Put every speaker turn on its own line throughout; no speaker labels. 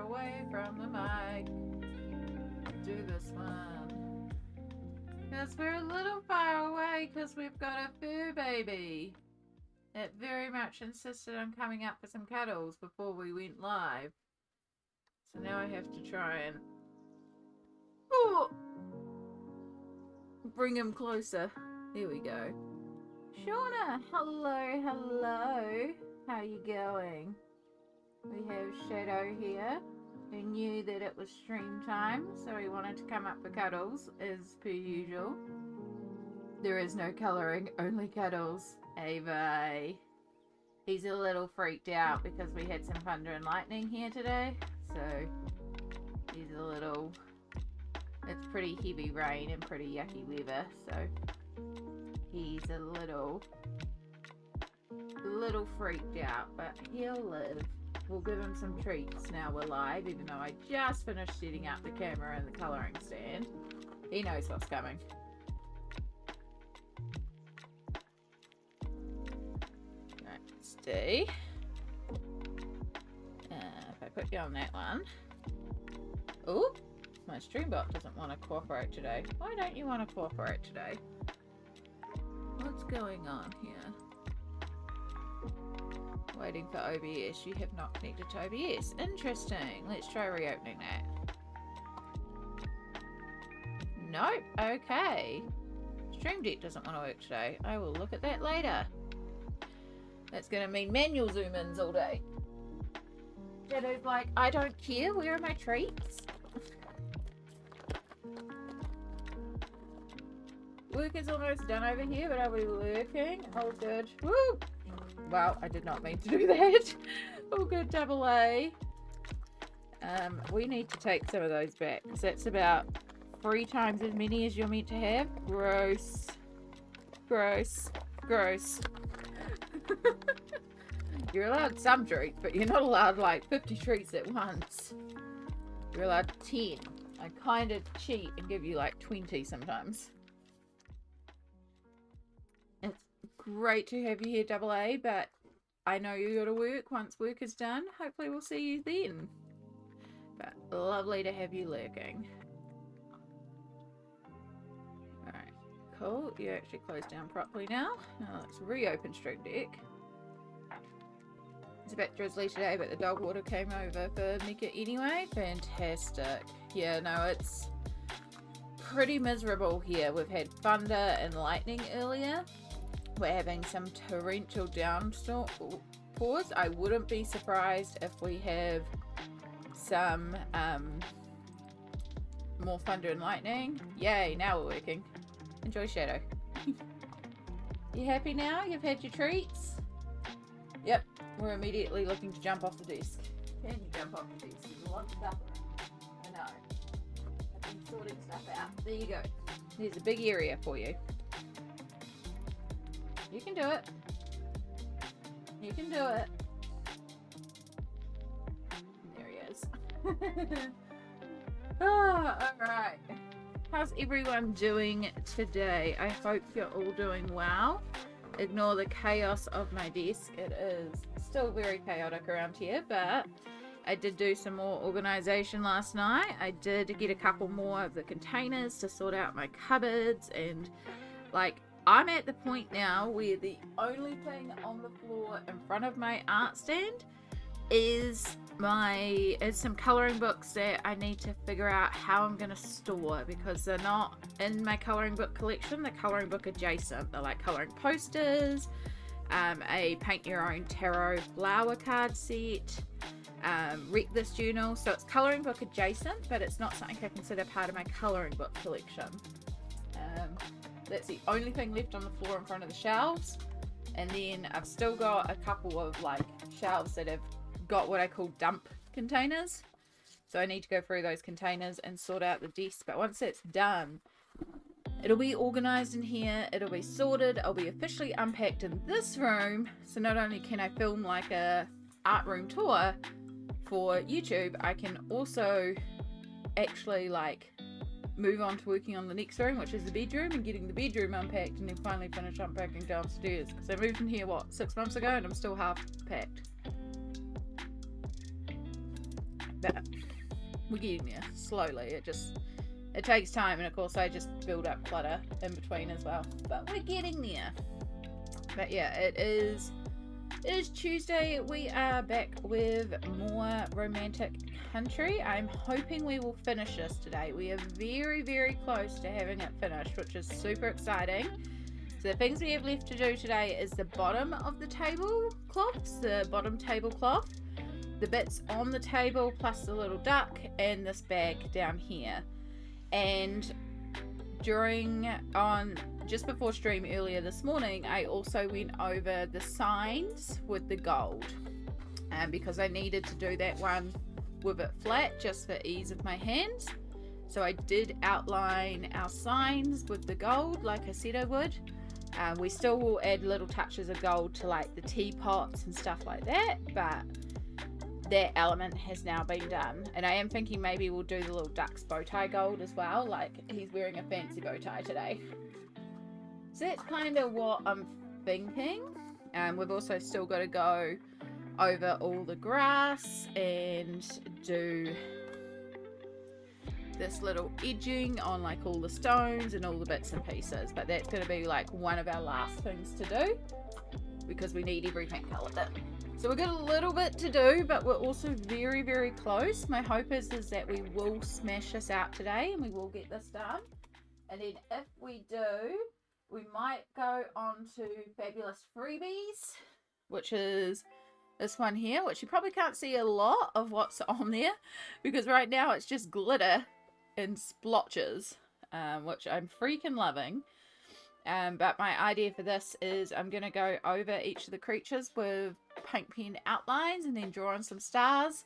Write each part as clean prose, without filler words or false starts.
far away from the mic. Do this one. Because we're a little far away because we've got a fur baby. It very much insisted on coming up for some cuddles before we went live. So now I have to try and bring him closer. There we go. Shauna, hello, hello. How you going? We have Shadow here, who knew that it was stream time, so he wanted to come up for cuddles, as per usual. There is no colouring, only cuddles. Ava. He's a little freaked out because we had some thunder and lightning here today, so he's a little... It's pretty heavy rain and pretty yucky weather, so he's a little freaked out, but he'll live. We'll give him some treats now we're live, even though I just finished setting up the camera and the colouring stand. He knows what's coming. Let's see. If I put you on that one. Ooh, my streambot doesn't want to cooperate today. Why don't you want to cooperate today? What's going on here? Waiting for OBS. You have not connected to OBS. Interesting. Let's try reopening that. Nope. Okay. Stream Deck doesn't want to work today. I will look at that later. That's going to mean manual zoom-ins all day. Shadow's like, I don't care. Where are my treats? Work is almost done over here, but are we lurking? Oh, good. Woo! Well, I did not mean to do that. Oh, good, double A. We need to take some of those back, because that's about 3 times as many as you're meant to have. Gross. Gross. Gross. You're allowed some treats, but you're not allowed like 50 treats at once. You're allowed 10. I kind of cheat and give you like 20 sometimes. It's great to have you here, double A, but I know you got to work. Once work is done, hopefully we'll see you then. But lovely to have you lurking. Alright, cool. You actually closed down properly now. Now let's reopen Stream Deck. It's a bit drizzly today, but the dog water came over for Mika anyway. Fantastic. Yeah, no, it's pretty miserable here. We've had thunder and lightning earlier. We're having some torrential downpours. I wouldn't be surprised if we have some more thunder and lightning. Yay, now we're working. Enjoy Shadow. You happy now? You've had your treats? Yep, we're immediately looking to jump off the desk. Can you jump off the desk? There's a lot of stuff around. I know. I've been sorting stuff out. There you go. There's a big area for you. You can do it. You can do it. There he is. Oh, alright. How's everyone doing today? I hope you're all doing well. Ignore the chaos of my desk. It is still very chaotic around here, but I did do some more organization last night. I did get a couple more of the containers to sort out my cupboards, and like I'm at the point now where the only thing on the floor in front of my art stand is some coloring books that I need to figure out how I'm going to store, because they're not in my coloring book collection. They're coloring book adjacent. They're like coloring posters, a paint your own tarot flower card set, Wreck This journal. So it's coloring book adjacent, but it's not something I consider part of my coloring book collection. That's the only thing left on the floor in front of the shelves. And then I've still got a couple of like shelves that have got what I call dump containers. So I need to go through those containers and sort out the desk. But once that's done, it'll be organized in here. It'll be sorted. I'll be officially unpacked in this room. So not only can I film like a art room tour for YouTube, I can also actually like move on to working on the next room, which is the bedroom, and getting the bedroom unpacked, and then finally finish unpacking downstairs, because I moved in here what, 6 months ago, and I'm still half packed. But we're getting there slowly. It takes time, and of course I just build up clutter in between as well, but we're getting there. But yeah, it is Tuesday. We are back with more romantic country. I'm hoping we will finish this today. We are very, very close to having it finished, which is super exciting. So the things we have left to do today is the bottom of the tablecloths, the bottom tablecloth, the bits on the table, plus the little duck, and this bag down here. And just before stream earlier this morning, I also went over the signs with the gold, because I needed to do that one with it flat just for ease of my hands. So I did outline our signs with the gold like I said I would. We still will add little touches of gold to like the teapots and stuff like that, but that element has now been done. And I am thinking maybe we'll do the little duck's bow tie gold as well, like he's wearing a fancy bow tie today. So that's kind of what I'm thinking. We've also still got to go over all the grass and do this little edging on like all the stones and all the bits and pieces, but that's going to be like one of our last things to do because we need everything coloured in. So we've got a little bit to do, but we're also very, very close. My hope is that we will smash this out today and we will get this done. And then if we do, we might go on to Fabulous Freebies, which is this one here, which you probably can't see a lot of what's on there because right now it's just glitter and splotches, which I'm freaking loving. But my idea for this is I'm going to go over each of the creatures with paint pen outlines and then draw on some stars.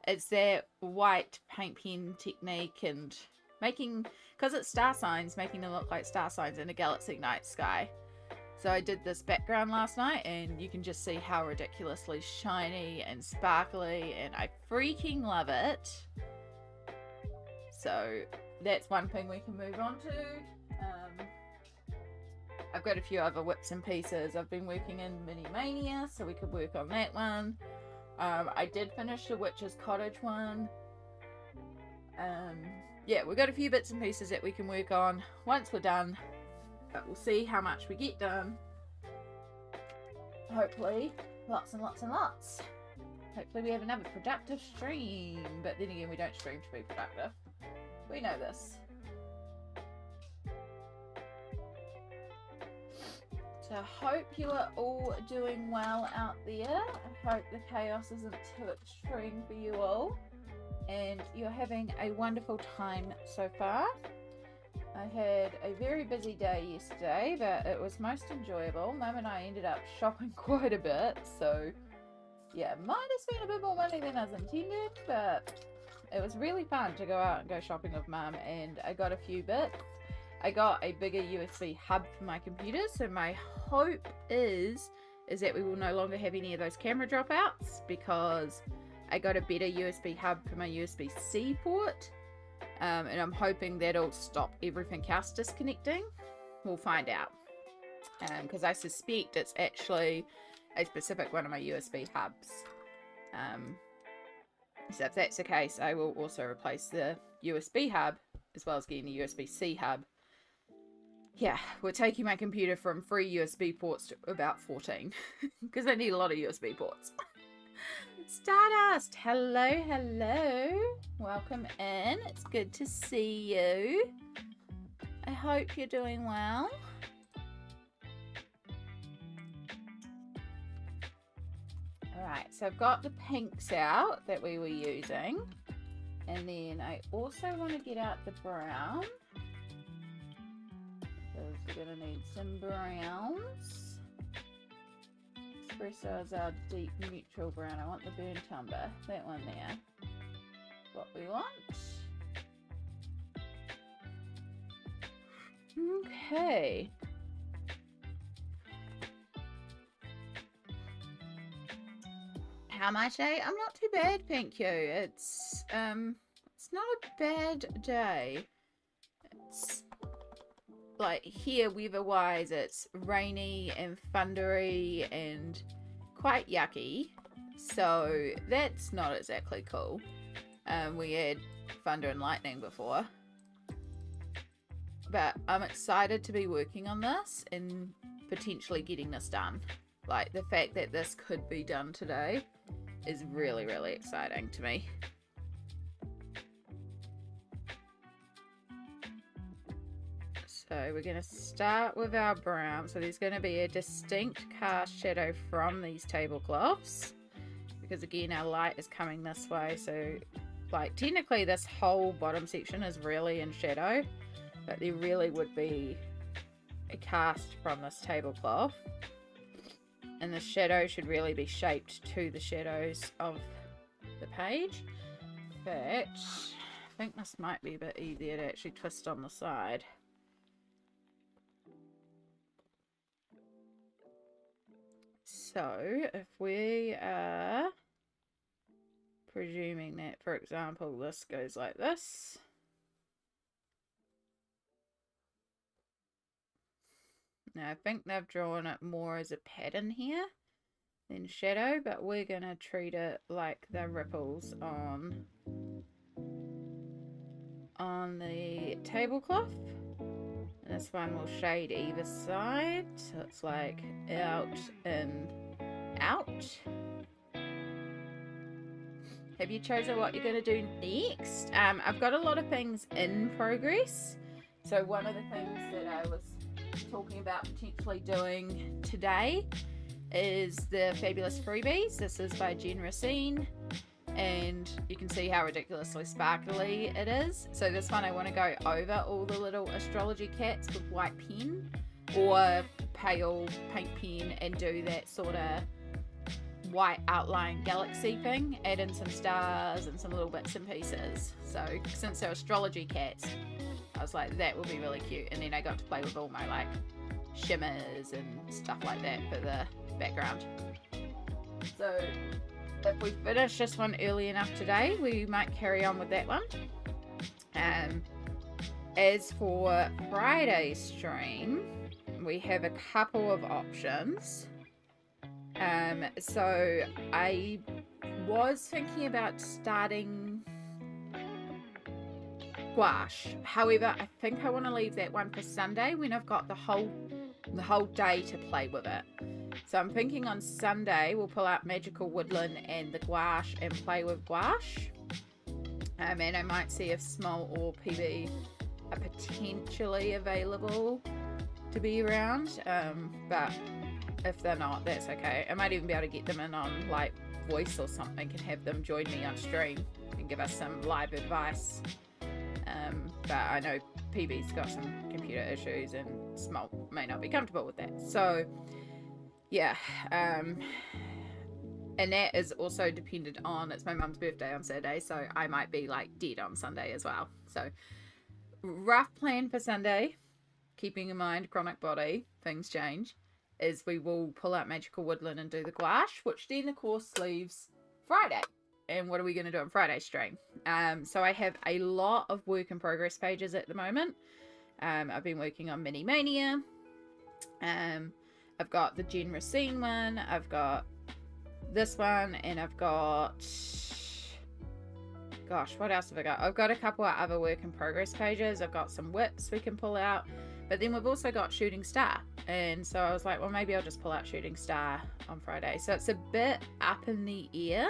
It's that white paint pen technique and making, because it's star signs, making them look like star signs in a galaxy night sky. So I did this background last night and you can just see how ridiculously shiny and sparkly, and I freaking love it. So that's one thing we can move on to. I've got a few other whips and pieces. I've been working in Mini Mania, so we could work on that one. I did finish the Witch's Cottage one. Yeah, we've got a few bits and pieces that we can work on once we're done, but we'll see how much we get done. Hopefully, lots and lots and lots. Hopefully we have another productive stream, but then again, we don't stream to be productive. We know this. So I hope you are all doing well out there. I hope the chaos isn't too extreme for you all and you're having a wonderful time so far. I had a very busy day yesterday, but it was most enjoyable. Mum and I ended up shopping quite a bit, so yeah, might have spent a bit more money than I was intended, but it was really fun to go out and go shopping with Mum, and I got a few bits. I got a bigger USB hub for my computer, so my hope is that we will no longer have any of those camera dropouts because I got a better USB hub for my USB-C port, and I'm hoping that'll stop everything else disconnecting. We'll find out, because I suspect it's actually a specific one of my USB hubs. So if that's the case, I will also replace the USB hub as well as getting the USB-C hub. Yeah, we're taking my computer from 3 USB ports to about 14 because I need a lot of USB ports. Stardust, hello, hello. Welcome in. It's good to see you. I hope you're doing well. Alright, so I've got the pinks out that we were using. And then I also want to get out the brown. Because we're going to need some browns. Espresso is our deep neutral brown. I want the burnt umber. That one there. What we want. Okay. How much, eh? I'm not too bad, thank you. It's not a bad day. It's like here weather-wise, it's rainy and thundery and quite yucky, so that's not exactly cool. We had thunder and lightning before. But I'm excited to be working on this and potentially getting this done. Like, the fact that this could be done today is really, really exciting to me. So we're going to start with our brown. So there's going to be a distinct cast shadow from these tablecloths, because again our light is coming this way. So like technically this whole bottom section is really in shadow, but there really would be a cast from this tablecloth, and the shadow should really be shaped to the shadows of the page. In fact, I think this might be a bit easier to actually twist on the side. So if we are presuming that, for example, this goes like this, now I think they've drawn it more as a pattern here than shadow, but we're going to treat it like the ripples on the tablecloth. And this one will shade either side, so it's like out and out. Have you chosen what you're going to do next? I've got a lot of things in progress. So one of the things that I was talking about potentially doing today is the Fabulous Freebies. This is by Jen Racine, and you can see how ridiculously sparkly it is. So this one I want to go over all the little astrology cats with white pen or pale paint pen and do that sort of white outline galaxy thing, add in some stars and some little bits and pieces. So since they're astrology cats, I was like, that would be really cute. And then I got to play with all my like shimmers and stuff like that for the background. So if we finish this one early enough today, we might carry on with that one. As for Friday's stream, we have a couple of options. So I was thinking about starting gouache. However, I think I want to leave that one for Sunday when I've got the whole day to play with it. So I'm thinking on Sunday we'll pull out Magical Woodland and the gouache and play with gouache. And I might see if Small or PB are potentially available to be around. But if they're not, that's okay. I might even be able to get them in on like voice or something and have them join me on stream and give us some live advice. But I know PB's got some computer issues and Small may not be comfortable with that. So yeah, and that is also dependent on, it's my mum's birthday on Saturday, so I might be like dead on Sunday as well. So rough plan for Sunday, keeping in mind chronic body, things change, is we will pull out Magical Woodland and do the gouache, which then of course leaves Friday. And what are we going to do on Friday's stream? So I have a lot of work in progress pages at the moment. I've been working on Mini Mania. I've got the Jen Racine one. I've got this one, and I've got, gosh, what else have I got? I've got a couple of other work in progress pages. I've got some whips we can pull out, but then we've also got Shooting Star. And so I was like, well, maybe I'll just pull out Shooting Star on Friday. So it's a bit up in the air.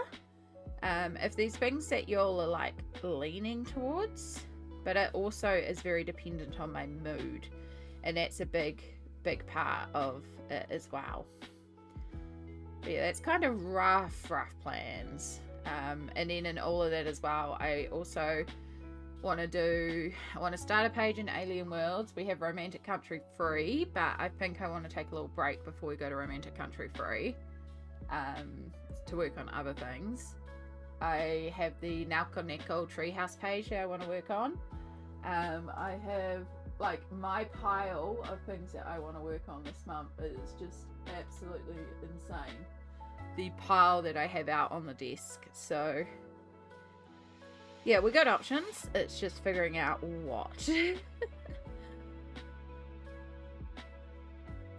If there's things that y'all are like leaning towards, but it also is very dependent on my mood, and that's a big part of it as well. But yeah, that's kind of rough plans. And then in all of that as well, I also want to start a page in Alien Worlds. We have Romantic Country free, but I think I want to take a little break before we go to Romantic Country free, to work on other things. I have the Nalco Neko Treehouse page that I want to work on. I have like my pile of things that I want to work on this month is just absolutely insane. The pile that I have out on the desk. So yeah, we got options. It's just figuring out what.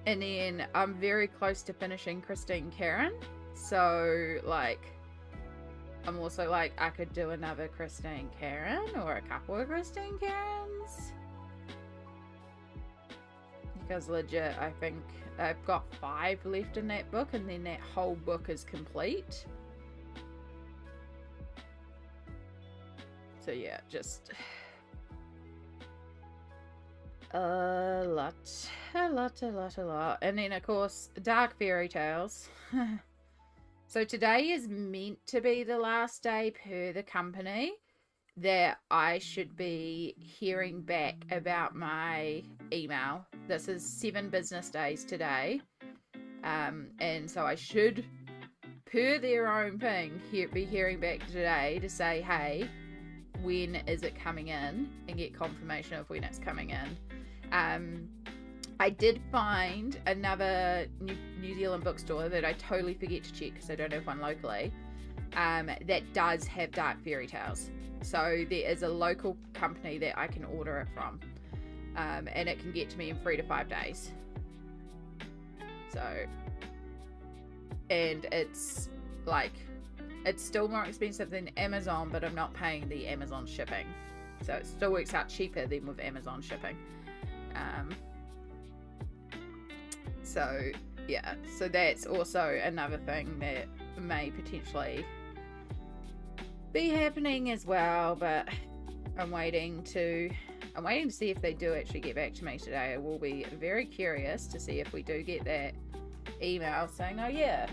And then I'm very close to finishing Christine Karen. So like, I'm also like, I could do another Christine Karen or a couple of Christine Karens. Because legit, I think I've got 5 left in that book, and then that whole book is complete. So yeah, just a lot. And then of course, dark fairy tales. So today is meant to be the last day per the company that I should be hearing back about my email. This is 7 business days today. And so I should, per their own thing, be hearing back today to say, hey, when is it coming in, and get confirmation of when it's coming in. I did find another New Zealand bookstore that I totally forget to check because I don't have one locally, that does have dark fairy tales. So there is a local company that I can order it from, and it can get to me in 3 to 5 days. So, and it's like, it's still more expensive than Amazon, but I'm not paying the Amazon shipping. So it still works out cheaper than with Amazon shipping. So yeah, so that's also another thing that may potentially be happening as well, but I'm waiting to see if they do actually get back to me today. I will be very curious to see if we do get that email saying, oh yeah,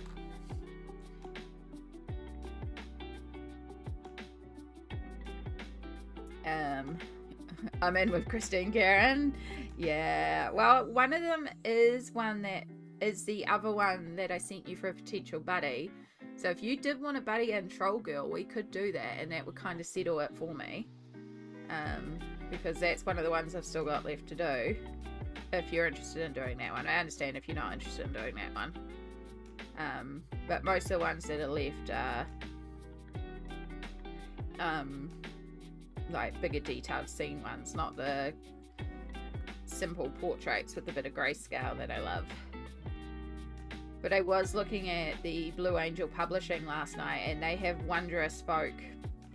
I'm in with Christine Karen. Yeah, well, one of them is one that is the other one that I sent you for a potential buddy. So if you did want a buddy and Troll Girl, we could do that, and that would kind of settle it for me. Because that's one of the ones I've still got left to do. If you're interested in doing that one. I understand if you're not interested in doing that one. But most of the ones that are left are like bigger detailed scene ones, not the simple portraits with a bit of grayscale that I love. But I was looking at the Blue Angel Publishing last night, and they have Wondrous Folk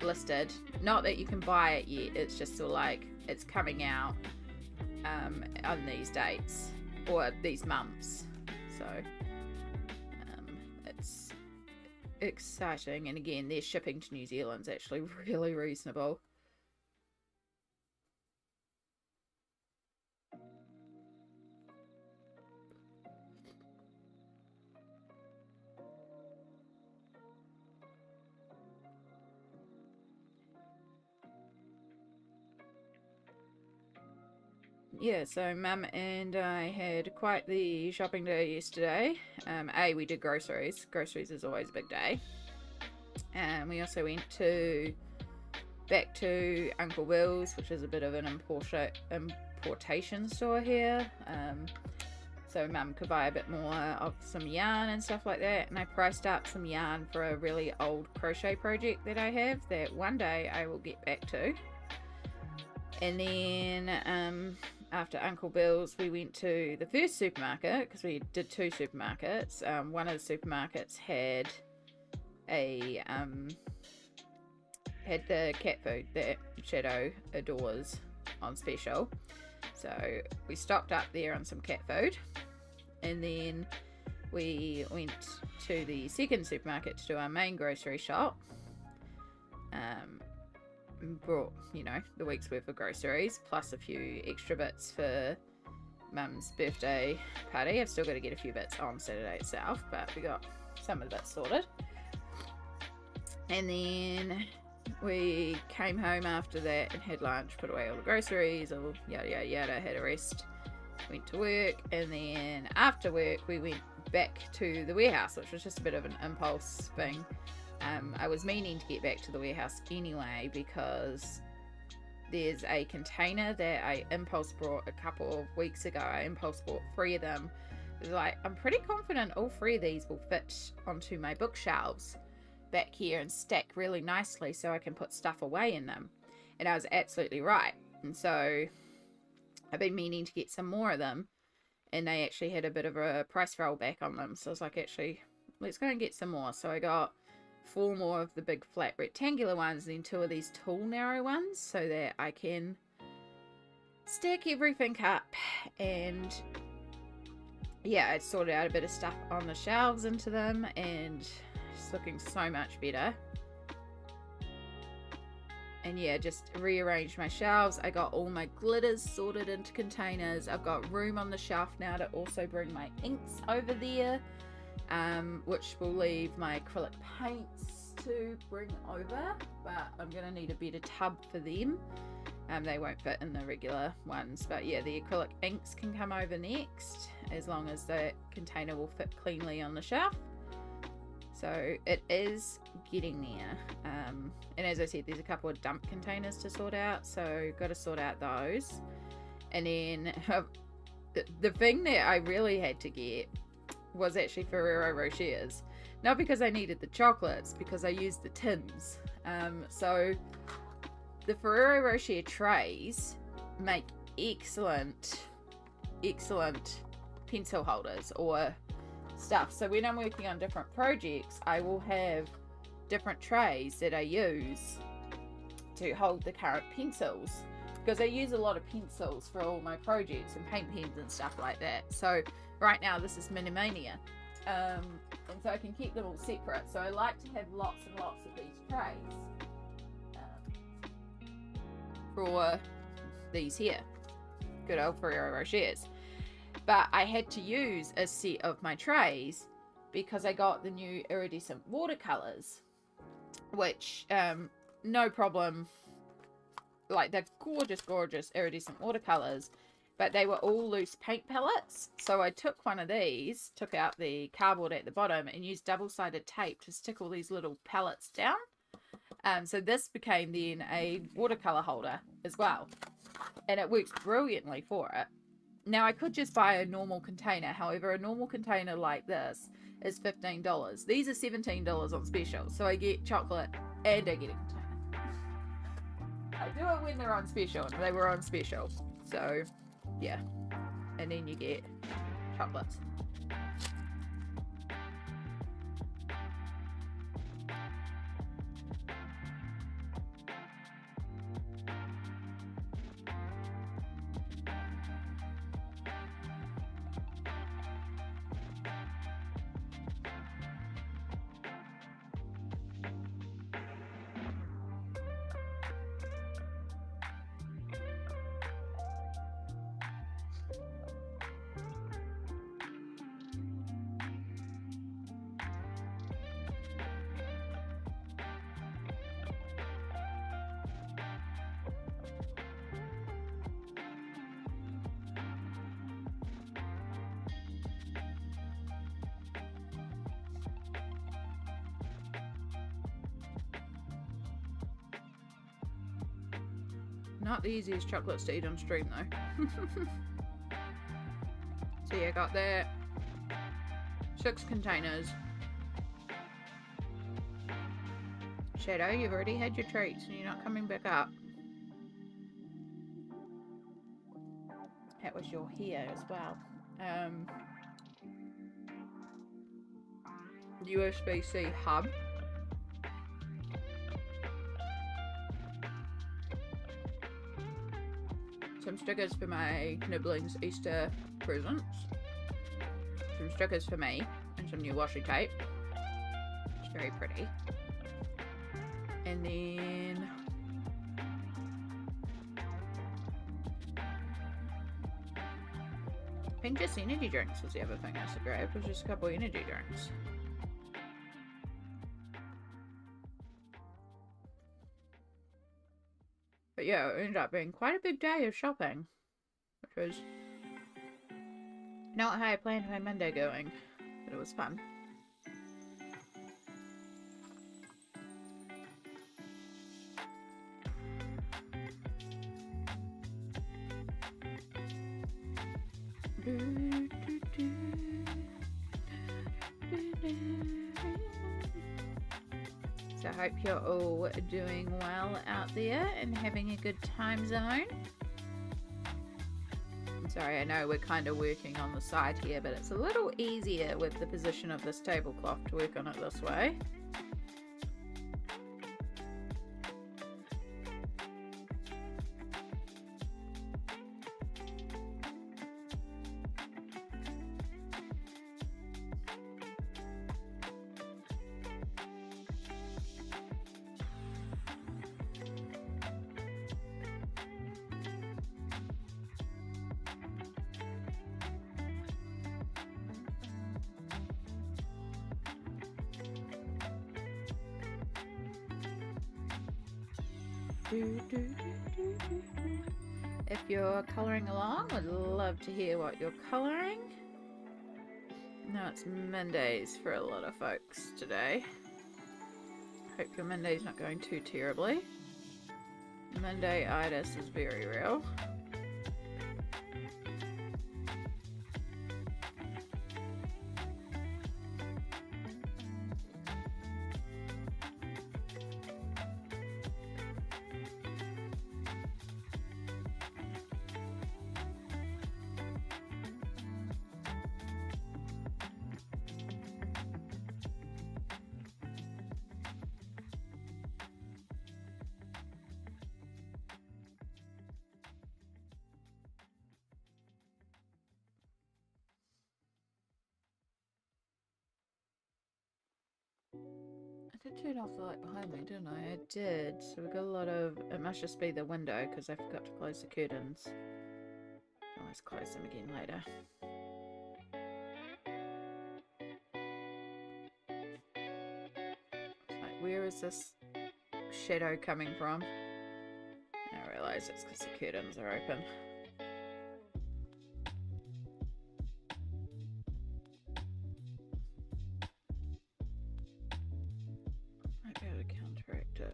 listed. Not that you can buy it yet, it's just sort of like it's coming out on these dates or these months. So it's exciting, and again, their shipping to New Zealand's actually really reasonable. Yeah, so Mum and I had quite the shopping day yesterday. We did groceries. Groceries is always a big day. And we also went back to Uncle Will's, which is a bit of an importation store here. So Mum could buy a bit more of some yarn and stuff like that. And I priced up some yarn for a really old crochet project that I have that one day I will get back to. And then after Uncle Bill's, we went to the first supermarket, because we did 2 supermarkets. One of the supermarkets had had the cat food that Shadow adores on special. So we stocked up there on some cat food, and then we went to the second supermarket to do our main grocery shop. Brought, the week's worth of groceries, plus a few extra bits for Mum's birthday party. I've still got to get a few bits on Saturday itself, but we got some of the bits sorted. And then we came home after that and had lunch, put away all the groceries, all yada yada yada, had a rest, went to work, and then after work we went back to the warehouse, which was just a bit of an impulse thing. I was meaning to get back to the warehouse anyway, because there's a container that I impulse bought a couple of weeks ago. I impulse bought 3 of them. It was like, I'm pretty confident all 3 of these will fit onto my bookshelves back here and stack really nicely so I can put stuff away in them. And I was absolutely right. And so I've been meaning to get some more of them, and they actually had a bit of a price roll back on them. So I was like, actually, let's go and get some more. So I got 4 more of the big flat rectangular ones, and then 2 of these tall narrow ones, so that I can stack everything up. And yeah, I sorted out a bit of stuff on the shelves into them, and it's looking so much better. And yeah, just rearranged my shelves. I got all my glitters sorted into containers. I've got room on the shelf now to also bring my inks over there, which will leave my acrylic paints to bring over, but I'm going to need a better tub for them. They won't fit in the regular ones, but yeah, the acrylic inks can come over next, as long as the container will fit cleanly on the shelf. So it is getting there. And as I said, there's a couple of dump containers to sort out, so got to sort out those. And then the thing that I really had to get was actually Ferrero Rochers. Not because I needed the chocolates, because I used the tins. So the Ferrero Rocher trays make excellent pencil holders or stuff. So when I'm working on different projects, I will have different trays that I use to hold the current pencils, because I use a lot of pencils for all my projects and paint pens and stuff like that. So right now this is Minimania, and so I can keep them all separate. So I like to have lots and lots of these trays for these here good old Ferrero Rochers. But I had to use a set of my trays because I got the new iridescent watercolors, which no problem, like they're gorgeous iridescent watercolors, but they were all loose paint pellets. So I took one of these, took out the cardboard at the bottom, and used double-sided tape to stick all these little pellets down. So this became then a watercolor holder as well, and it works brilliantly for it. Now I could just buy a normal container, however a normal container like this is $15. These are $17 on special, so I get chocolate and I get a container. I do it when they're on special, and they were on special, so yeah. And then you get chocolates. Not the easiest chocolates to eat on stream though. So yeah, got that. 6 containers. Shadow, you've already had your treats and you're not coming back up. That was your hair as well. USB-C hub. Some stickers for my Nibblings Easter presents. Some stickers for me. And some new washi tape. It's very pretty. And then... I think just energy drinks was the other thing I should grab. It was just a couple of energy drinks. But yeah, it ended up being quite a big day of shopping, which was not how I planned my Monday going, but it was fun. So I hope you're all doing well out there and having a good time zone. I'm sorry, I know we're kind of working on the side here, but it's a little easier with the position of this tablecloth to work on it this way. If you're colouring along, would love to hear what you're colouring. Now it's Mondays for a lot of folks today. Hope your Monday's not going too terribly. Monday-itis is very real. I did turn off the light behind me, didn't I? I did. So we've got a lot of... It must just be the window because I forgot to close the curtains. I'll always close them again later. Like, where is this shadow coming from? I realise it's because the curtains are open.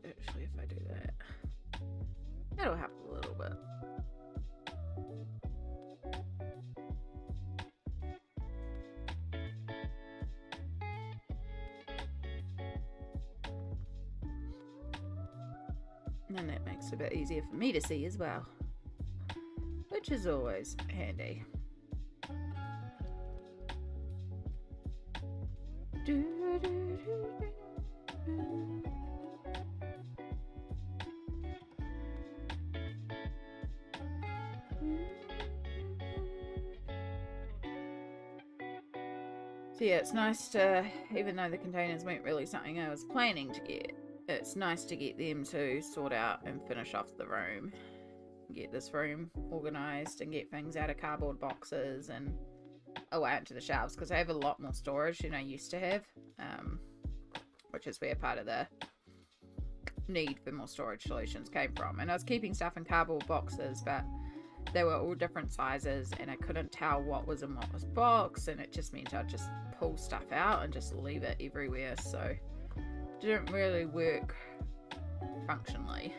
Actually, if I do that, that'll help a little bit. And that makes it a bit easier for me to see as well, which is always handy. So yeah, it's nice to, even though the containers weren't really something I was planning to get, it's nice to get them to sort out and finish off the room. Get this room organised and get things out of cardboard boxes and away into the shelves, because I have a lot more storage than I used to have, which is where part of the need for more storage solutions came from. And I was keeping stuff in cardboard boxes, but they were all different sizes and I couldn't tell what was in what was boxed, and it just meant I'd just pull stuff out and just leave it everywhere, so it didn't really work functionally.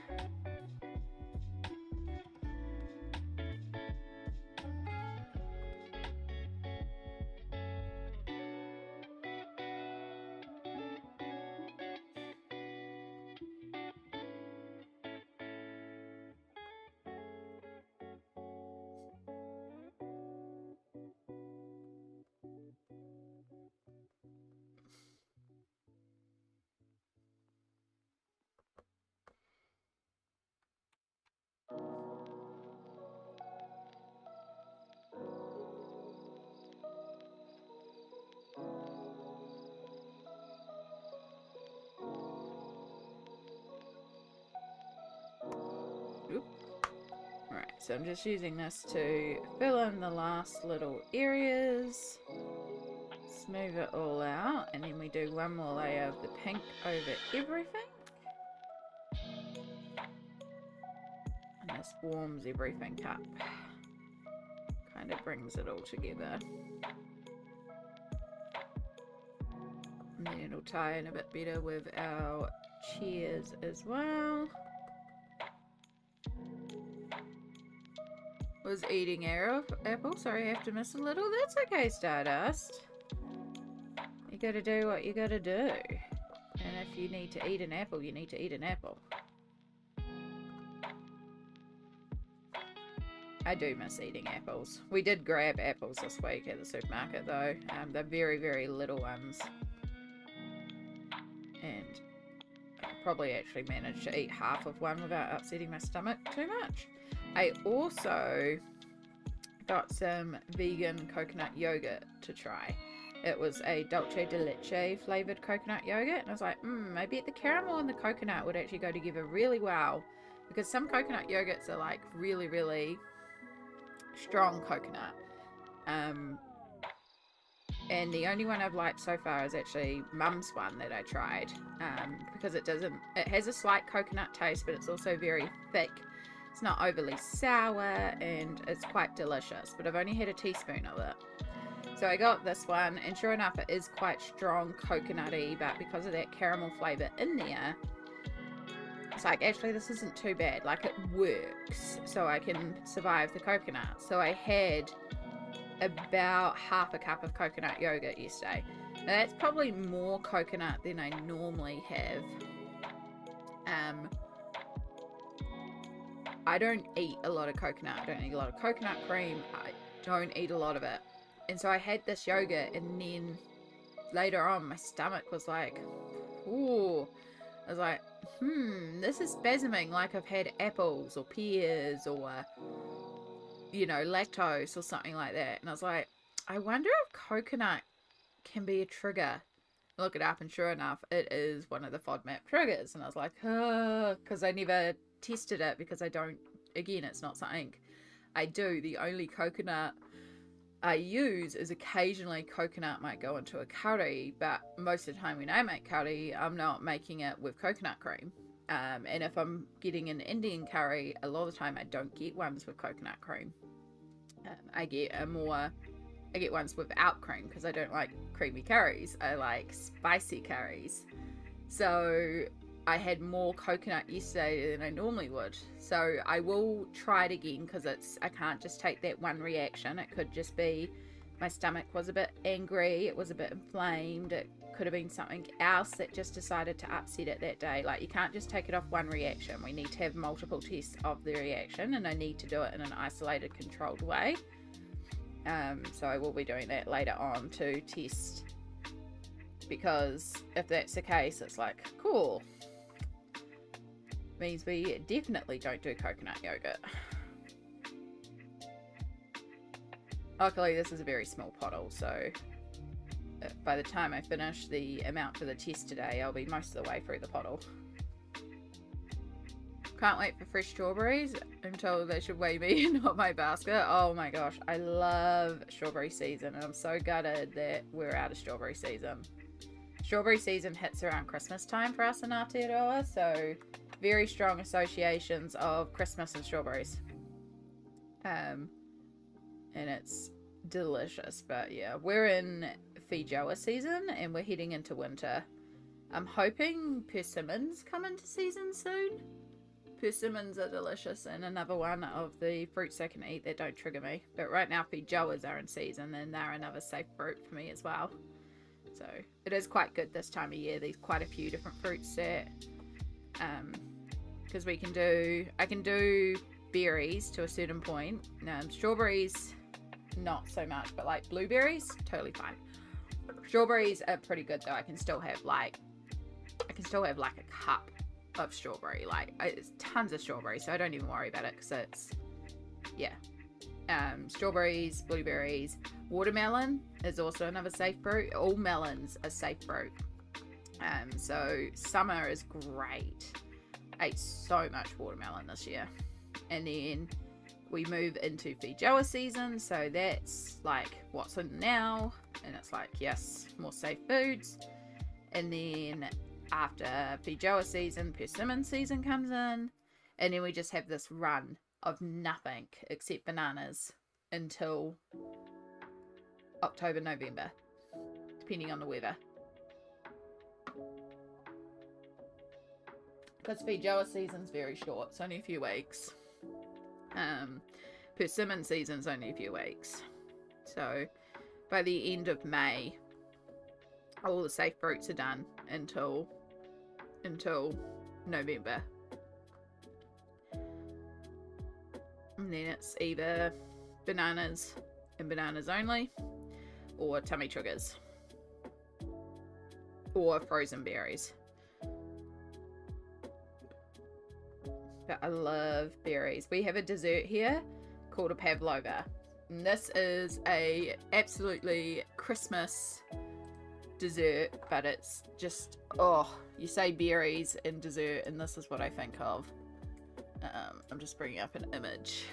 Alright, so I'm just using this to fill in the last little areas, smooth it all out, and then we do one more layer of the pink over everything. And this warms everything up. Kind of brings it all together. And then it'll tie in a bit better with our chairs as well. Was eating apple, sorry I have to miss a little. That's okay, Stardust. You gotta do what you gotta do. And if you need to eat an apple, you need to eat an apple. I do miss eating apples. We did grab apples this week at the supermarket though. They're very, very little ones. And I could probably actually manage to eat half of one without upsetting my stomach too much. I also got some vegan coconut yogurt to try. It was a dulce de leche flavoured coconut yogurt, and I was like, maybe the caramel and the coconut would actually go together really well, because some coconut yogurts are like really, really strong coconut, and And the only one I've liked so far is actually Mum's one that I tried, because it has a slight coconut taste, but it's also very thick. It's not overly sour, and it's quite delicious, but I've only had a teaspoon of it. So I got this one, and sure enough, it is quite strong coconutty, but because of that caramel flavour in there, it's like, actually, this isn't too bad. Like, it works, so I can survive the coconut. So I had about half a cup of coconut yogurt yesterday. Now, that's probably more coconut than I normally have. I don't eat a lot of coconut. I don't eat a lot of coconut cream. I don't eat a lot of it. And so I had this yogurt, and then later on, my stomach was like, ooh. I was like, this is spasming like I've had apples or pears or, you know, lactose or something like that. And I was like, I wonder if coconut can be a trigger. Look it up, and sure enough, it is one of the FODMAP triggers. And I was like, because I never tested it, because I don't, again, it's not something I do. The only coconut I use is occasionally coconut might go into a curry, but most of the time when I make curry, I'm not making it with coconut cream. And if I'm getting an Indian curry, a lot of the time I don't get ones with coconut cream. I get ones without cream, because I don't like creamy curries. I like spicy curries. So I had more coconut yesterday than I normally would. So I will try it again, because I can't just take that one reaction. It could just be my stomach was a bit angry, it was a bit inflamed, it could have been something else that just decided to upset it that day. Like, you can't just take it off one reaction. We need to have multiple tests of the reaction, and I need to do it in an isolated, controlled way. So I will be doing that later on to test, because if that's the case, it's like, cool, means we definitely don't do coconut yogurt. Luckily, this is a very small bottle, so by the time I finish the amount for the test today, I'll be most of the way through the bottle. Can't wait for fresh strawberries. I'm told they should weigh me, not my basket. Oh my gosh, I love strawberry season, and I'm so gutted that we're out of strawberry season. Strawberry season hits around Christmas time for us in Aotearoa, so very strong associations of Christmas and strawberries. And it's delicious. But yeah, we're in Feijoa season, and we're heading into winter. I'm hoping persimmons come into season soon. Persimmons are delicious, and another one of the fruits I can eat that don't trigger me. But right now, feijoas are in season, and they're another safe fruit for me as well. So it is quite good this time of year. There's quite a few different fruits that, because I can do berries to a certain point. Strawberries, not so much, but like blueberries, totally fine. Strawberries are pretty good though. I can still have like a cup of strawberry. Like, it's tons of strawberry, so I don't even worry about it, because it's, yeah. Strawberries, blueberries, watermelon is also another safe fruit. All melons are safe fruit. So summer is great. I ate so much watermelon this year. And then we move into feijoa season, so that's like what's in now, and it's like, yes, more safe foods. And then after feijoa season, persimmon season comes in, and then we just have this run of nothing except bananas until October, November, depending on the weather. Because feijoa season's very short, it's only a few weeks. Persimmon season's only a few weeks. So by the end of May, all the safe fruits are done until November. And then it's either bananas and bananas only, or tummy triggers, or frozen berries. But I love berries. We have a dessert here called a pavlova. And this is a absolutely Christmas dessert, but it's just, oh, you say berries and dessert, and this is what I think of. I'm just bringing up an image.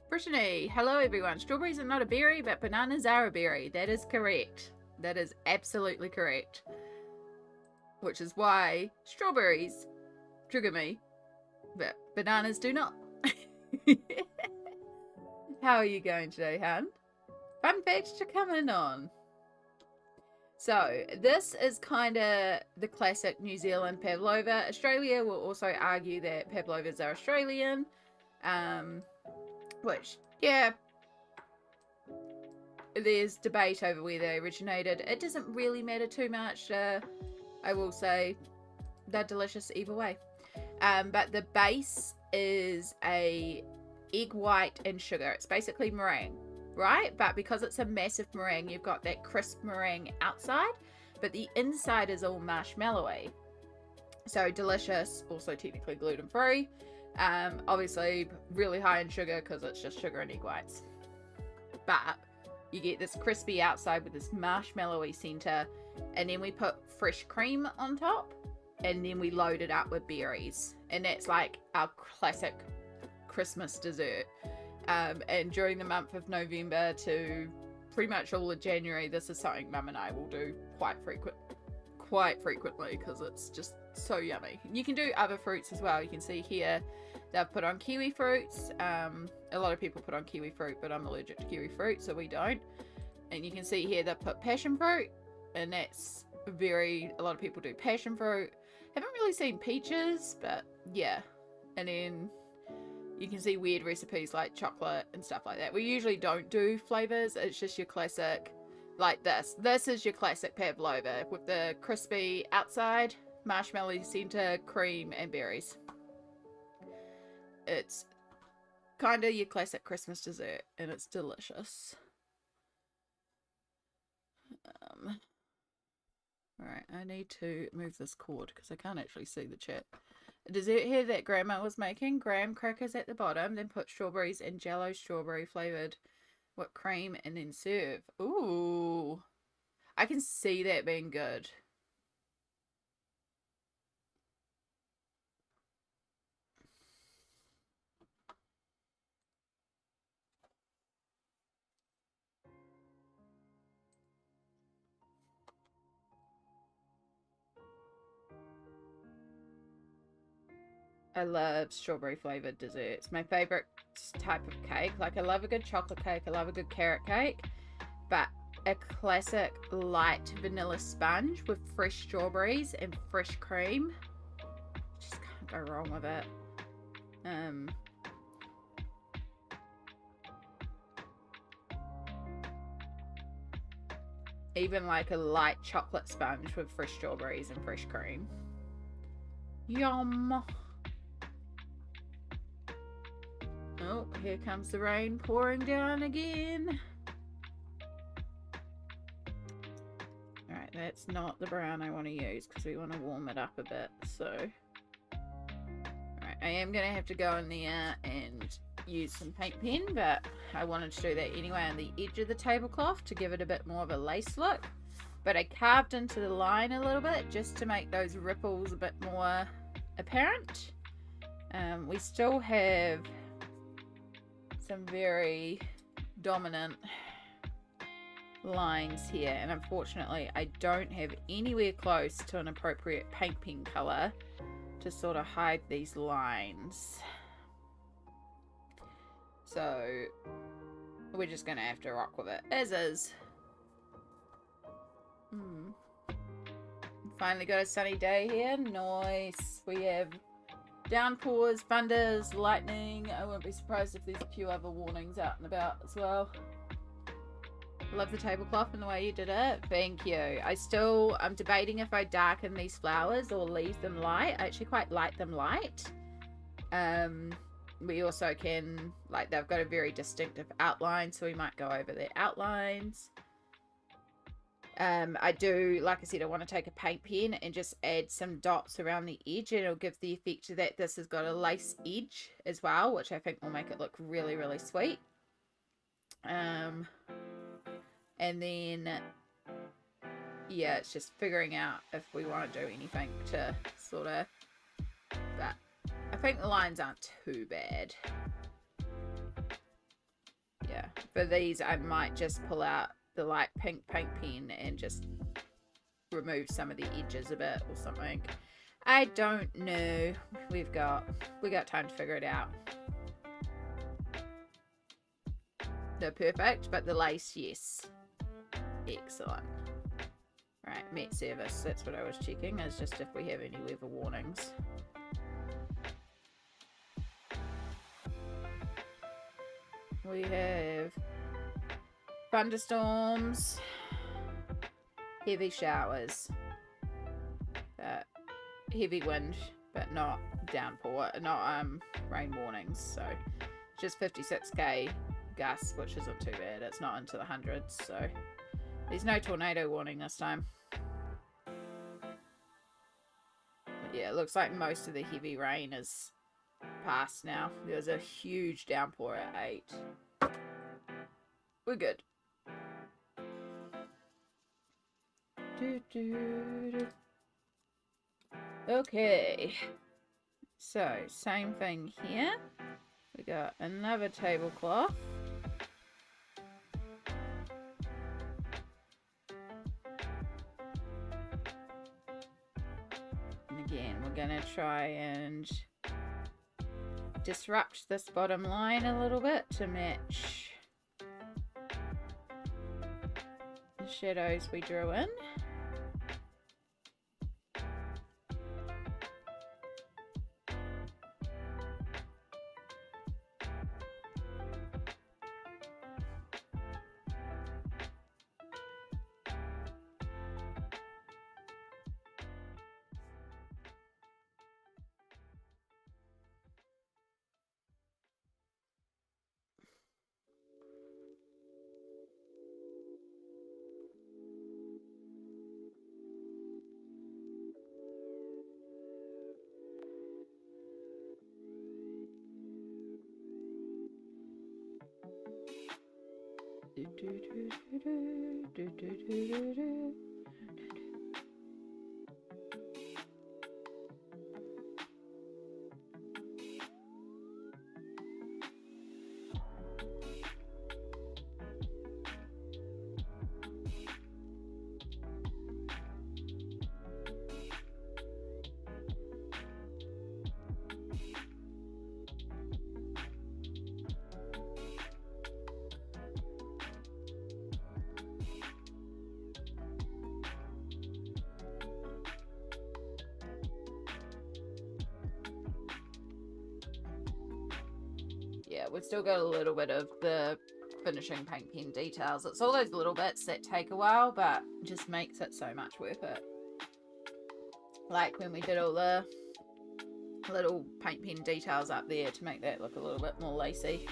Brittany, hello everyone. Strawberries are not a berry, but bananas are a berry. That is correct. That is absolutely correct. Which is why strawberries trigger me, but bananas do not. How are you going today, hun? Fun facts to come in on. So, this is kind of the classic New Zealand pavlova. Australia will also argue that pavlovas are Australian. Which, yeah, there's debate over where they originated. It doesn't really matter too much. I will say they're delicious either way. But the base is a egg white and sugar. It's basically meringue, right? But because it's a massive meringue, you've got that crisp meringue outside, but the inside is all marshmallowy. So delicious, also technically gluten-free. Obviously really high in sugar because it's just sugar and egg whites. But you get this crispy outside with this marshmallowy center, and then we put fresh cream on top, and then we load it up with berries. And that's like our classic Christmas dessert. And during the month of November to pretty much all of January, this is something Mum and I will do quite frequently because it's just so yummy. You can do other fruits as well. You can see here they've put on kiwi fruits. A lot of people put on kiwi fruit, but I'm allergic to kiwi fruit, so we don't. And you can see here they've put passion fruit, and that's a lot of people do passion fruit. Haven't really seen peaches, but yeah. And then you can see weird recipes like chocolate and stuff like that. We usually don't do flavors. It's just your classic, like this. This is your classic pavlova with the crispy outside, marshmallow center, cream, and berries. It's kind of your classic Christmas dessert, and it's delicious. Alright, I need to move this cord because I can't actually see the chat. A dessert here that Grandma was making, graham crackers at the bottom, then put strawberries and jello strawberry flavoured whipped cream, and then serve. Ooh, I can see that being good. I love strawberry flavored desserts. My favorite type of cake. Like, I love a good chocolate cake. I love a good carrot cake. But a classic light vanilla sponge with fresh strawberries and fresh cream. Just can't go wrong with it. Even like a light chocolate sponge with fresh strawberries and fresh cream. Yum. Oh, here comes the rain pouring down again. Alright, that's not the brown I want to use because we want to warm it up a bit. So, alright, I am going to have to go in there and use some paint pen, but I wanted to do that anyway on the edge of the tablecloth to give it a bit more of a lace look. But I carved into the line a little bit just to make those ripples a bit more apparent. We still have some very dominant lines here, and unfortunately I don't have anywhere close to an appropriate paint pen color to sort of hide these lines. So we're just gonna have to rock with it as is. Finally got a sunny day here. Nice. We have downpours, thunders, lightning. I wouldn't be surprised if there's a few other warnings out and about as well. Love the tablecloth and the way you did it. Thank you. I'm debating if I darken these flowers or leave them light. I actually quite like them light. We also can, like, they've got a very distinctive outline, so we might go over their outlines. I do, like I said, I want to take a paint pen and just add some dots around the edge, and it'll give the effect that this has got a lace edge as well, which I think will make it look really, really sweet. And then, yeah, it's just figuring out if we want to do anything to sort of, but I think the lines aren't too bad. Yeah, for these I might just pull out the light pink paint pen and just remove some of the edges a bit or something. I don't know. We got time to figure it out. They're perfect, but the lace, yes. Excellent. Right, Met service. That's what I was checking, is just if we have any weather warnings. We have thunderstorms, heavy showers, heavy wind, but not downpour, not rain warnings. So just 56k gusts, which isn't too bad. It's not into the hundreds, so there's no tornado warning this time. But yeah, it looks like most of the heavy rain is past now. There's a huge downpour at 8. We're good. Okay, so same thing here. We got another tablecloth. And again, we're gonna try and disrupt this bottom line a little bit to match the shadows we drew in. Yeah, we've still got a little bit of the finishing paint pen details. It's all those little bits that take a while, but just makes it so much worth it. Like when we did all the little paint pen details up there to make that look a little bit more lacy.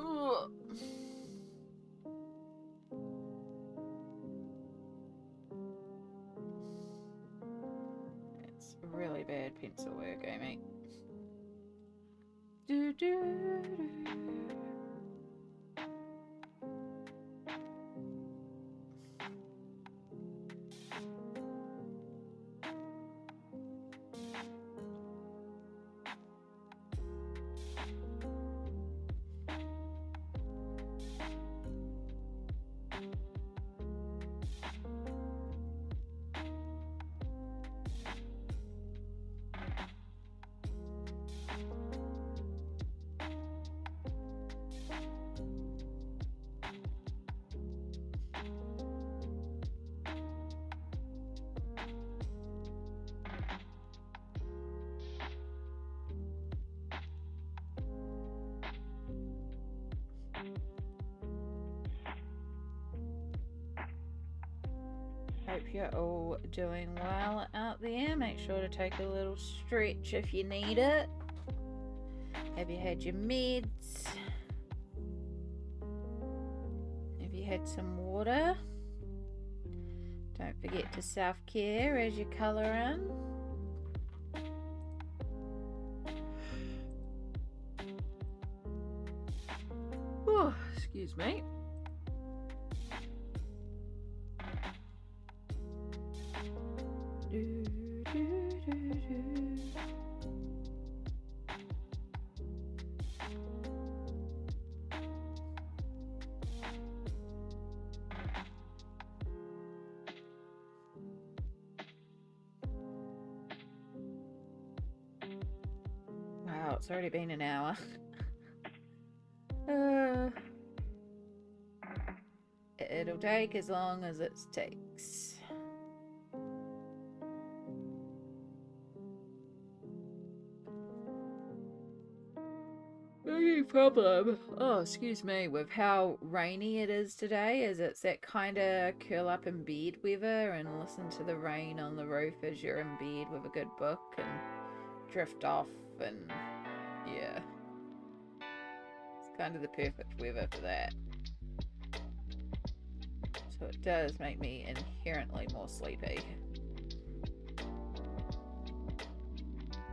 Ugh. It's really bad pencil work, Amy. Do, do, do. you're all doing well out there. Make sure to take a little stretch if you need it. Have you had your meds? Have you had some water? Don't forget to self-care as you colour in. Oh, excuse me. Wow, it's already been an hour. It'll take as long as it takes. Only problem, oh excuse me, with how rainy it is today is it's that kind of curl up in bed weather and listen to the rain on the roof as you're in bed with a good book and drift off, and yeah, it's kind of the perfect weather for that. So it does make me inherently more sleepy.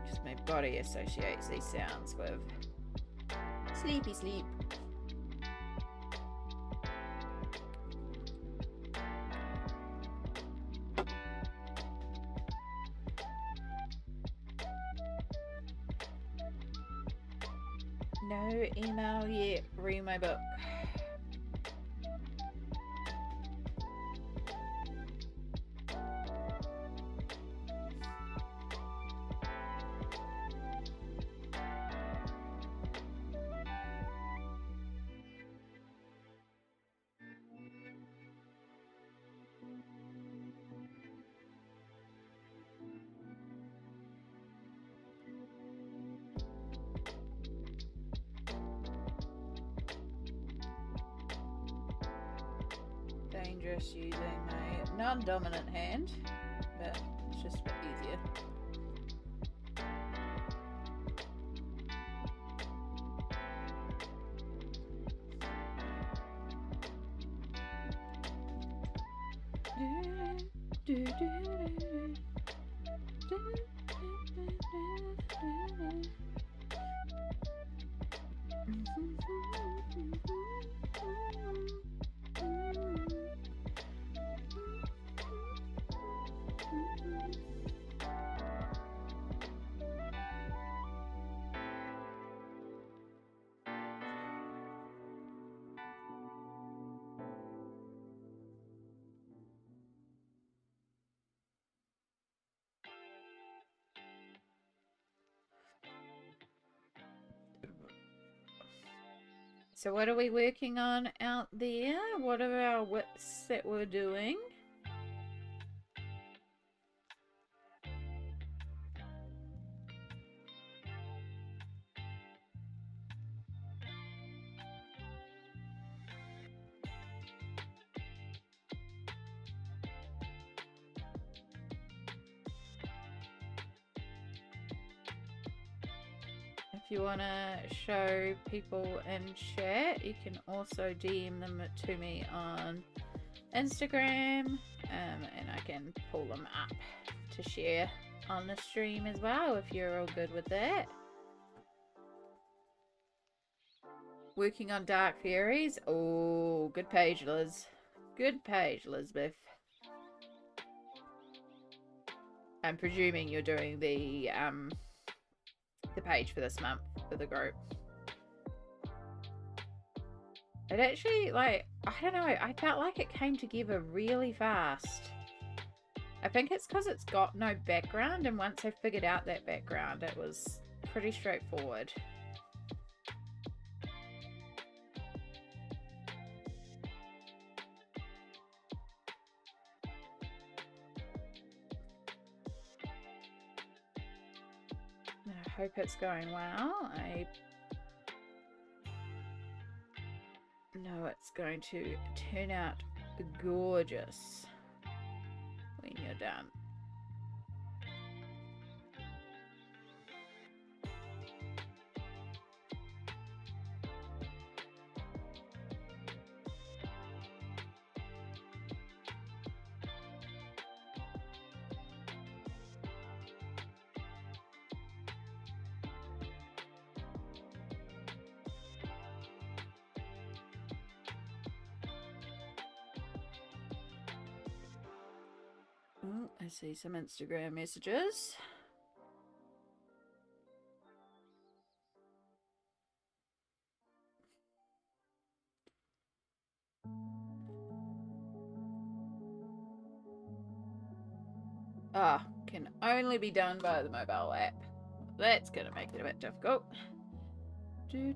Just my body associates these sounds with sleepy sleep. No email yet. Read my book. Dangerous using my non-dominant hand, but it's just a bit easier. So what are we working on out there? What are our whips that we're doing? If you want to show people in chat, you can also DM them to me on Instagram, and I can pull them up to share on the stream as well if you're all good with that. Working on Dark Fairies. Oh, good page, Liz. Good page, Elizabeth. I'm presuming you're doing the page for this month for the group. It actually, like, I don't know, I felt like it came together really fast. I think it's because it's got no background, and once I figured out that background, it was pretty straightforward. I hope it's going well. I know it's going to turn out gorgeous. you're done. Oh, I see some Instagram messages. Ah, can only be done by the mobile app. That's gonna make it a bit difficult. Send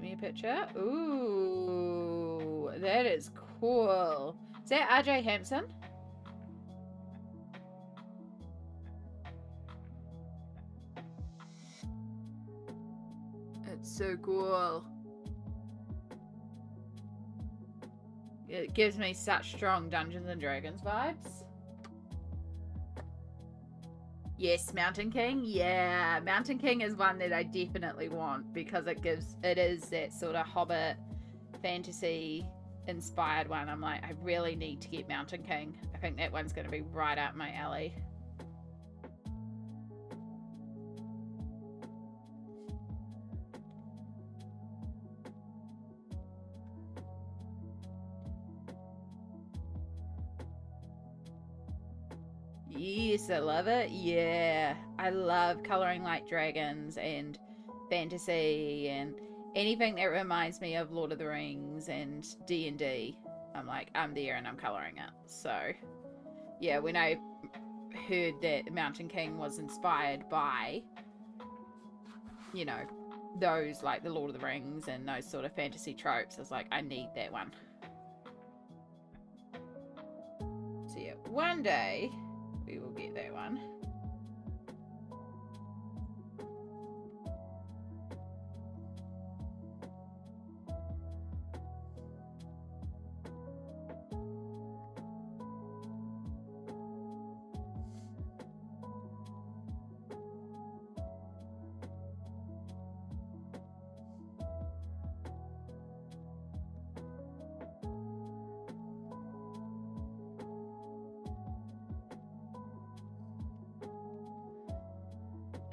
me a picture. Ooh, that is cool. Is that RJ Hampson? It's so cool. It gives me such strong Dungeons and Dragons vibes. Yes, Mountain King. Yeah, Mountain King is one that I definitely want because it is that sort of Hobbit fantasy inspired one. I'm like, I really need to get Mountain King. I think that one's going to be right up my alley. Yes, I love it. Yeah, I love coloring like dragons and fantasy and anything that reminds me of Lord of the Rings and D&D. I'm like, I'm there and I'm coloring it. So, yeah, when I heard that Mountain King was inspired by, you know, those like the Lord of the Rings and those sort of fantasy tropes, I was like, I need that one. So yeah, one day we will get that one.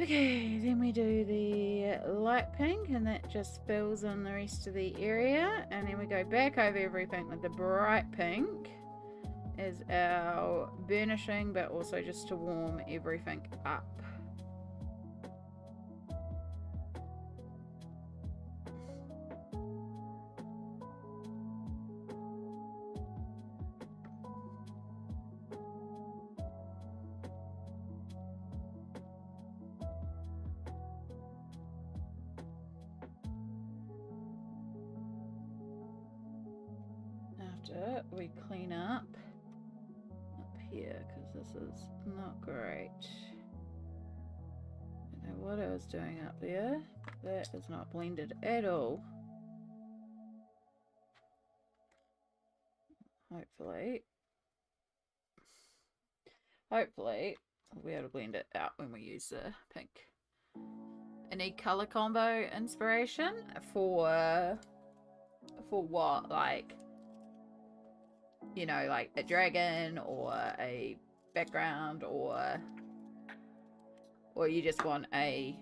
Okay, then we do the light pink and that just fills in the rest of the area, and then we go back over everything with the bright pink as our burnishing, but also just to warm everything up. After we clean up here, because this is not great. I don't know what I was doing up there. That is not blended at all. Hopefully we'll be able to blend it out when we use the pink. I need color combo inspiration for what, like, you know, like a dragon or a background, or you just want a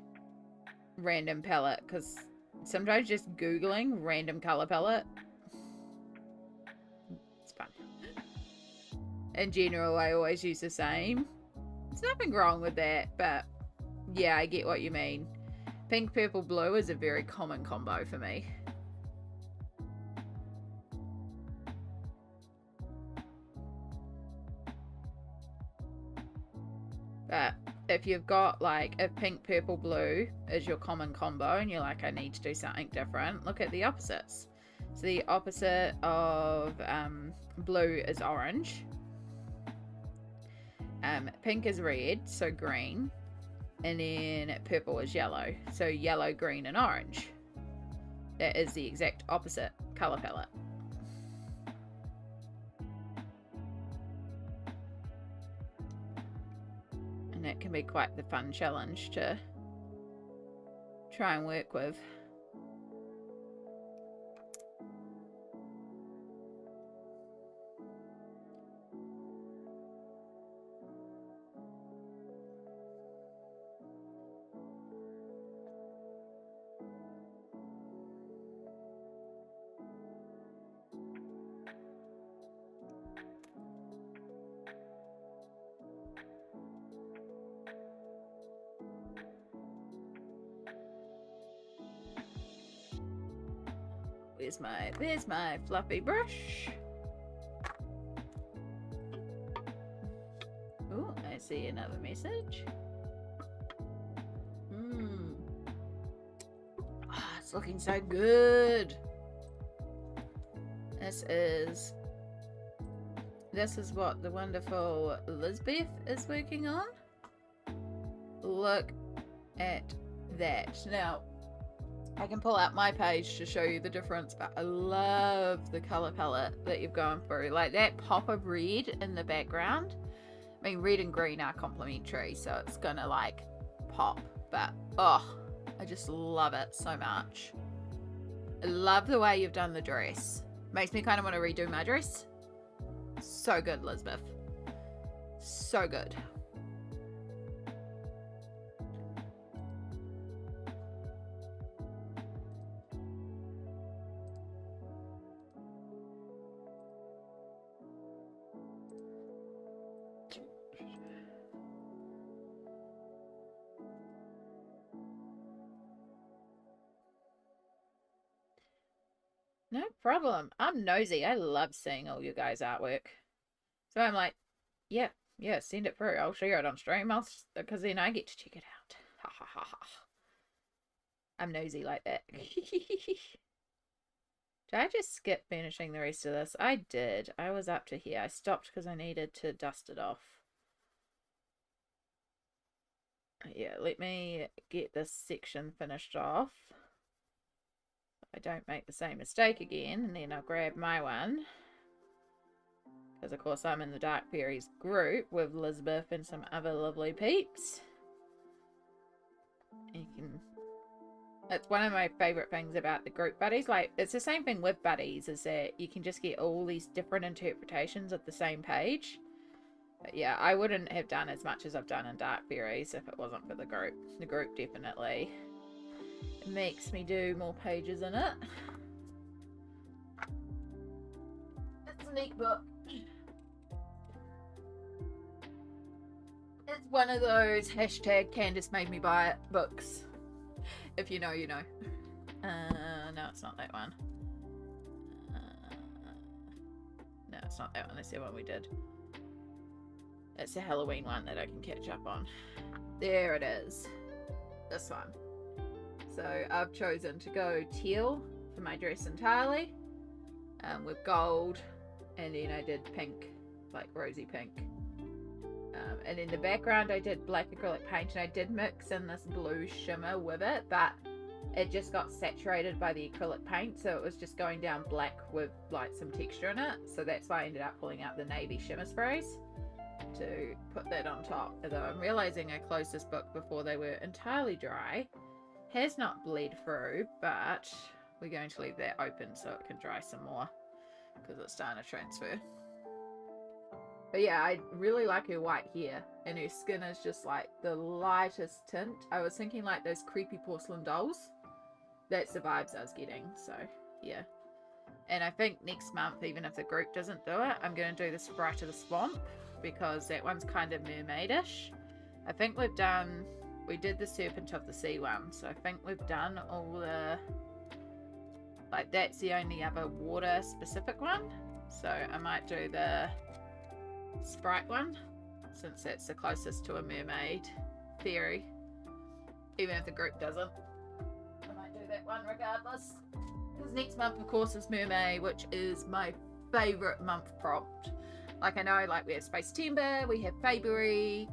random palette, because sometimes just googling random color palette, it's fun. In general, I always use the same. There's nothing wrong with that, but yeah, I get what you mean. Pink, purple, blue is a very common combo for me. But if you've got like if pink, purple, blue is your common combo and you're like, I need to do something different, look at the opposites. So the opposite of blue is orange. Pink is red, so green. And then purple is yellow, so yellow, green, and orange. That is the exact opposite color palette. that can be quite the fun challenge to try and work with. There's my fluffy brush. Oh, I see another message. Oh, it's looking so good. This is what the wonderful Lisbeth is working on. Look at that. Now, I can pull out my page to show you the difference, but I love the color palette that you've gone through. Like that pop of red in the background. I mean, red and green are complementary, so it's gonna like pop, but oh, I just love it so much. I love the way you've done the dress. Makes me kind of want to redo my dress. So good, Lisbeth. So good. No problem. I'm nosy. I love seeing all you guys' artwork. So I'm like, yeah, send it through. I'll share it on stream. Because then I get to check it out. Ha ha ha ha. I'm nosy like that. Did I just skip finishing the rest of this? I did. I was up to here. I stopped because I needed to dust it off. Yeah, let me get this section finished off. I don't make the same mistake again, and then I'll grab my one. Because of course I'm in the Dark Fairies group with Lisbeth and some other lovely peeps. It's one of my favourite things about the group buddies. Like, it's the same thing with buddies, is that you can just get all these different interpretations of the same page. But yeah, I wouldn't have done as much as I've done in Dark Fairies if it wasn't for the group. The group definitely makes me do more pages in it. It's a neat book. It's one of those hashtag Candace made me buy it books. If you know, you know. No, it's not that one. No, it's not that one. That's the one we did. It's the Halloween one that I can catch up on. There it is. This one. So I've chosen to go teal for my dress entirely, with gold, and then I did pink, like rosy pink. And in the background I did black acrylic paint, and I did mix in this blue shimmer with it, but it just got saturated by the acrylic paint, so it was just going down black with like some texture in it. So that's why I ended up pulling out the navy shimmer sprays to put that on top. Although I'm realizing I closed this book before they were entirely dry. Has not bled through, but we're going to leave that open so it can dry some more because it's starting to transfer. But yeah, I really like her white hair, and her skin is just like the lightest tint. I was thinking like those creepy porcelain dolls. That's the vibes I was getting, so yeah. And I think next month, even if the group doesn't do it, I'm going to do the Sprite of the Swamp, because that one's kind of mermaidish. I think we did the Serpent of the Sea one, so I think we've done all the, like that's the only other water specific one. So I might do the Sprite one, since that's the closest to a mermaid fairy, even if the group doesn't. I might do that one regardless, because next month of course is Mermaid, which is my favourite month prompt. Like, I know, like, we have Space Timber, we have February,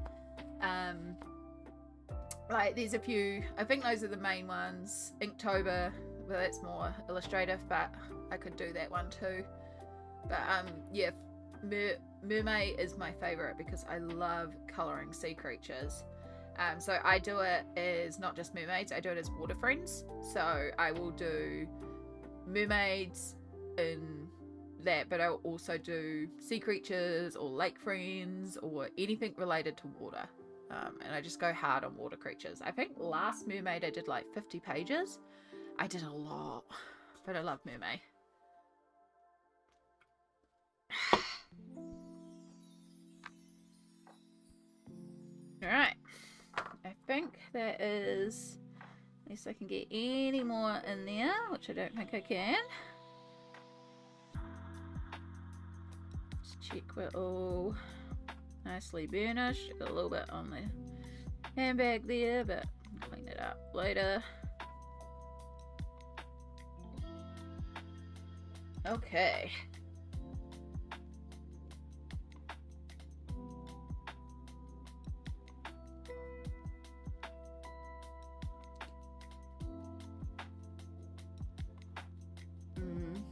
like there's a few, I think those are the main ones. Inktober, well that's more illustrative, but I could do that one too. But yeah, Mermaid is my favorite because I love coloring sea creatures. So I do it as not just mermaids, I do it as water friends. So I will do mermaids in that, but I'll also do sea creatures or lake friends or anything related to water. And I just go hard on water creatures. I think last mermaid I did like 50 pages. I did a lot, but I love mermaid. Alright, I think that is, at least I can get any more in there, which I don't think I can. Just check we're all nicely burnished. Got a little bit on the handbag there, but I'll clean it up later. Okay.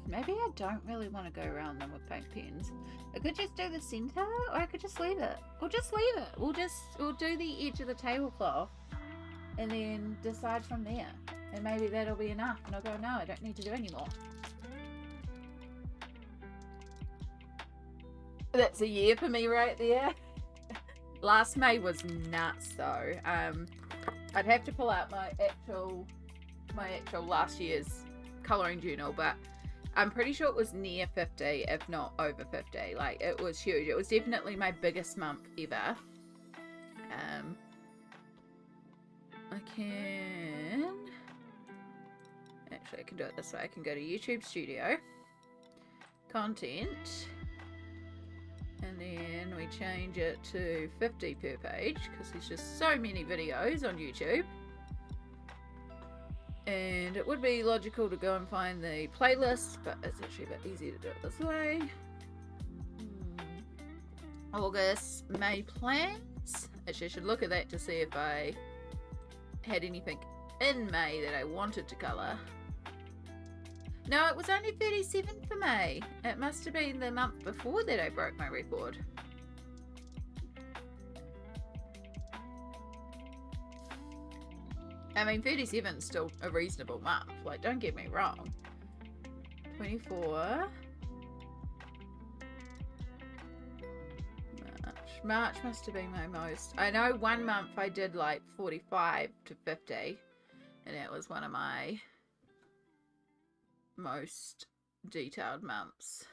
Maybe I don't really want to go around them with paint pens. I could just do the center, or I could just leave it. We'll just leave it. We'll do the edge of the tablecloth and then decide from there. And maybe that'll be enough. And I'll go, no, I don't need to do any more. That's a year for me right there. Last May was nuts though. I'd have to pull out my actual last year's colouring journal, but I'm pretty sure it was near 50, if not over 50. Like, it was huge. It was definitely my biggest month ever. I can... Actually, I can do it this way. I can go to YouTube Studio. Content. And then we change it to 50 per page, because there's just so many videos on YouTube. And it would be logical to go and find the playlist, but it's actually a bit easier to do it this way. August, May plans. Actually, I should look at that to see if I had anything in May that I wanted to colour. No, it was only 37 for May. It must have been the month before that I broke my record. I mean, 37 is still a reasonable month. Like, don't get me wrong. 24. March must have been my most. I know one month I did like 45 to 50. And it was one of my most detailed months.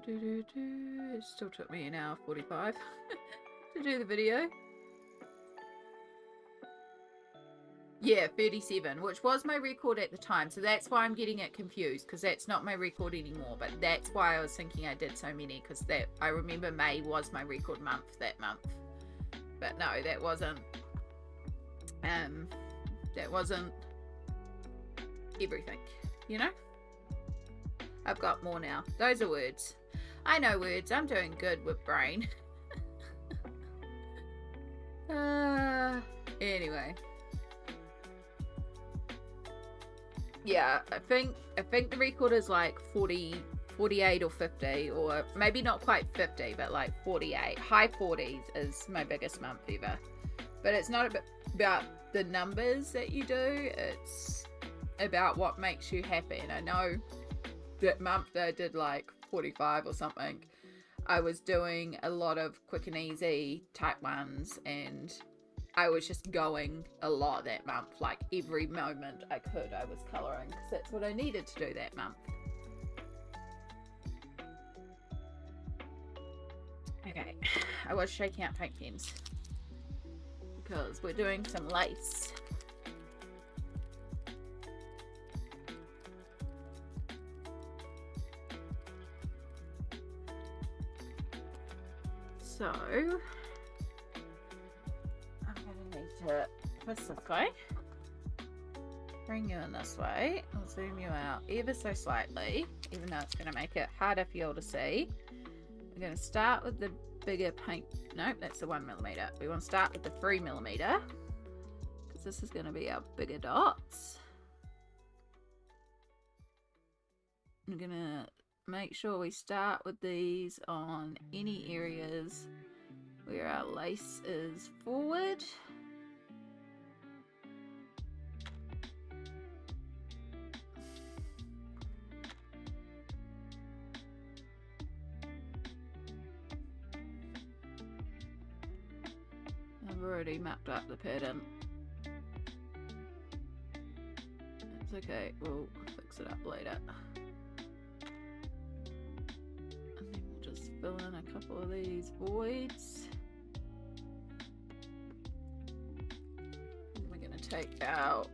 It still took me an hour 45 to do the video. Yeah, 37, which was my record at the time, so that's why I'm getting it confused, because that's not my record anymore. But that's why I was thinking I did so many, because that I remember May was my record month that month. But no, that wasn't everything, you know. I've got more now. Those are words. I know words. I'm doing good with brain. Anyway. Yeah, I think the record is like 40, 48 or 50, or maybe not quite 50, but like 48. High 40s is my biggest month ever. But it's not about the numbers that you do. It's about what makes you happy. And I know that month that I did like 45 or something, I was doing a lot of quick and easy type ones, and I was just going a lot that month. Like every moment I could, I was colouring, because that's what I needed to do that month. Okay, I was shaking out paint pens because we're doing some lace. So, I'm going to need to twist this way, bring you in this way, I'll zoom you out ever so slightly, even though it's going to make it harder for you all to see. We're going to start with the bigger paint, nope, that's the 1mm. We want to start with the 3mm. This is going to be our bigger dots. I'm going to make sure we start with these on any areas where our lace is forward. I've already mapped out the pattern. It's okay, we'll fix it up later. And then we'll just fill in a couple of these voids. And we're going to take our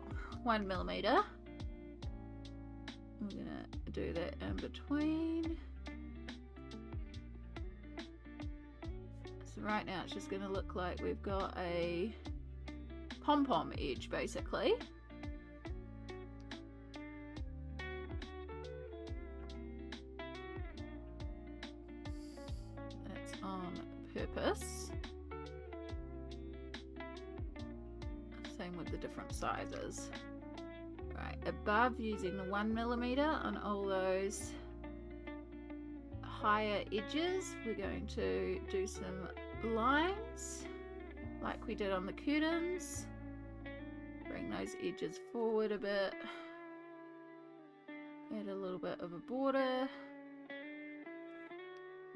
1mm. We're going to do that in between. So right now it's just going to look like we've got a pom-pom edge basically. That's on purpose. Same with the different sizes. Right, above using the 1mm on all those higher edges, we're going to do some lines like we did on the curtains. Bring those edges forward a bit. Add a little bit of a border.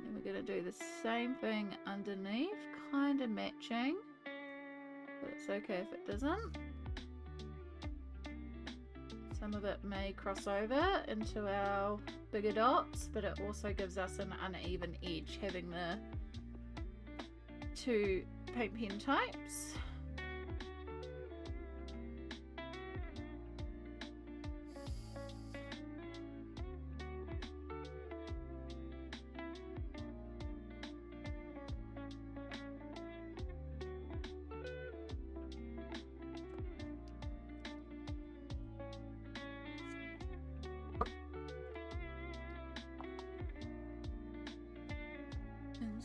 And we're going to do the same thing underneath, kind of matching, but it's okay if it doesn't. Some of it may cross over into our bigger dots, but it also gives us an uneven edge having the two paint pen types.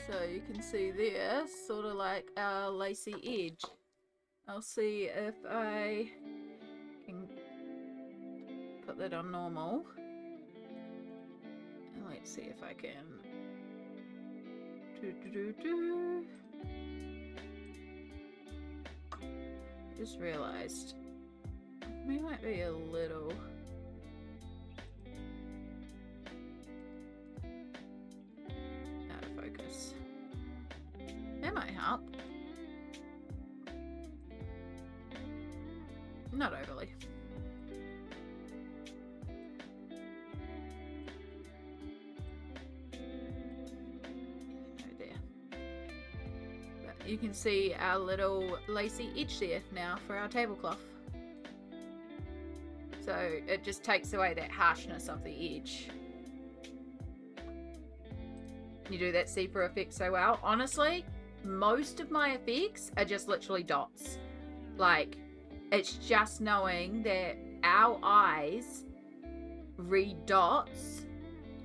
So you can see there, sort of like our lacy edge. I'll see if I can put that on normal. And let's see if I can. Just realized we might be a little out of focus. That might help. Not overly. There. But you can see our little lacy edge there now for our tablecloth. So it just takes away that harshness of the edge. You do that see-through effect so well. Honestly, most of my effects are just literally dots. Like, it's just knowing that our eyes read dots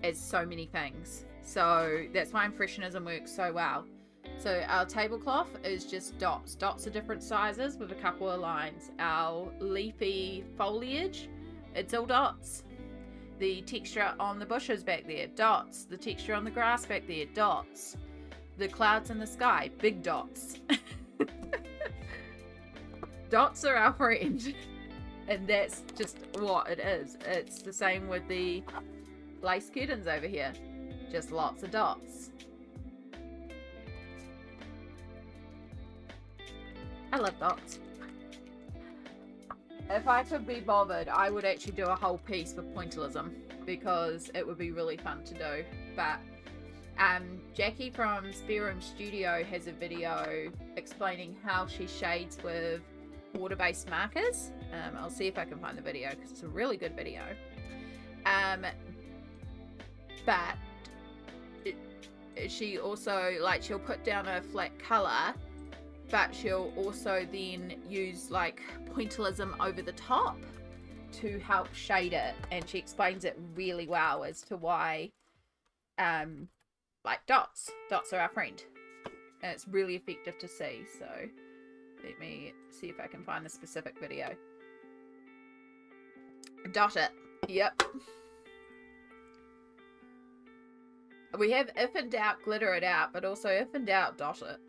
as so many things. So that's why Impressionism works so well. So our tablecloth is just dots. Dots are different sizes with a couple of lines. Our leafy foliage, it's all dots. The texture on the bushes back there, dots. The texture on the grass back there, dots. The clouds in the sky, big dots. Dots are our friend. And that's just what it is. It's the same with the lace curtains over here. Just lots of dots. I love dots. If I could be bothered, I would actually do a whole piece with pointillism because it would be really fun to do. But Jackie from Tearooms Studio has a video explaining how she shades with water-based markers. I'll see if I can find the video because it's a really good video. But she also, like, she'll put down a flat color, but she'll also then use like pointillism over the top to help shade it, and she explains it really well as to why like dots are our friend, and it's really effective to see. So Let me see if I can find the specific video. Dot it. Yep. We have if in doubt, glitter it out, but also if in doubt, dot it.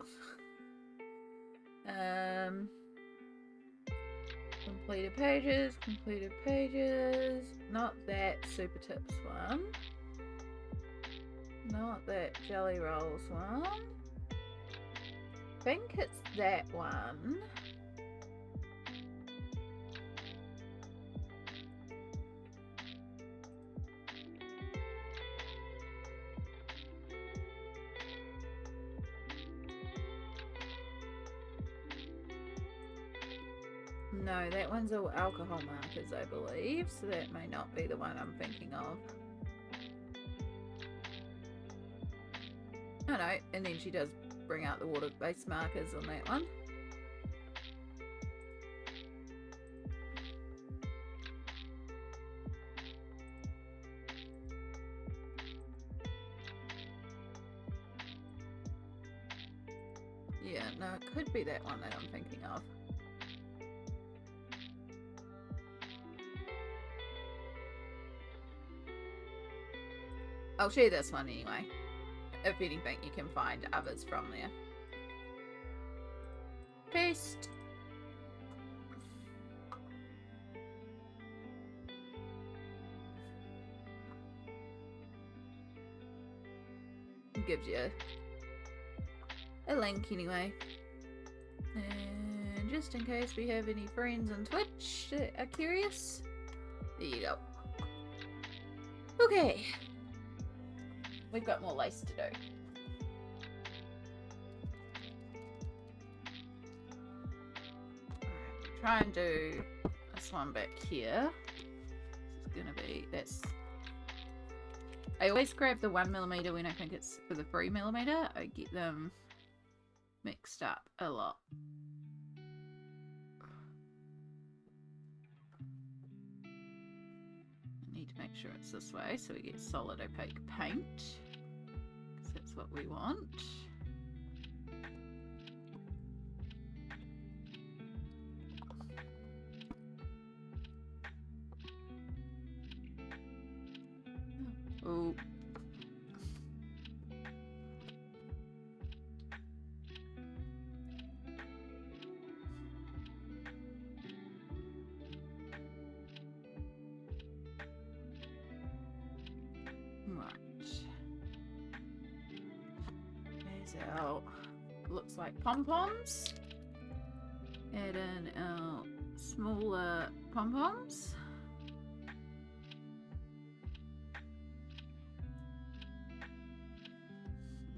Completed pages. Not that Super Tips one. Not that Jelly Rolls one. I think it's that one. No, that one's all alcohol markers, I believe, so that may not be the one I'm thinking of. Oh no, and then she does bring out the water-based markers on that one. Yeah, no, it could be that one that I'm thinking of. I'll share this one anyway. If anything, you can find others from there. Paste. It gives you a link anyway. And just in case we have any friends on Twitch that are curious, there you go. Okay. We've got more lace to do. Alright, try and do this one back here. This is gonna be this. I always grab the 1mm when I think it's for the 3mm. I get them mixed up a lot. Need to make sure it's this way so we get solid opaque paint, because that's what we want. Oh. Our, looks like pom-poms. Add in our smaller pom-poms.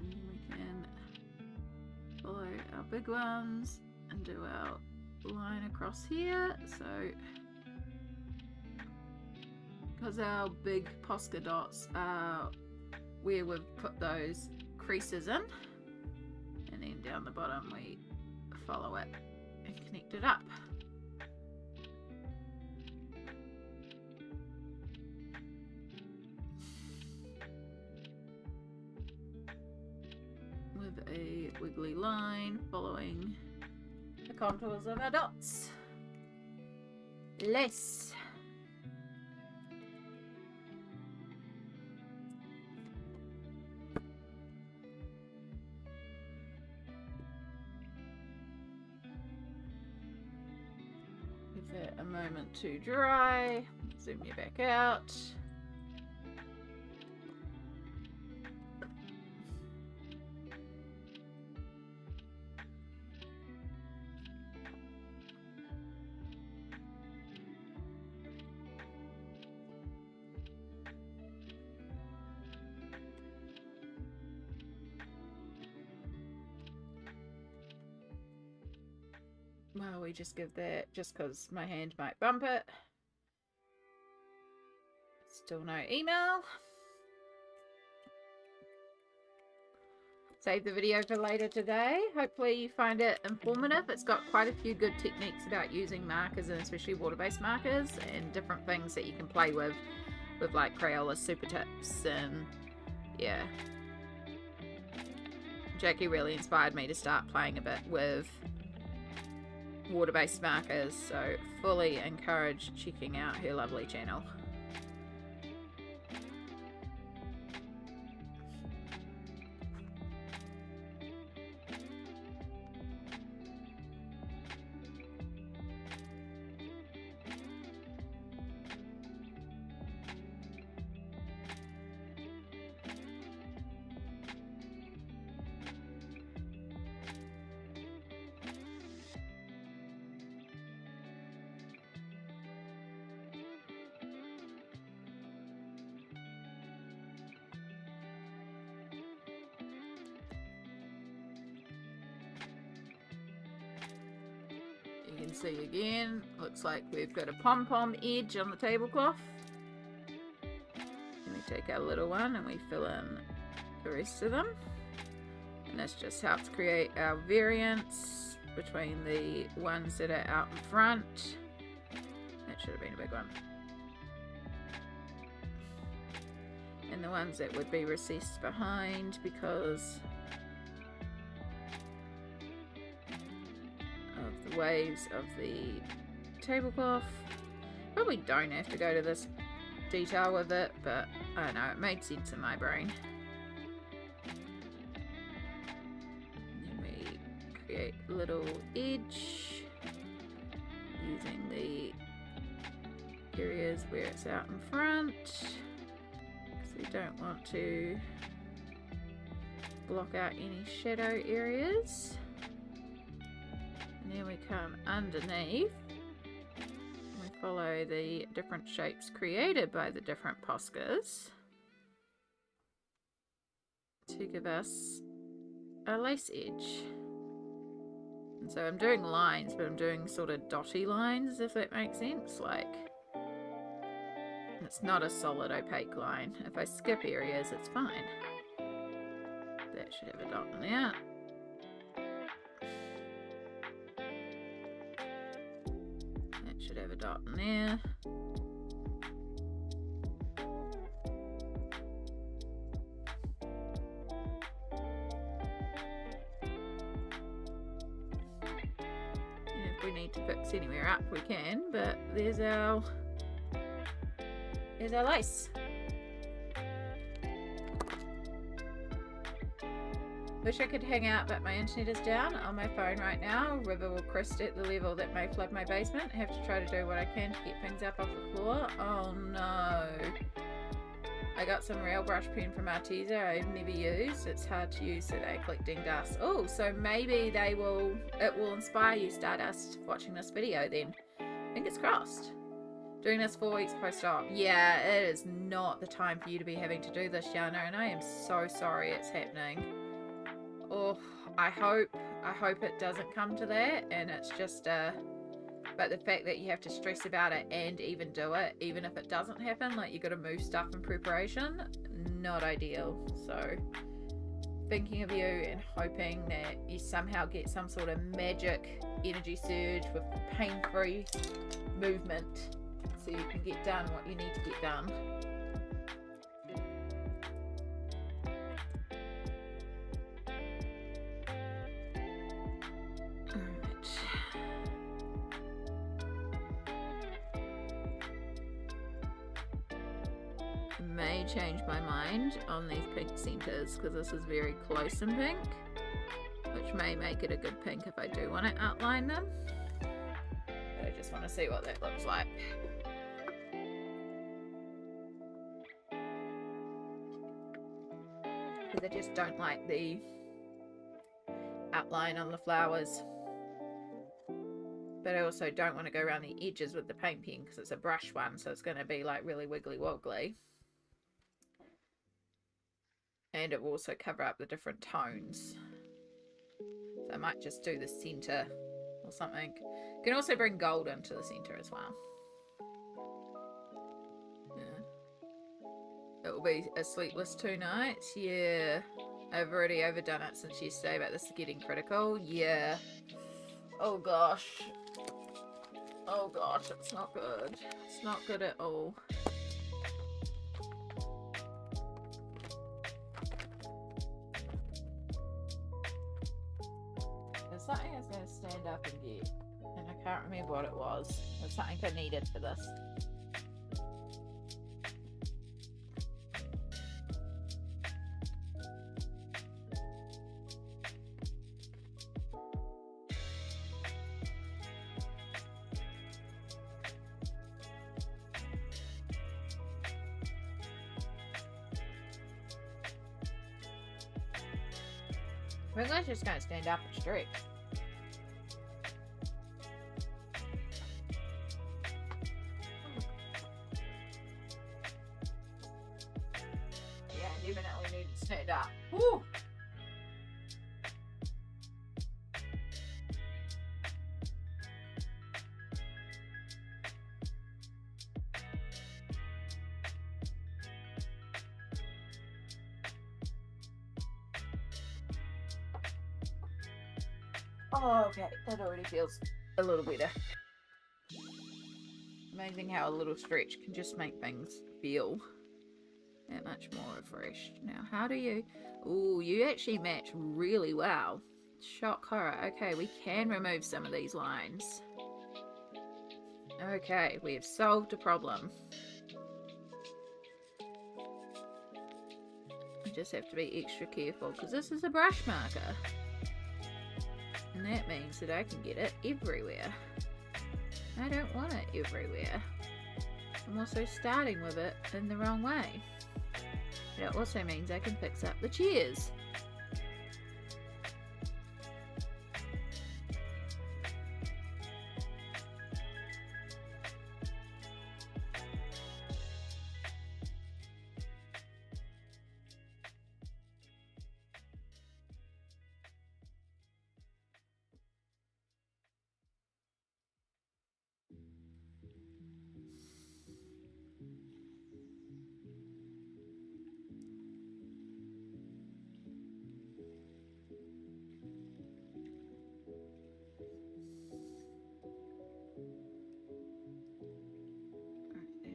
And we can follow our big ones and do our line across here. So, because our big Posca dots are where we've put those creases in. And then down the bottom we follow it and connect it up. With a wiggly line following the contours of our dots. Lace. Give it a moment to dry. Zoom you back out. Well, we just give that, just because my hand might bump it. Still no email. Save the video for later today. Hopefully you find it informative. It's got quite a few good techniques about using markers, and especially water-based markers, and different things that you can play with like Crayola Super Tips, and yeah. Jackie really inspired me to start playing a bit with water-based markers, so fully encourage checking out her lovely channel. You can see again, looks like we've got a pom-pom edge on the tablecloth. And we take our little one and we fill in the rest of them. And this just helps create our variance between the ones that are out in front. That should have been a big one. And the ones that would be recessed behind because of the waves of the tablecloth. Probably don't have to go to this detail with it, but I don't know, it made sense in my brain. And then we create a little edge using the areas where it's out in front, because we don't want to block out any shadow areas. And then we come underneath and we follow the different shapes created by the different Poscas to give us a lace edge. And so I'm doing lines, but I'm doing sort of dotty lines, if that makes sense. Like, it's not a solid opaque line. If I skip areas, it's fine. That should have a dot in there. Should have a dot in there. And if we need to fix anywhere up, we can, but there's our lace. Wish I could hang out, but my internet is down on my phone right now. River will crest at the level that may flood my basement. I have to try to do what I can to get things up off the floor. Oh no. I got some rail brush pen from Arteza I've never used. It's hard to use, so they're collecting dust. Oh, so maybe it will inspire you, Stardust, watching this video then. Fingers crossed. Doing this 4 weeks post-op. Yeah, it is not the time for you to be having to do this, Yana, and I am so sorry it's happening. Oh, I hope it doesn't come to that, and it's just but the fact that you have to stress about it and even do it, even if it doesn't happen, like you got to move stuff in preparation, not ideal. So thinking of you and hoping that you somehow get some sort of magic energy surge with pain-free movement so you can get done what you need to get done. May change my mind on these pink centers because this is very close in pink, which may make it a good pink if I do want to outline them. But I just want to see what that looks like. Because I just don't like the outline on the flowers. But I also don't want to go around the edges with the paint pen because it's a brush one, so it's going to be like really wiggly woggly. And it will also cover up the different tones. So I might just do the center or something. You can also bring gold into the center as well. Yeah. It will be a sleepless 2 nights. Yeah. I've already overdone it since yesterday, but this is getting critical. Yeah. Oh gosh. Oh gosh, it's not good. It's not good at all. Something is going to stand up and get in it was. It was something I needed for this. I think I'm just going to stand up and stretch. Yeah, definitely need to stand up. Woo! Oh, okay. That already feels a little better. Amazing how a little stretch can just make things feel that much more refreshed. Now, how do you... Ooh, you actually match really well. Shock horror. Okay, we can remove some of these lines. Okay, we have solved a problem. I just have to be extra careful because this is a brush marker. And that means that I can get it everywhere. I don't want it everywhere. I'm also starting with it in the wrong way. It also means I can fix up the chairs.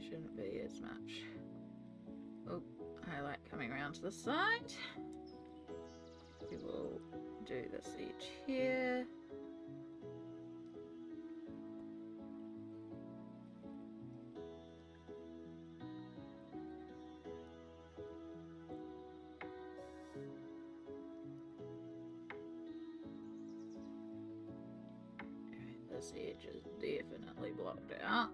Shouldn't be as much. Oh, I like coming around to the side. We will do this edge here. This edge is definitely blocked out.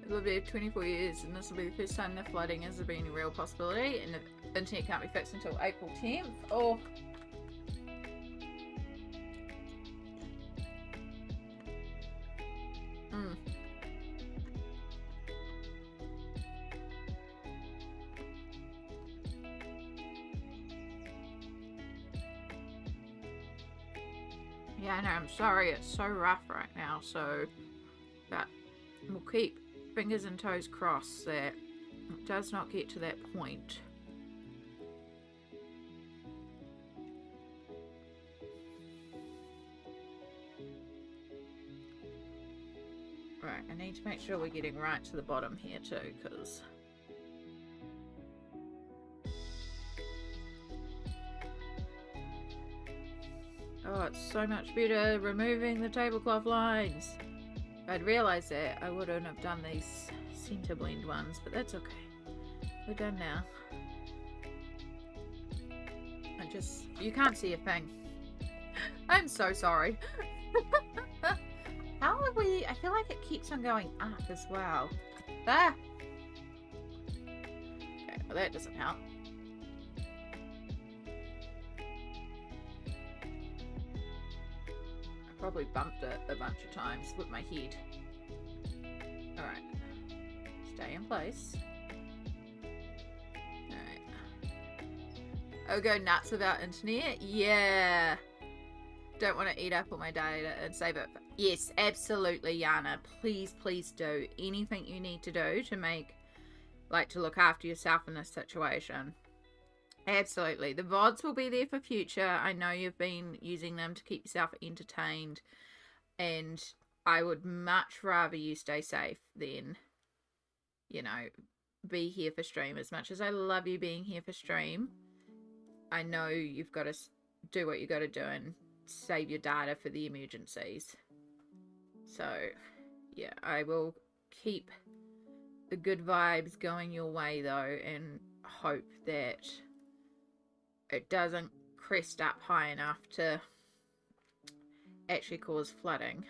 It will be 24 years, and this will be the first time the flooding has been a real possibility, and the internet can't be fixed until April 10th. Oh. Yeah, I know, I'm sorry, it's so rough right now, so, but we'll keep fingers and toes crossed that it does not get to that point. Right, I need to make sure we're getting right to the bottom here too, because oh, it's so much better removing the tablecloth lines. If I'd realised that, I wouldn't have done these centre blend ones, but that's okay. We're done now. You can't see a thing. I'm so sorry. How are we? I feel like it keeps on going up as well. Ah! Okay, well that doesn't help. Probably bumped it a bunch of times with my head. Alright. Stay in place. Alright. Oh, go nuts about internet? Yeah. Don't want to eat up all my data and save it. Yes, absolutely, Yana. Please, please do anything you need to do to make, like, to look after yourself in this situation. Absolutely. The VODs will be there for future. I know you've been using them to keep yourself entertained, and I would much rather you stay safe than, you know, be here for stream. As much as I love you being here for stream, I know you've got to do what you got to do and save your data for the emergencies. So, yeah, I will keep the good vibes going your way, though, and hope that it doesn't crest up high enough to actually cause flooding.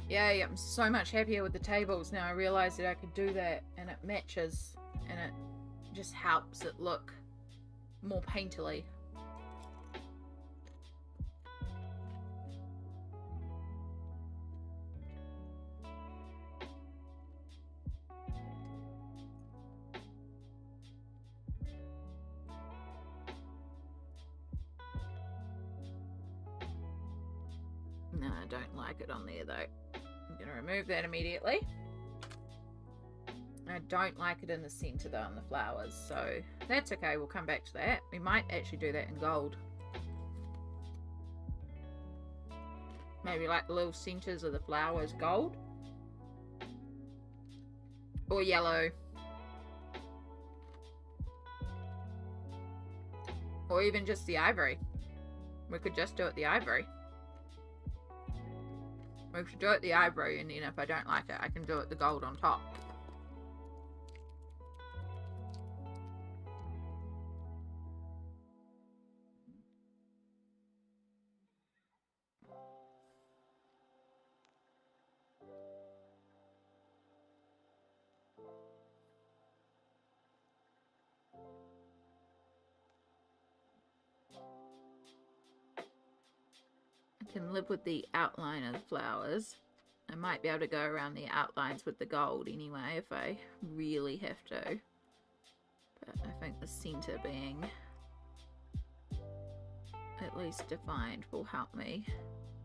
Yay, I'm so much happier with the tables now. I realized that I could do that and it matches and it just helps it look more painterly. No, I don't like it on there though. I'm going to remove that immediately. I don't like it in the center though on the flowers, so that's okay. We'll come back to that. We might actually do that in gold. Maybe like the little centers of the flowers gold. Or yellow. Or even just the ivory. We could just do it the ivory. We should do it the ivory, and then if I don't like it, I can do it the gold on top. Can live with the outline of the flowers. I might be able to go around the outlines with the gold anyway if I really have to. But I think the center being at least defined will help me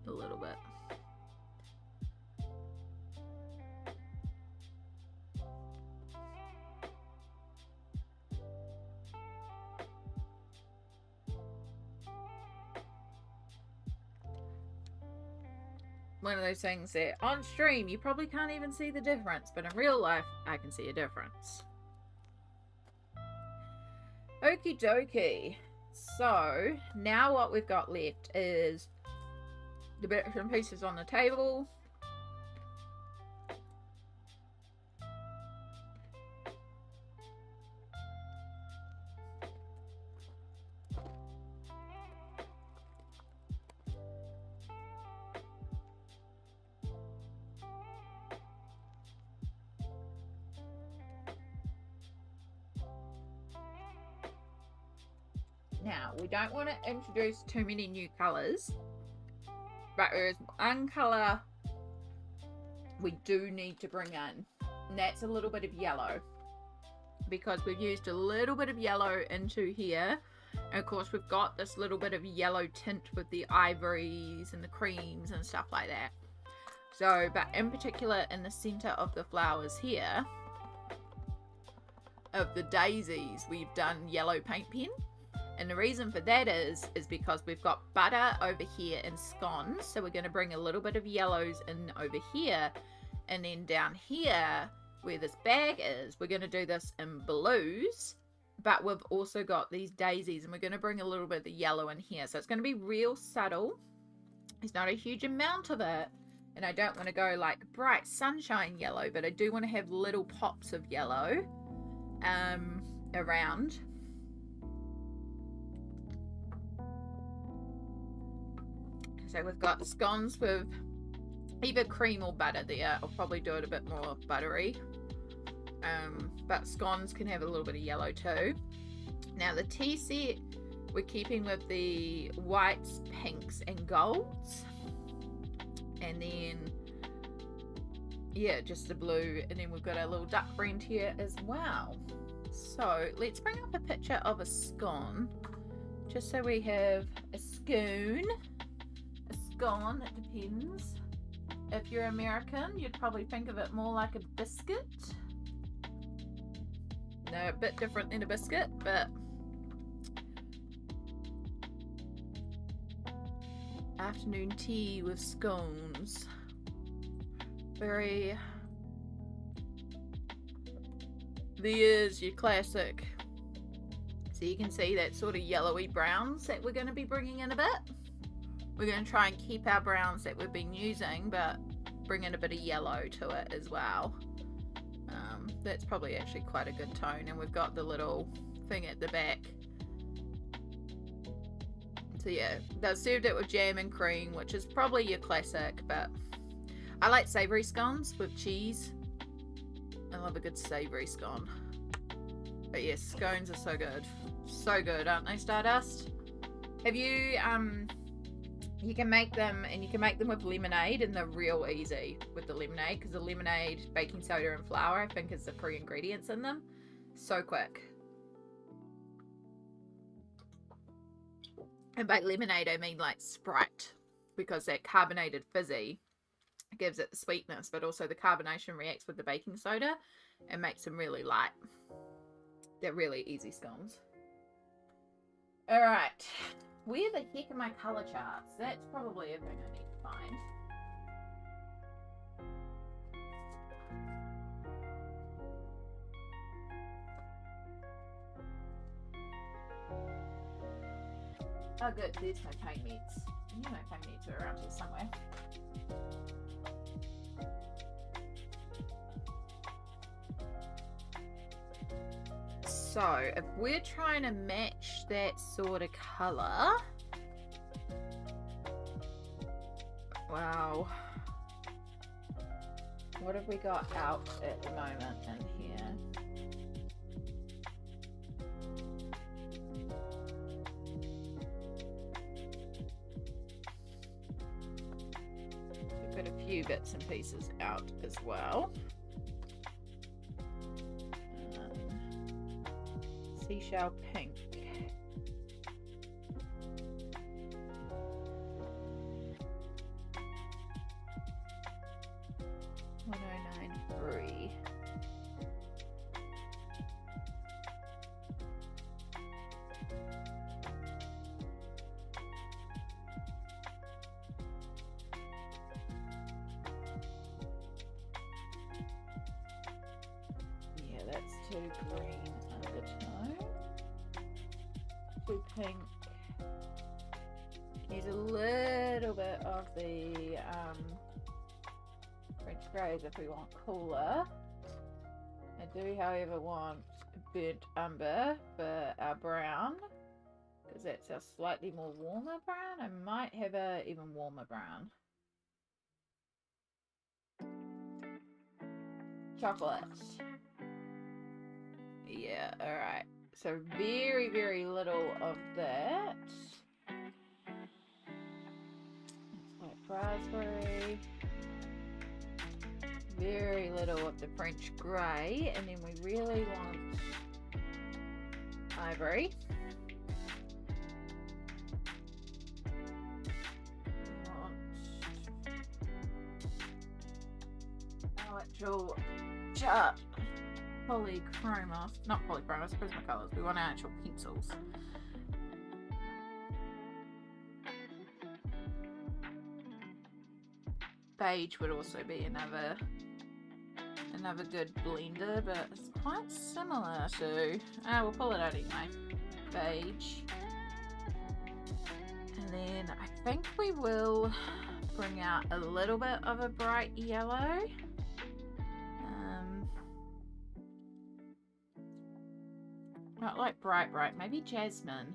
a little bit. One of those things that on stream you probably can't even see the difference, but in real life I can see a difference. Okie dokie. So now what we've got left is the bits and pieces on the table. Now, we don't want to introduce too many new colours, but there's one colour we do need to bring in, and that's a little bit of yellow, because we've used a little bit of yellow into here, and of course we've got this little bit of yellow tint with the ivories and the creams and stuff like that. So, but in particular in the centre of the flowers here, of the daisies, we've done yellow paint pen. And the reason for that is because we've got butter over here and scones. So we're going to bring a little bit of yellows in over here. And then down here, where this bag is, we're going to do this in blues. But we've also got these daisies. And we're going to bring a little bit of the yellow in here. So it's going to be real subtle. There's not a huge amount of it. And I don't want to go like bright sunshine yellow, but I do want to have little pops of yellow around. So we've got scones with either cream or butter there. I'll probably do it a bit more buttery. But scones can have a little bit of yellow too. Now the tea set, we're keeping with the whites, pinks and golds. And then, yeah, just the blue. And then we've got our little duck friend here as well. So let's bring up a picture of a scone. Just so we have a scone. A scone, it depends. If you're American, you'd probably think of it more like a biscuit. No, a bit different than a biscuit, but afternoon tea with scones. Very, there's your classic. So you can see that sort of yellowy browns that we're going to be bringing in a bit. We're going to try and keep our browns that we've been using, but bring in a bit of yellow to it as well. That's probably actually quite a good tone. And we've got the little thing at the back. So yeah, they've served it with jam and cream, which is probably your classic, but I like savoury scones with cheese. I love a good savoury scone. But yes, scones are so good. So good, aren't they, Stardust? Have you, you can make them, and you can make them with lemonade, and they're real easy with the lemonade, because the lemonade, baking soda and flour, I think is the 3 ingredients in them. So quick. And by lemonade, I mean like Sprite, because that carbonated fizzy gives it the sweetness, but also the carbonation reacts with the baking soda and makes them really light. They're really easy scones. All right. Where the heck are my color charts? That's probably a thing I need to find. Oh good, there's my paint meats. I know my paint meats are around here somewhere. So, if we're trying to match that sort of colour, wow, what have we got out at the moment in here? We've got a few bits and pieces out as well. Seashell pink. $1093. Yeah, that's too green undertone. Too pink. Use a little bit of the French greys if we want cooler. I do, however, want burnt umber for our brown, because that's our slightly more warmer brown. I might have a even warmer brown. Chocolate. Yeah, alright. So very, very little of that. It's like raspberry. Very little of the French grey. And then we really want ivory. We want our actual chart. Polychromos, not polychromos, Prismacolors. We want our actual pencils. Beige would also be another good blender, but it's quite similar to. We'll pull it out anyway. Beige, and And then I think we will bring out a little bit of a bright yellow. Not like bright, maybe jasmine.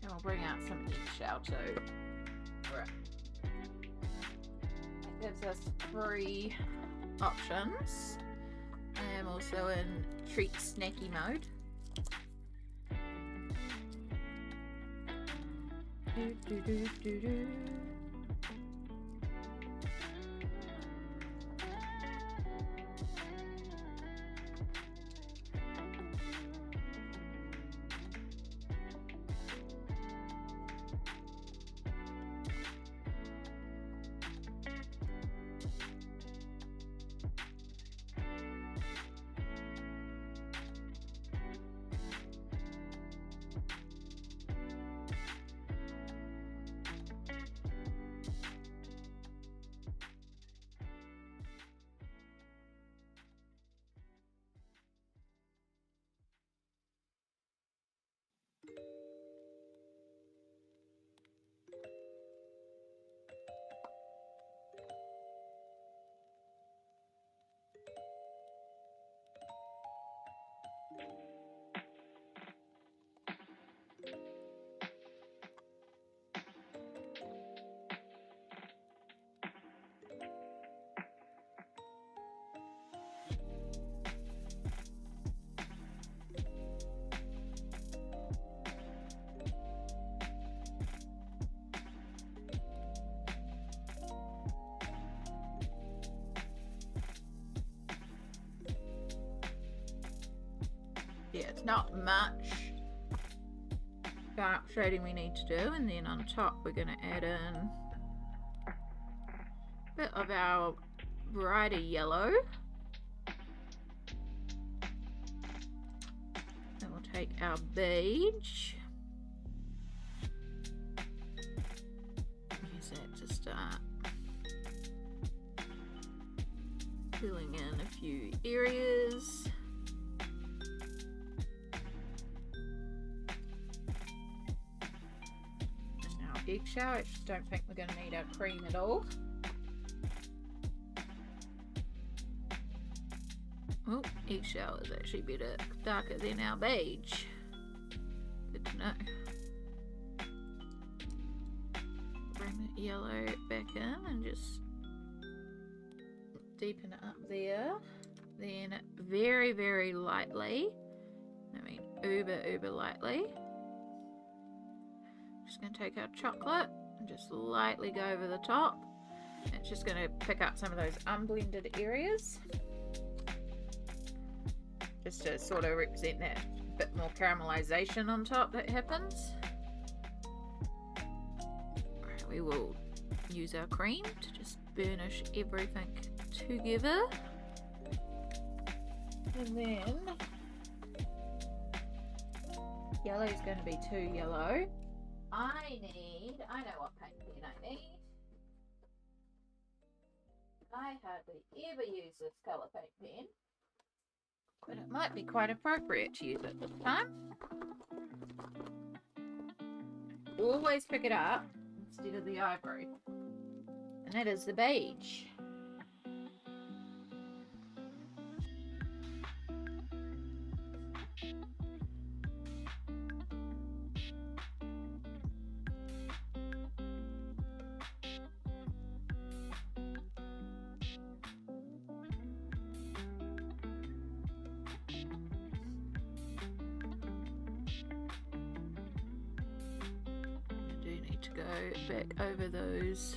And we'll bring out some eggshell too. Right. That gives us 3 options. I am also in treat snacky mode. Yeah, it's not much dark shading we need to do, and then on top we're going to add in a bit of our brighter yellow. Then we'll take our beige, use that to start filling in a few areas. Eggshell. I just don't think we're going to need our cream at all. Oh, eggshell is actually better, darker than our beige. Good to know. Bring the yellow back in and just deepen it up there. Then very, very lightly, I mean uber lightly, just going to take our chocolate and just lightly go over the top. It's just going to pick up some of those unblended areas, just to sort of represent that bit more caramelization on top that happens. Right, we will use our cream to just burnish everything together. And then yellow is going to be too yellow. I know what paint pen I need. I hardly ever use this colour paint pen, but it might be quite appropriate to use it this time. Always pick it up instead of the ivory, and that is the beige. To go back over those.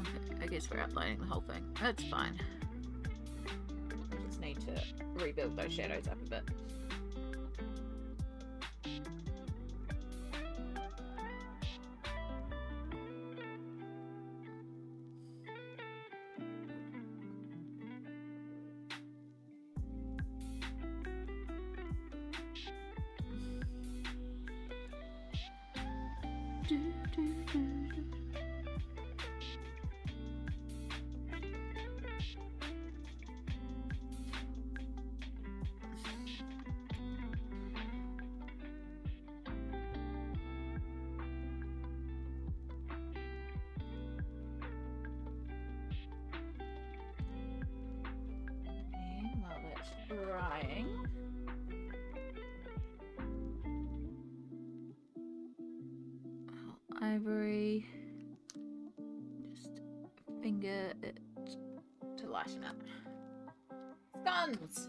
Okay, I guess we're outlining the whole thing. That's fine. I just need to rebuild those shadows up a bit. while that's drying, ivory, just finger it to lighten up. Scones!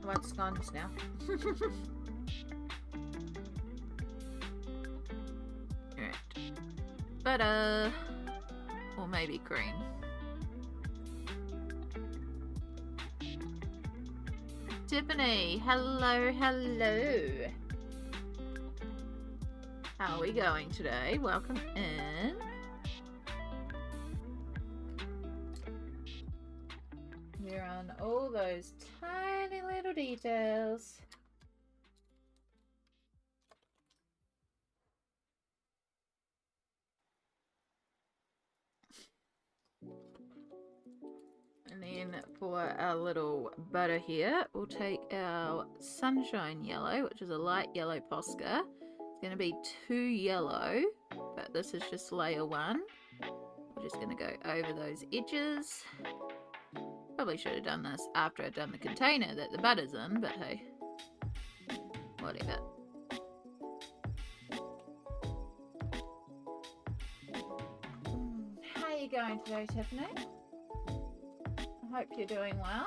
I want scones now. Alright. Butter. Or maybe cream. Tiffany, hello, hello. How are we going today? Welcome in. We're on all those tiny little details. And then for our little butter here, we'll take our sunshine yellow, which is a light yellow Posca. It's going to be 2 yellow, but this is just layer 1. We're just going to go over those edges. Probably should have done this after I'd done the container that the butter's in, but hey, whatever. How are you going today, Tiffany? I hope you're doing well.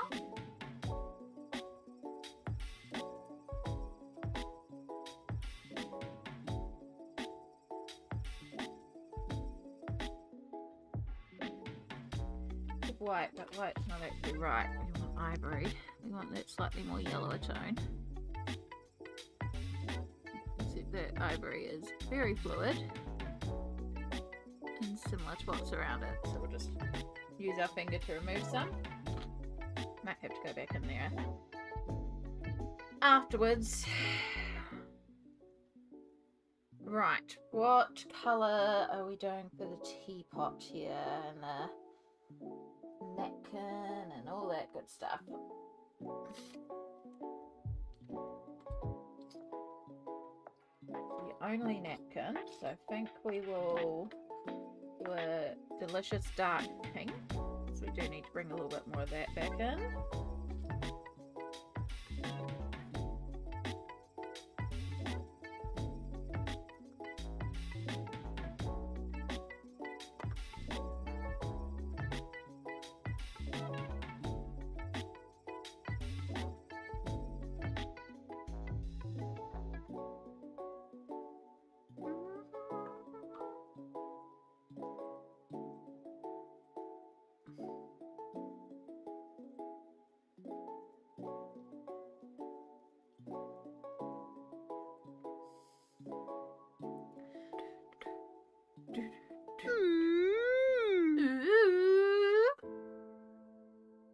White, but white's not actually right. We want ivory. We want that slightly more yellower tone. See, that ivory is very fluid and similar to what's around it. So we'll just use our finger to remove some. Might have to go back in there afterwards. Right, what colour are we doing for the teapot here and the napkin and all that good stuff? The only napkin, so I think we will do a delicious dark pink. So we do need to bring a little bit more of that back in.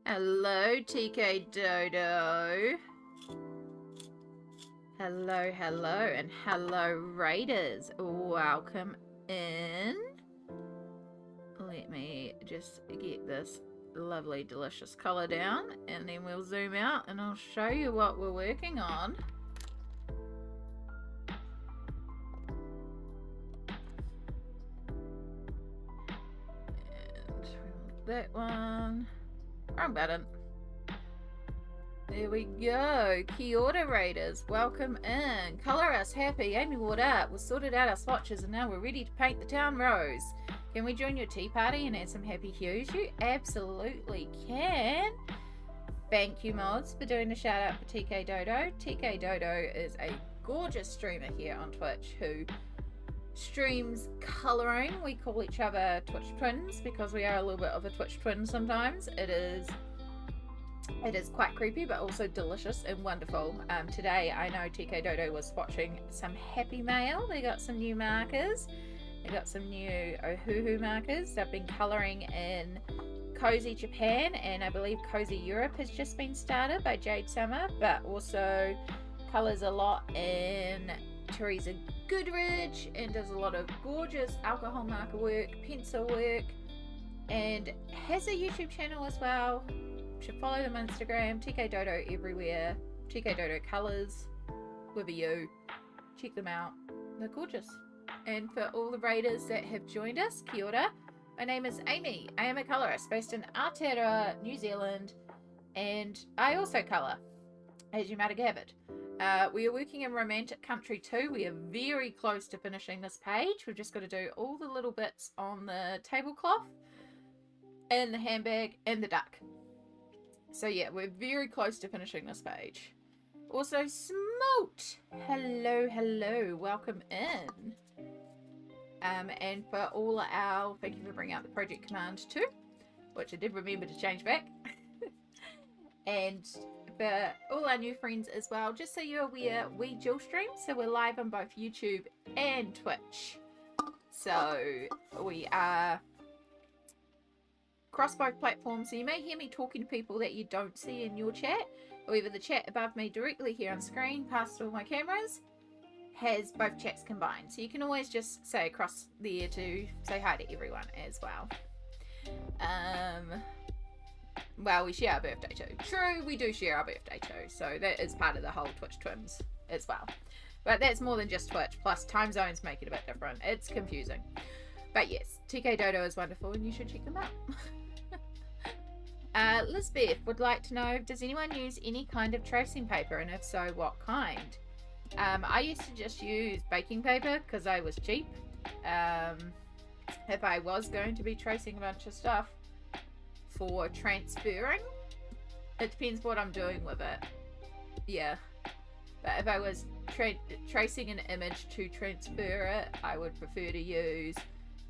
Hello, TK Dodo. Hello, hello, and hello, Raiders. Welcome in. Let me just get this lovely, delicious colour down, and then we'll zoom out and I'll show you what we're working on. And that one. Wrong button. There we go. Kia ora, Raiders. Welcome in. Colour us happy. Amy, what up? We've sorted out our swatches and now we're ready to paint the town rose. Can we join your tea party and add some happy hues? You absolutely can. Thank you, mods, for doing the shout out for TK Dodo. TK Dodo is a gorgeous streamer here on Twitch who streams colouring. We call each other Twitch twins because we are a little bit of a Twitch twin sometimes. It is quite creepy but also delicious and wonderful. Today I know TK Dodo was watching some Happy Mail. They got some new markers. They got some new Ohuhu markers. They've been colouring in Cozy Japan, and I believe Cozy Europe has just been started by Jade Summer, but also colours a lot in Teresa Goodridge and does a lot of gorgeous alcohol marker work, pencil work, and has a YouTube channel as well. You should follow them on Instagram, TK Dodo everywhere, TK Dodo Colours with a U. Check them out, they're gorgeous. And for all the raiders that have joined us, kia ora. My name is Amy. I am a colourist based in Aotearoa, New Zealand, and I also colour, as you might have gathered. We are working in Romantic Country too. We are very close to finishing this page. We've just got to do all the little bits on the tablecloth and the handbag and the duck. So yeah, we're very close to finishing this page. Also, Smolt! Hello, hello. Welcome in. And for all our, thank you for bringing out the project command too, which I did remember to change back. And for all our new friends as well, just so you're aware, we dual stream, so we're live on both YouTube and Twitch. So we are across both platforms, so you may hear me talking to people that you don't see in your chat. However, the chat above me directly here on screen, past all my cameras, has both chats combined, so you can always just say across the air to say hi to everyone as well. Well, we share our birthday too. True, we do share our birthday too, so that is part of the whole Twitch twins as well. But that's more than just Twitch, plus time zones make it a bit different. It's confusing. But yes, TK Dodo is wonderful and you should check them out. Lisbeth would like to know, does anyone use any kind of tracing paper, and if so, what kind? I used to just use baking paper because I was cheap. If I was going to be tracing a bunch of stuff for transferring, it depends what I'm doing with it. Yeah, but if I was tracing an image to transfer it, I would prefer to use,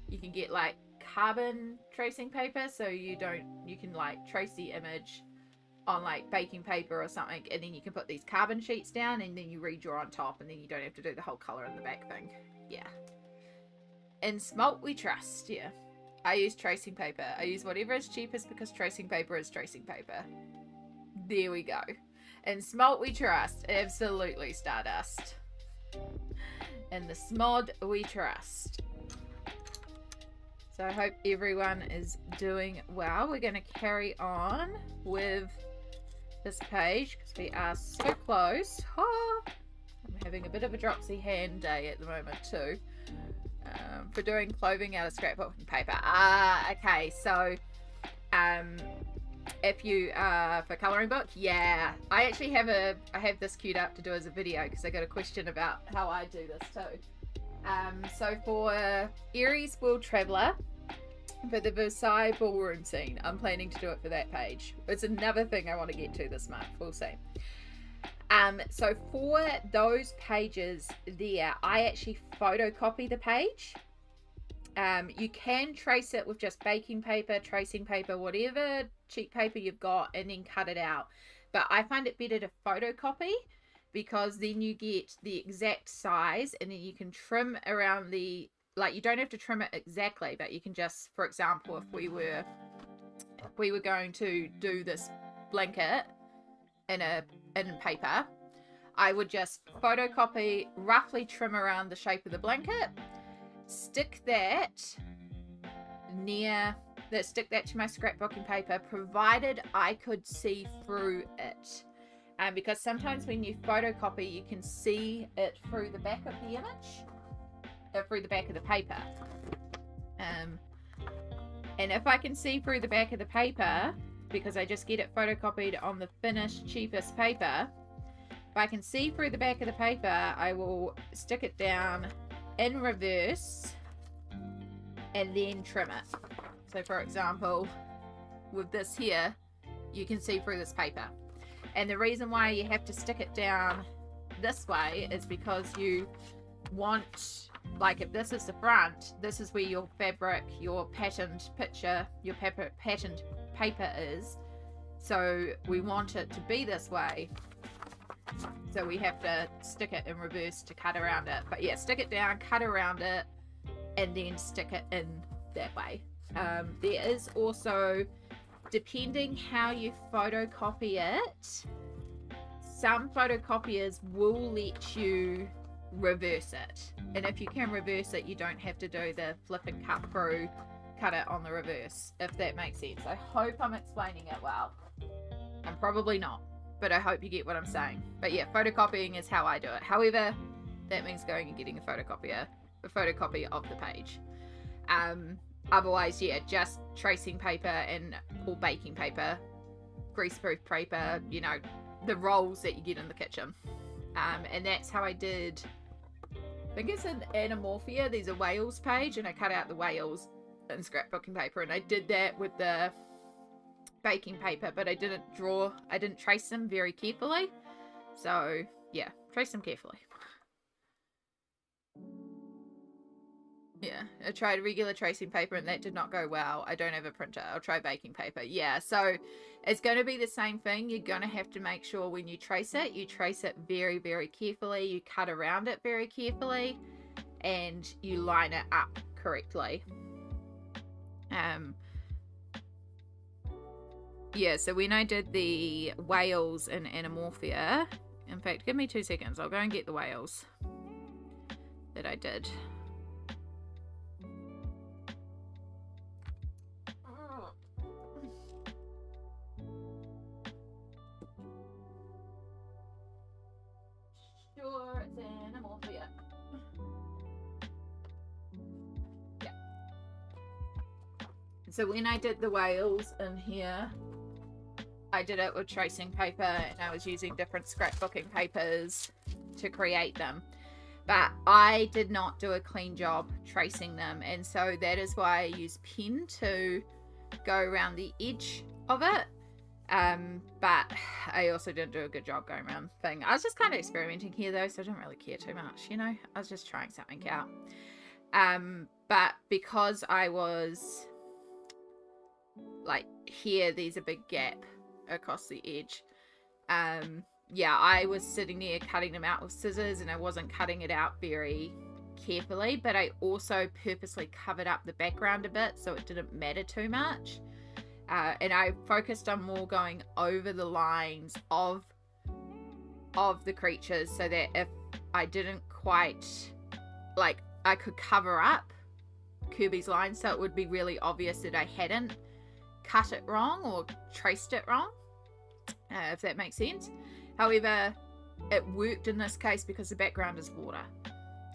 you can get like carbon tracing paper, so you can like trace the image on like baking paper or something, and then you can put these carbon sheets down and then you redraw on top, and then you don't have to do the whole color in the back thing. Yeah. In Smolt we trust. Yeah, I use tracing paper. I use whatever is cheapest because tracing paper is tracing paper. There we go. In Smolt we trust. Absolutely, Stardust. In the Smod we trust. So I hope everyone is doing well. We're going to carry on with this page because we are so close. Oh, I'm having a bit of a dropsy hand day at the moment too, for doing clothing out of scrapbooking paper. Okay, so if you for coloring book, yeah, I actually have this queued up to do as a video because I got a question about how I do this too. So for Erie's World Traveller, for the Versailles ballroom scene, I'm planning to do it for that page. It's another thing I want to get to this month. We'll see. So for those pages there, I actually photocopy the page. You can trace it with just baking paper, tracing paper, whatever cheap paper you've got, and then cut it out. But I find it better to photocopy because then you get the exact size, and then you can trim around the, like, you don't have to trim it exactly, but you can just, for example, if we were going to do this blanket in paper, I would just photocopy, roughly trim around the shape of the blanket, stick that to my scrapbooking paper, provided I could see through it. Because sometimes when you photocopy, you can see it through the back of the image, or through the back of the paper. And if I can see through the back of the paper, because I just get it photocopied on the finished cheapest paper, if I can see through the back of the paper, I will stick it down in reverse and then trim it. So for example, with this here, you can see through this paper. And the reason why you have to stick it down this way is because you want, like, if this is the front, this is where your fabric, your patterned picture, your patterned paper is. So we want it to be this way. So we have to stick it in reverse to cut around it. But yeah, stick it down, cut around it, and then stick it in that way. There is also depending how you photocopy it, some photocopiers will let you reverse it. And if you can reverse it, you don't have to do the flip and cut through, cut it on the reverse, if that makes sense. I hope I'm explaining it well. I'm probably not, but I hope you get what I'm saying. But yeah, photocopying is how I do it. However, that means going and getting a photocopy of the page. Otherwise, yeah, just tracing paper or baking paper, greaseproof paper, you know, the rolls that you get in the kitchen. And that's how I did, I think it's in Anamorphia, there's a whales page, and I cut out the whales in scrapbooking paper, and I did that with the baking paper, but I didn't trace them very carefully. So yeah, trace them carefully. Yeah, I tried regular tracing paper and that did not go well. I don't have a printer. I'll try baking paper. Yeah, so it's going to be the same thing. You're going to have to make sure when you trace it very, very carefully. You cut around it very carefully and you line it up correctly. Yeah, so when I did the whales in Anamorphia, in fact, give me 2 seconds. I'll go and get the whales that I did. Sure, it's Anamorphia. Yeah. So when I did the whales in here, I did it with tracing paper and I was using different scrapbooking papers to create them. But I did not do a clean job tracing them, and so that is why I use pen to go around the edge of it. But I also didn't do a good job going around the thing. I was just kind of experimenting here though, so I didn't really care too much, you know. I was just trying something out. But because I was like here, there's a big gap across the edge. Yeah, I was sitting there cutting them out with scissors and I wasn't cutting it out very carefully, but I also purposely covered up the background a bit so it didn't matter too much. And I focused on more going over the lines of the creatures so that if I didn't quite, like, I could cover up Kirby's lines so it would be really obvious that I hadn't cut it wrong or traced it wrong, if that makes sense. However, it worked in this case because the background is water.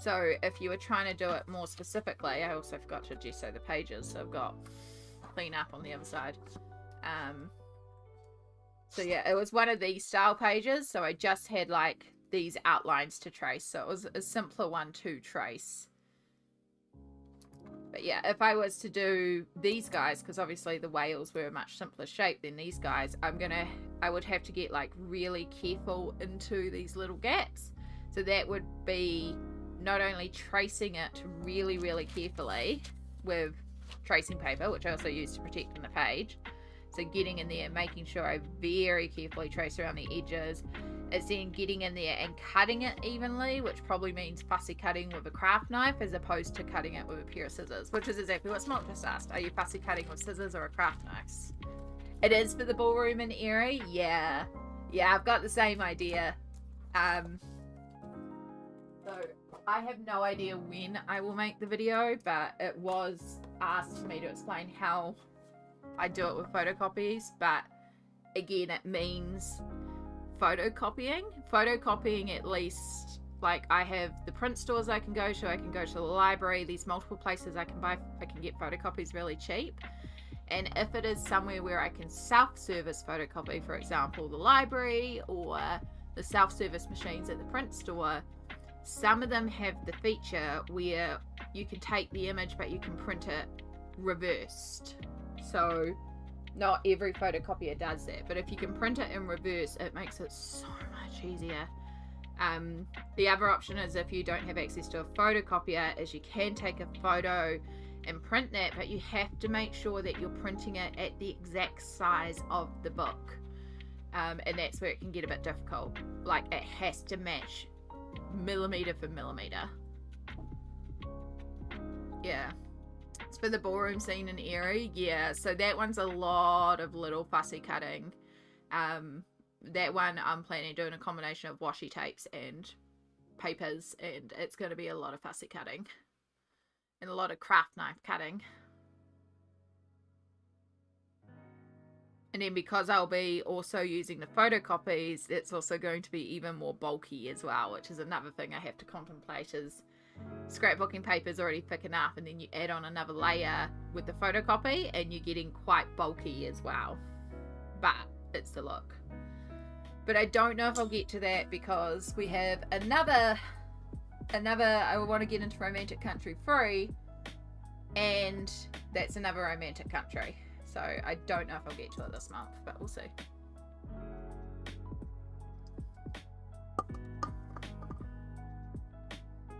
So if you were trying to do it more specifically, I also forgot to gesso the pages, so I've got clean up on the other side. So yeah, it was one of these style pages, so I just had like these outlines to trace, so it was a simpler one to trace. But yeah, if I was to do these guys, because obviously the whales were a much simpler shape than these guys, I would have to get like really careful into these little gaps. So that would be not only tracing it really, really carefully with tracing paper, which I also use to protect in the page. So getting in there, making sure I very carefully trace around the edges. It's then getting in there and cutting it evenly, which probably means fussy cutting with a craft knife as opposed to cutting it with a pair of scissors, which is exactly what Smoke just asked. Are you fussy cutting with scissors or a craft knife? It is for the ballroom in Eriy. Yeah, I've got the same idea. So I have no idea when I will make the video, but it was asked for me to explain how I do it with photocopies. But again, it means photocopying at least. Like, I have the print stores I can go to the library. There's multiple places I can get photocopies really cheap. And if it is somewhere where I can self-service photocopy, for example the library or the self-service machines at the print store, some of them have the feature where you can take the image but you can print it reversed. So not every photocopier does that, but if you can print it in reverse, it makes it so much easier. The other option is, if you don't have access to a photocopier, is you can take a photo and print that, but you have to make sure that you're printing it at the exact size of the book, and that's where it can get a bit difficult. Like, it has to match millimeter for millimeter. Yeah, It's for the ballroom scene in Eriy. Yeah, so that one's a lot of little fussy cutting. That one I'm planning on doing a combination of washi tapes and papers, and it's going to be a lot of fussy cutting and a lot of craft knife cutting. And then because I'll be also using the photocopies, it's also going to be even more bulky as well, which is another thing I have to contemplate. Is scrapbooking paper is already thick enough, and then you add on another layer with the photocopy and you're getting quite bulky as well. But it's the look. But I don't know if I'll get to that because we have another I want to get into Romantic Country 3, and that's another Romantic Country. So I don't know if I'll get to it this month, but we'll see.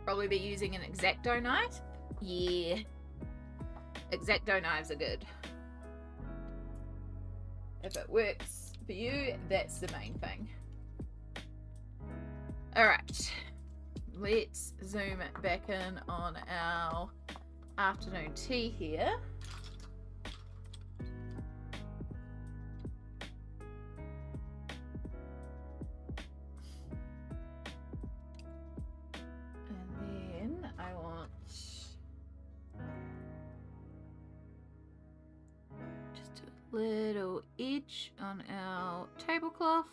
Probably be using an X-Acto knife. Yeah. X-Acto knives are good. If it works for you, that's the main thing. Alright. Let's zoom it back in on our afternoon tea here. Little edge on our tablecloth.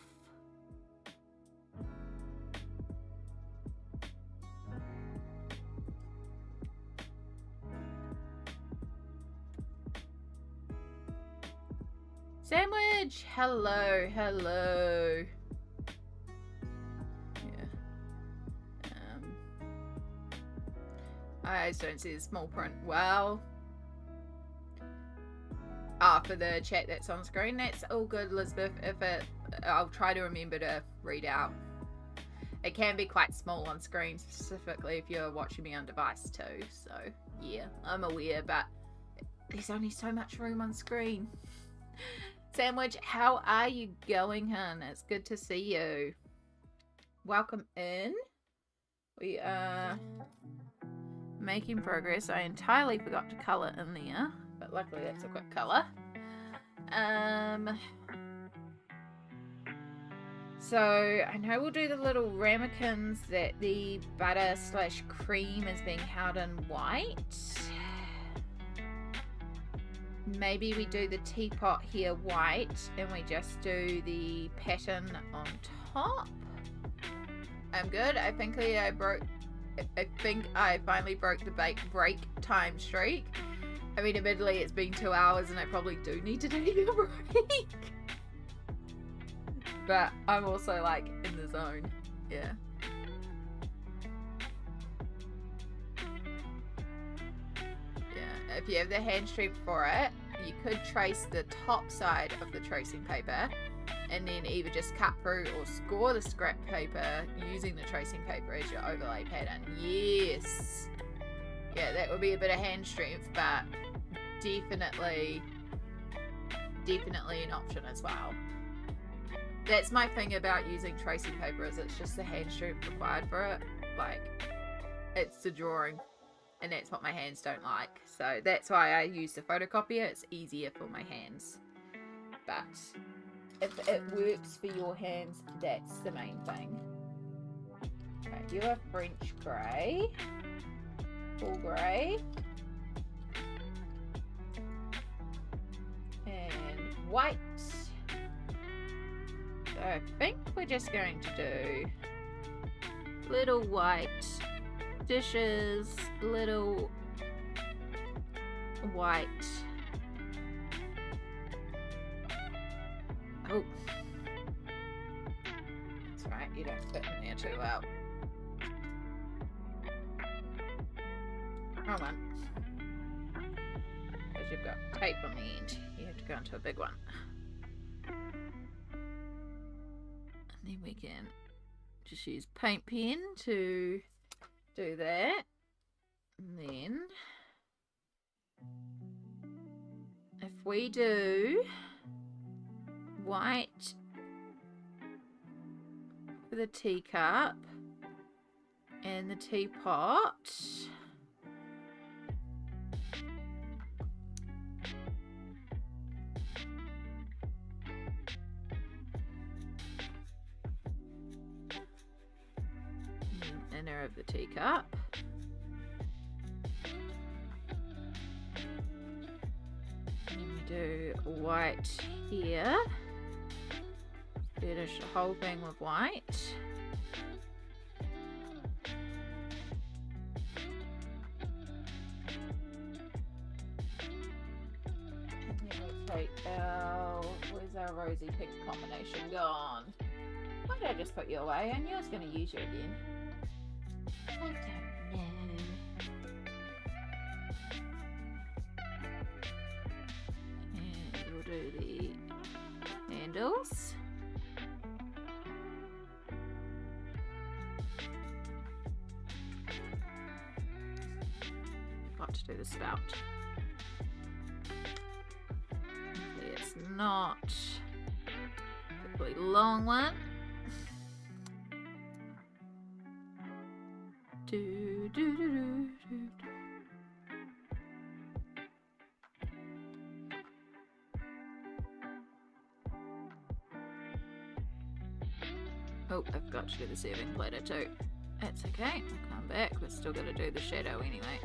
Sandwich, hello, hello. Yeah. I just don't see the small print well. For the chat that's on screen, that's all good, Elizabeth. I'll try to remember to read out. It can be quite small on screen, specifically if you're watching me on device too. So yeah, I'm aware, but there's only so much room on screen. Sandwich, how are you going, hun? It's good to see you. Welcome in. We are making progress. I entirely forgot to colour in there, but luckily that's a quick colour. So I know we'll do the little ramekins that the butter / cream is being held in white. Maybe we do the teapot here white and we just do the pattern on top. I'm good. I think I finally broke the break time streak. I mean, admittedly, it's been 2 hours and I probably do need to take a break. But I'm also, like, in the zone. Yeah. Yeah, if you have the hand strength for it, you could trace the top side of the tracing paper and then either just cut through or score the scrap paper using the tracing paper as your overlay pattern. Yes. Yeah, that would be a bit of hand strength, but definitely an option as well. That's my thing about using tracing paper, is it's just the hand strength required for it. Like, it's the drawing, and that's what my hands don't like. So that's why I use the photocopier. It's easier for my hands. But if it works for your hands, that's the main thing. Okay, you're French grey. Full grey. And white. So I think we're just going to do little white dishes, little white. Oh, that's right, you don't fit in there too well. Hold on. Because you've got tape on the end. You have to go into a big one. And then we can just use paint pen to do that. And then if we do white for the teacup and the teapot, center of the teacup. And we do white here. Finish the whole thing with white. And then we'll take our, where's our rosy pink combination gone? Why did I just put you away? And you're going to use you again. I don't know. And we'll do the handles. Got to do the spout. Hopefully it's not a really long one. Do, do, do, do, do. Oh, I've got to do the serving platter too. That's okay, we'll come back. We're still going to do the shadow anyway.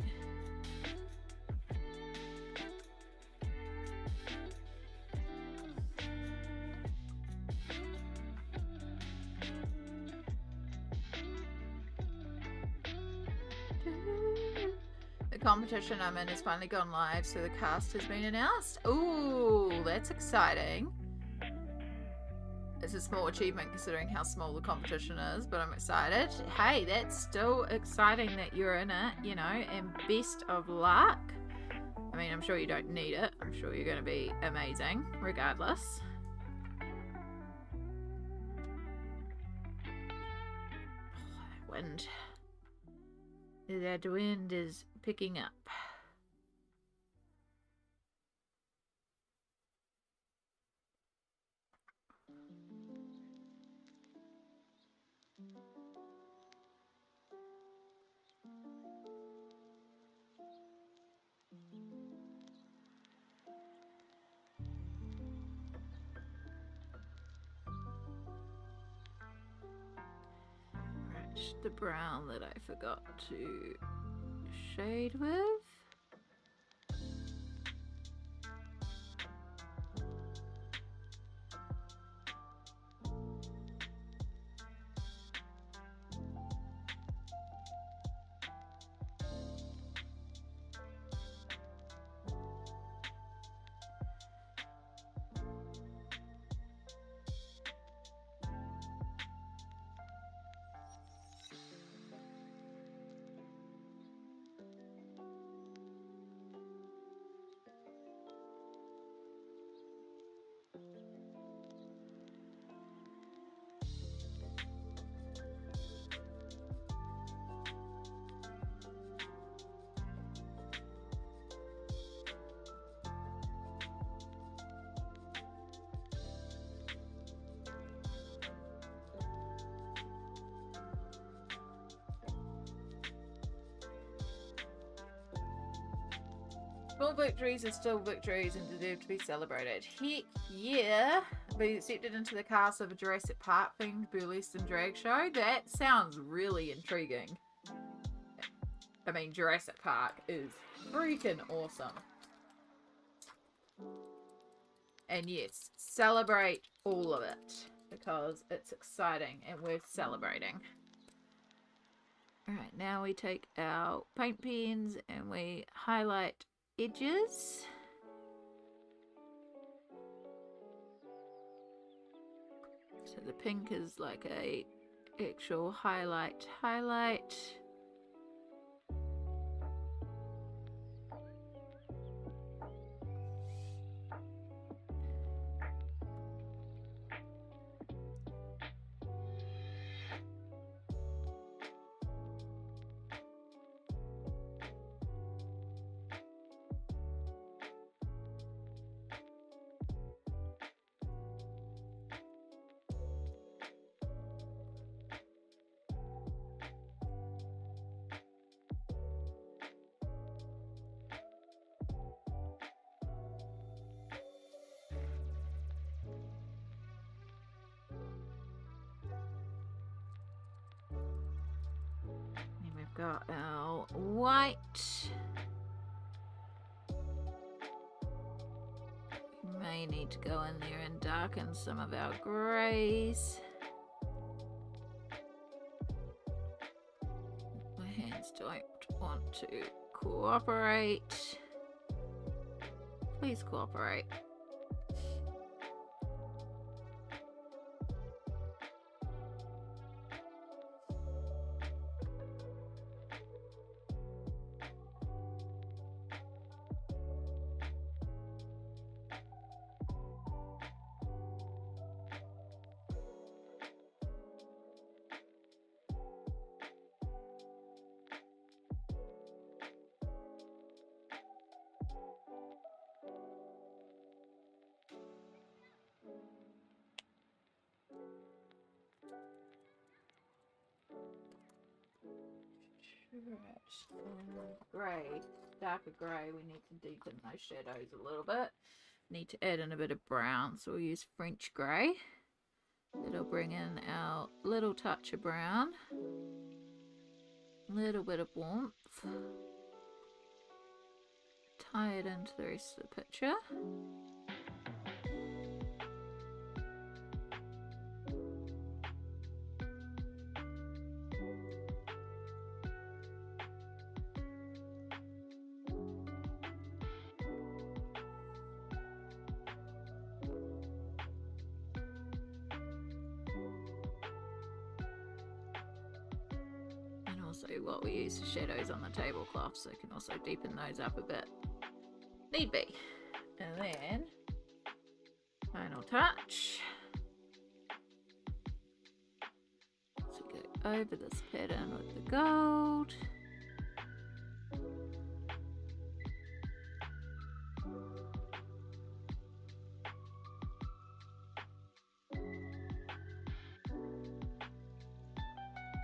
The competition I'm in has finally gone live, so the cast has been announced. Ooh, that's exciting. It's a small achievement considering how small the competition is, but I'm excited. Hey, that's still exciting that you're in it, you know, and best of luck. I mean, I'm sure you don't need it. I'm sure you're going to be amazing regardless. Oh, that wind. That wind is picking up. The brown that I forgot to shade with. Small victories are still victories and deserve to be celebrated. Heck yeah! Be accepted into the cast of a Jurassic Park themed burlesque and drag show. That sounds really intriguing. I mean, Jurassic Park is freaking awesome. And yes, celebrate all of it because it's exciting and worth celebrating. Alright, now we take our paint pens and we highlight edges. So the pink is like a actual highlight. white. We may need to go in there and darken some of our greys. My hands don't want to cooperate. Please cooperate. Grey, darker grey, we need to deepen those shadows a little bit. Need to add in a bit of brown, so we'll use French grey. It'll bring in our little touch of brown, little bit of warmth, tie it into the rest of the picture. What we use for shadows on the tablecloth, so we can also deepen those up a bit. Need be. And then final touch. So go over this pattern with the gold.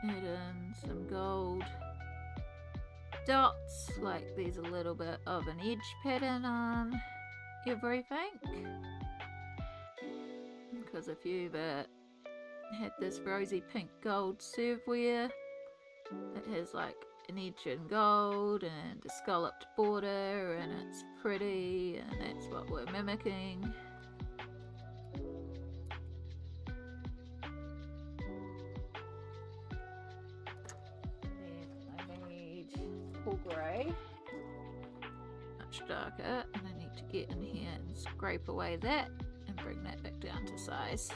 Add in some gold dots, like there's a little bit of an edge pattern on everything. Because if you've had this rosy pink gold serveware, it has like an edge in gold and a scalloped border, and it's pretty, and that's what we're mimicking. Grey, much darker, and I need to get in here and scrape away that and bring that back down to size.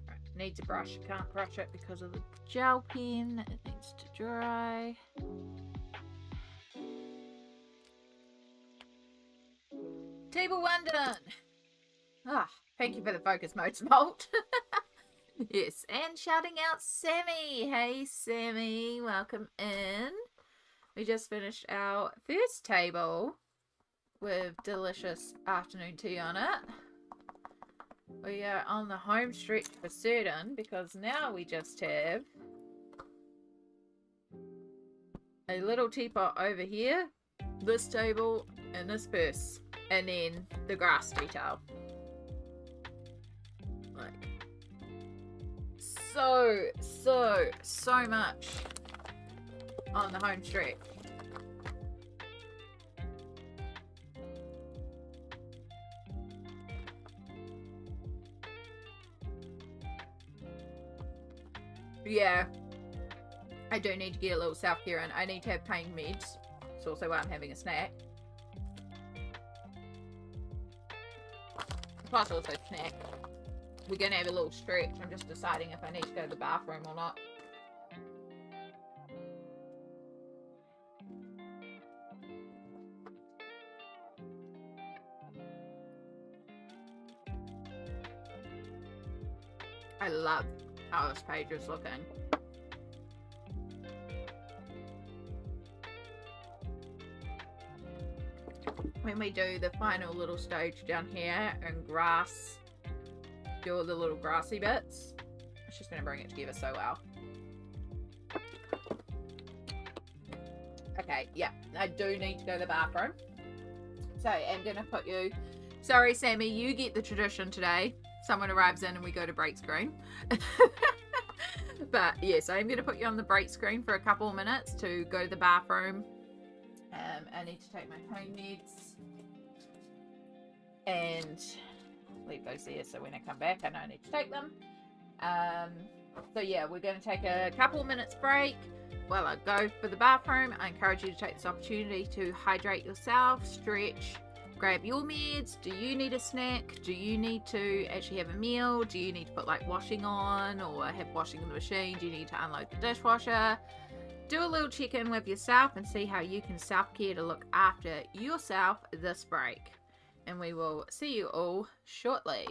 Right, needs a brush, can't brush it because of the gel pen, it needs to dry. Table one done. Ah, thank you for the focus mode, Smolt. Yes, and shouting out Sammy. Hey, Sammy, welcome in. We just finished our first table with delicious afternoon tea on it. We are on the home stretch for certain, because now we just have a little teapot over here, this table, and this purse. And then the grass detail. Like, so much on the home stretch. Yeah, I do need to get a little self-care in. I need to have pain meds. It's also why I'm having a snack. Plus also snack. We're gonna have a little stretch. I'm just deciding if I need to go to the bathroom or not. I love how this page is looking. When we do the final little stage down here and grass, do all the little grassy bits, it's just going to bring it together so well. Okay, yeah, I do need to go to the bathroom. So I'm going to put you Sorry, Sammy, you get the tradition today. Someone arrives in and we go to break screen. But yes, I'm going to put you on the break screen for a couple of minutes to go to the bathroom. I need to take my home meds and leave those there so when I come back I know I need to take them. So yeah, we're going to take a couple of minutes break while I go for the bathroom. I encourage you to take this opportunity to hydrate yourself, stretch, grab your meds. Do you need a snack? Do you need to actually have a meal? Do you need to put like washing on or have washing in the machine? Do you need to unload the dishwasher? Do a little check-in with yourself and see how you can self-care to look after yourself this break. And we will see you all shortly.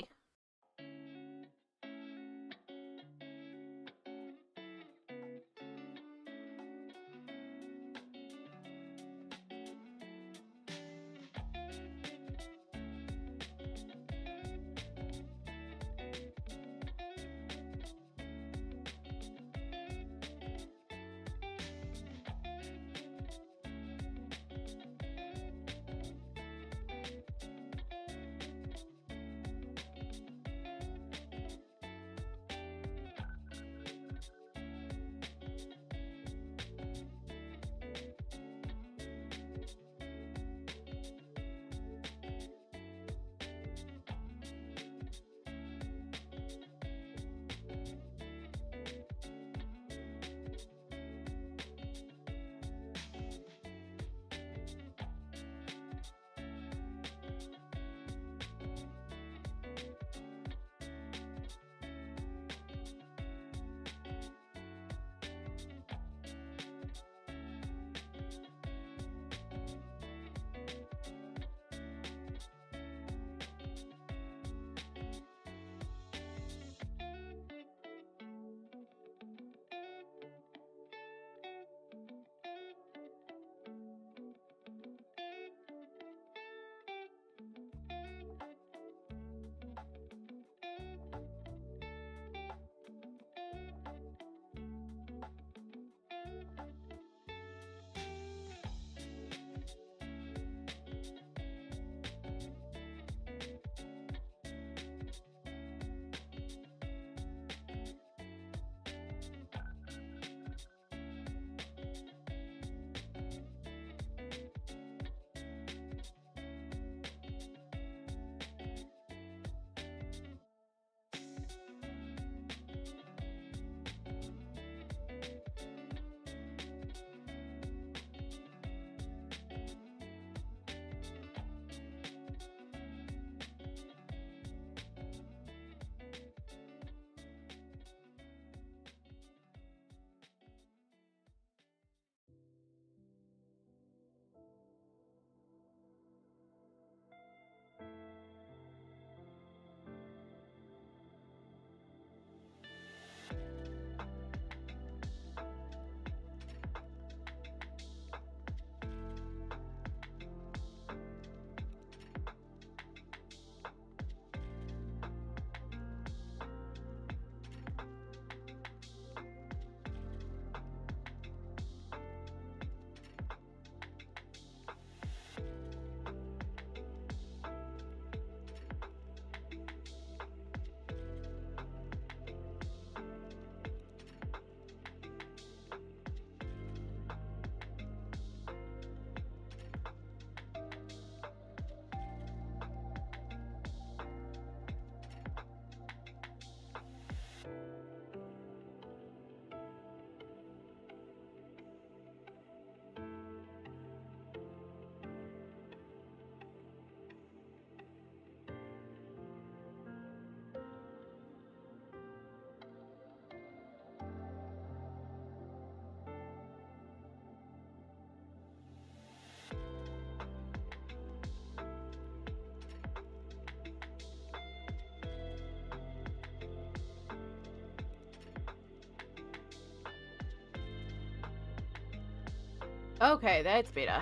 Okay, that's better.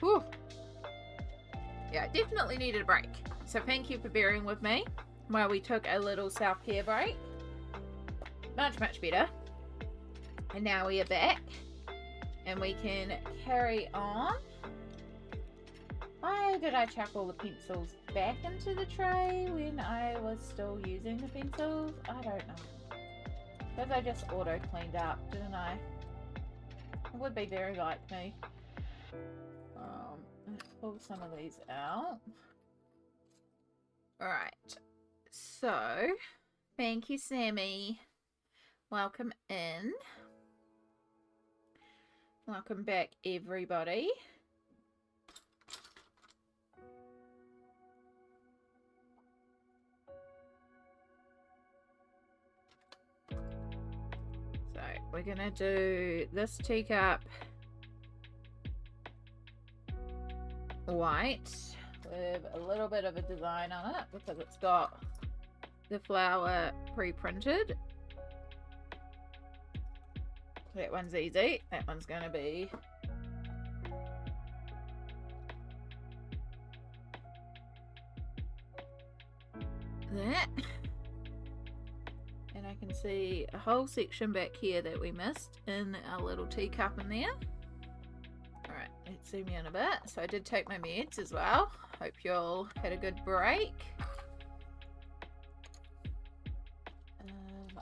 Whew. Yeah, definitely needed a break. So thank you for bearing with me while we took a little self-care break. Much, much better. And now we are back and we can carry on Why did I chuck all the pencils back into the tray when I was still using the pencils? I don't know. Because I just auto cleaned up, didn't I? It would be very like me. Let's pull some of these out. Alright. So, thank you, Sammy. Welcome in. Welcome back, everybody. So, we're gonna do this teacup white with a little bit of a design on it because it's got the flower pre-printed. That one's easy. That one's going to be that. And I can see a whole section back here that we missed in our little teacup in there. Alright, let's zoom in a bit. So I did take my meds as well. Hope you all had a good break.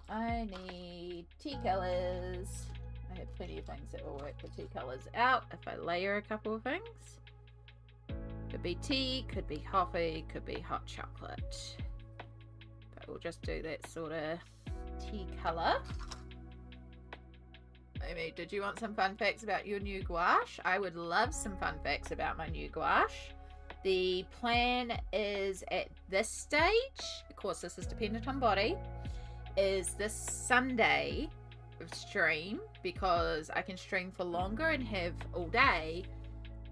I need tea colours. I have plenty of things that will work the tea colours out if I layer a couple of things. Could be tea, could be coffee, could be hot chocolate. But we'll just do that sort of tea colour. Amy, did you want some fun facts about your new gouache? I would love some fun facts about my new gouache. The plan is at this stage, of course this is dependent on body, is this Sunday stream, because I can stream for longer and have all day.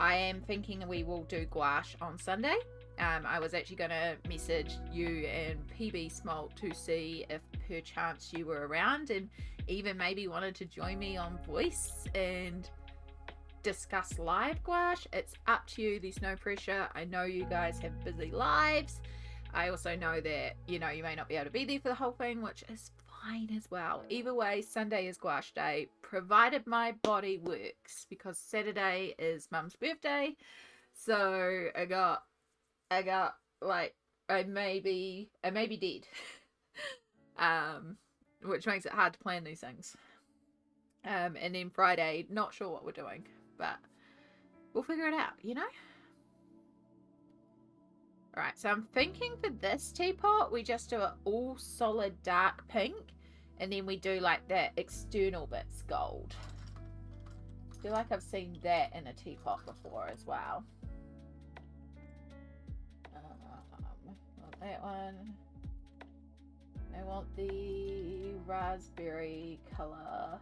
I am thinking we will do gouache on Sunday. I was actually going to message you and PB Smalt to see if perchance you were around and even maybe wanted to join me on voice and discuss live gouache. It's up to you. There's no pressure. I know you guys have busy lives. I also know that, you know, you may not be able to be there for the whole thing, which is fine as well. Either way, Sunday is gouache day, provided my body works, because Saturday is Mum's birthday. So I got like, I may be dead. Which makes it hard to plan these things. And then Friday, not sure what we're doing, but we'll figure it out, you know? Alright, so I'm thinking for this teapot, we just do an all solid dark pink, and then we do like that external bits gold. I feel like I've seen that in a teapot before as well. Want that one. I want the raspberry colour.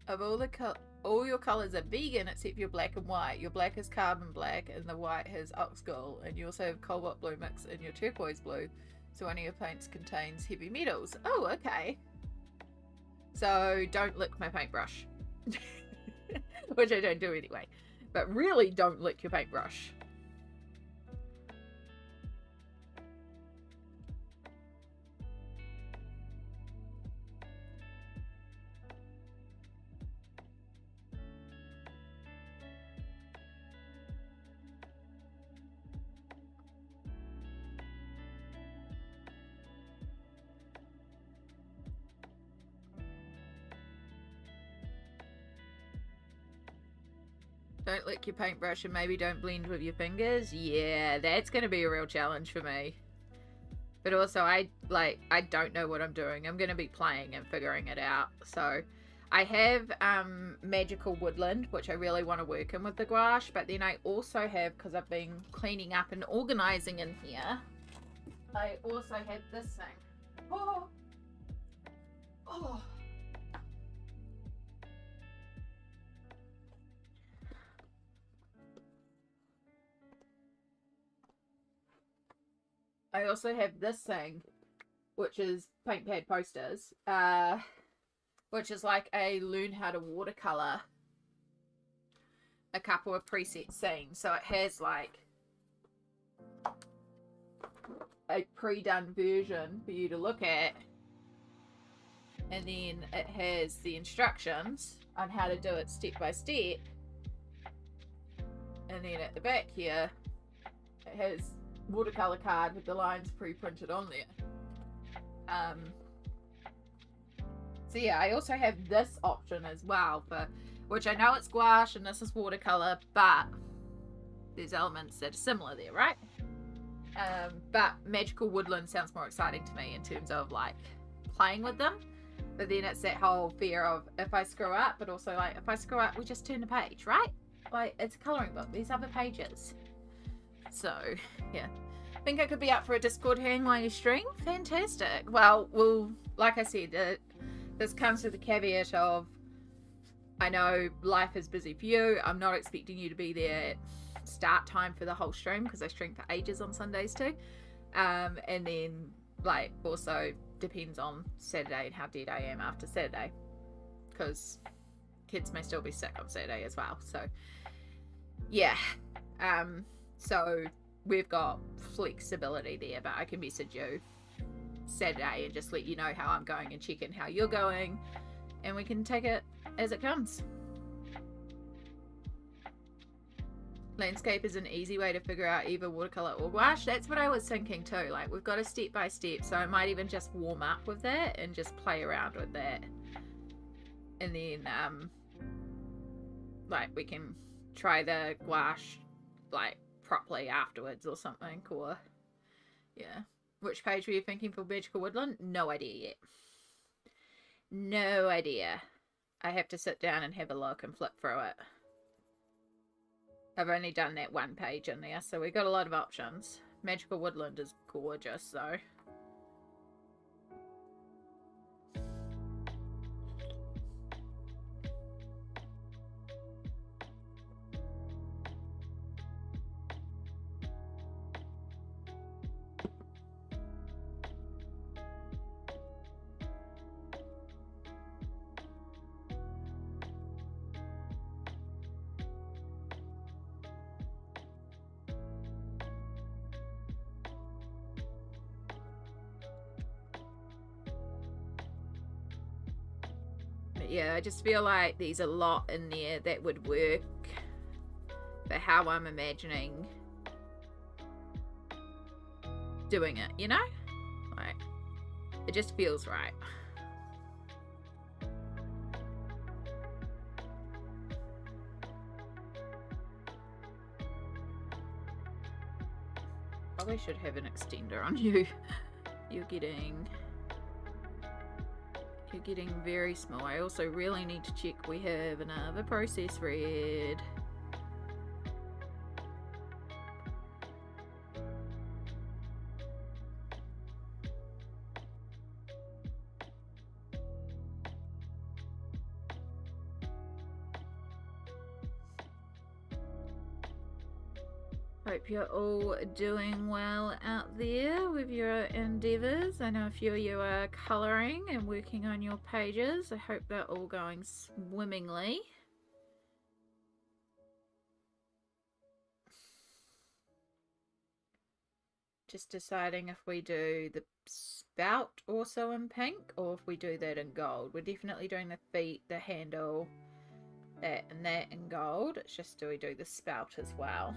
Of all your colours are vegan except your black and white. Your black is carbon black and the white has ox gold, and you also have cobalt blue mix in your turquoise blue, so one of your paints contains heavy metals. Oh, okay. So don't lick my paintbrush. Which I don't do anyway. But really don't lick your paintbrush. Don't lick your paintbrush and maybe don't blend with your fingers. Yeah, that's going to be a real challenge for me. But also, I don't know what I'm doing. I'm going to be playing and figuring it out. So, I have Magical Woodland, which I really want to work in with the gouache. But then I also have, because I've been cleaning up and organising in here, I also have this thing. Oh! Oh! I also have this thing, which is paint pad posters, which is like a learn how to watercolor a couple of preset scenes. So it has like a pre-done version for you to look at and then it has the instructions on how to do it step by step, and then at the back here it has watercolor card with the lines pre-printed on there. So yeah, I also have this option as well, for which I know it's gouache and this is watercolor, but there's elements that are similar there, right? But Magical Woodland sounds more exciting to me in terms of like playing with them. But then it's that whole fear of if I screw up, but also like if I screw up, we just turn the page, right? Like it's a colouring book, there's other pages. So yeah, think I could be up for a Discord hang while you stream? Fantastic. Well, like I said, this comes with the caveat of I know life is busy for you. I'm not expecting you to be there at start time for the whole stream because I stream for ages on Sundays too. And then like also depends on Saturday and how dead I am after Saturday, because kids may still be sick on Saturday as well. So yeah, so we've got flexibility there, but I can message you Saturday and just let you know how I'm going and check in how you're going, and we can take it as it comes. Landscape is an easy way to figure out either watercolor or gouache. That's what I was thinking too. Like we've got a step by step, so I might even just warm up with that and just play around with that, and then like we can try the gouache like properly afterwards or something. Or yeah, which page were you thinking for Magical Woodland? No idea yet. No idea. I have to sit down and have a look and flip through it. I've only done that one page in there, so we've got a lot of options. Magical Woodland is gorgeous, though. Yeah, I just feel like there's a lot in there that would work for how I'm imagining doing it, you know? Like, it just feels right. Probably should have an extender on you. You're getting very small. I also really need to check we have another process red. Hope you're all doing well out there with your endeavours. I know a few of you are colouring and working on your pages. I hope they're all going swimmingly. Just deciding if we do the spout also in pink or if we do that in gold. We're definitely doing the feet, the handle, that and that in gold. It's just do we do the spout as well.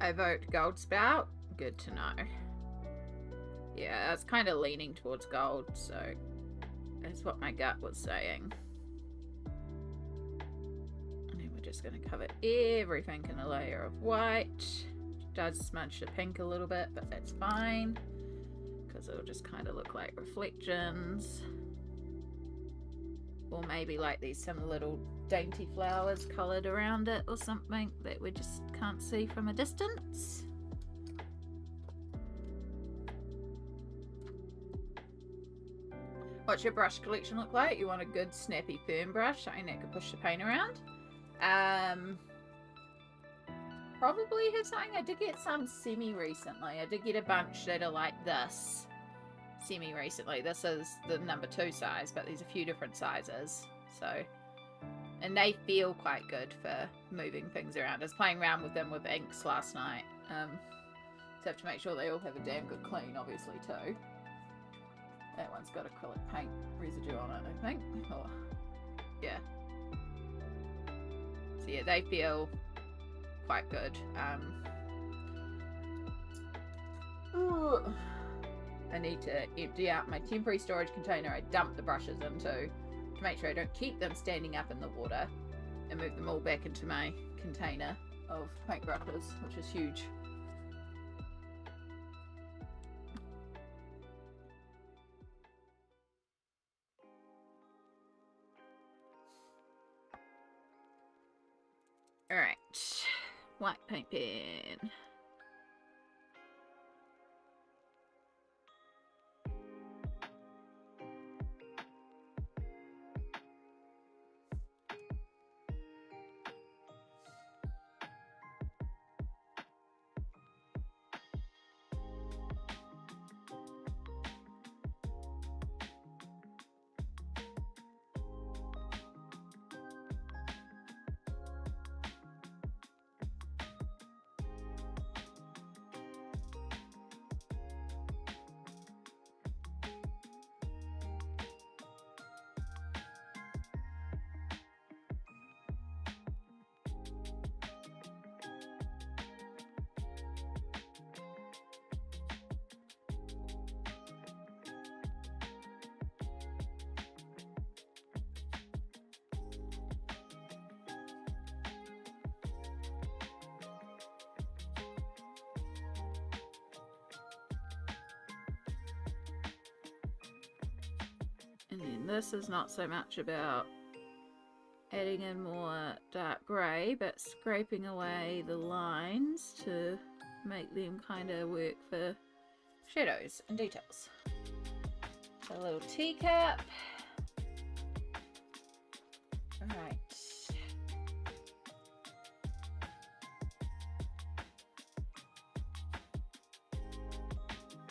I vote gold spout. Good to know. Yeah, that's kind of leaning towards gold, so that's what my gut was saying. And then we're just going to cover everything in a layer of white. It does smudge the pink a little bit, but that's fine because it'll just kind of look like reflections. Or maybe like these some little dainty flowers coloured around it or something that we just can't see from a distance. What's your brush collection look like? You want a good snappy firm brush, something that can push the paint around. Probably have something. I did get some semi recently. I did get a bunch that are like this semi recently. This is the number 2 size, but there's a few different sizes. So, and they feel quite good for moving things around. I was playing around with them with inks last night. So have to make sure they all have a damn good clean, obviously, too. That one's got acrylic paint residue on it, I think. Oh, yeah. So yeah, they feel quite good. I need to empty out my temporary storage container I dumped the brushes into to make sure I don't keep them standing up in the water, and move them all back into my container of paintbrushes, which is huge. Alright, white paint pen. And then this is not so much about adding in more dark grey, but scraping away the lines to make them kind of work for shadows and details. A little teacup. Alright.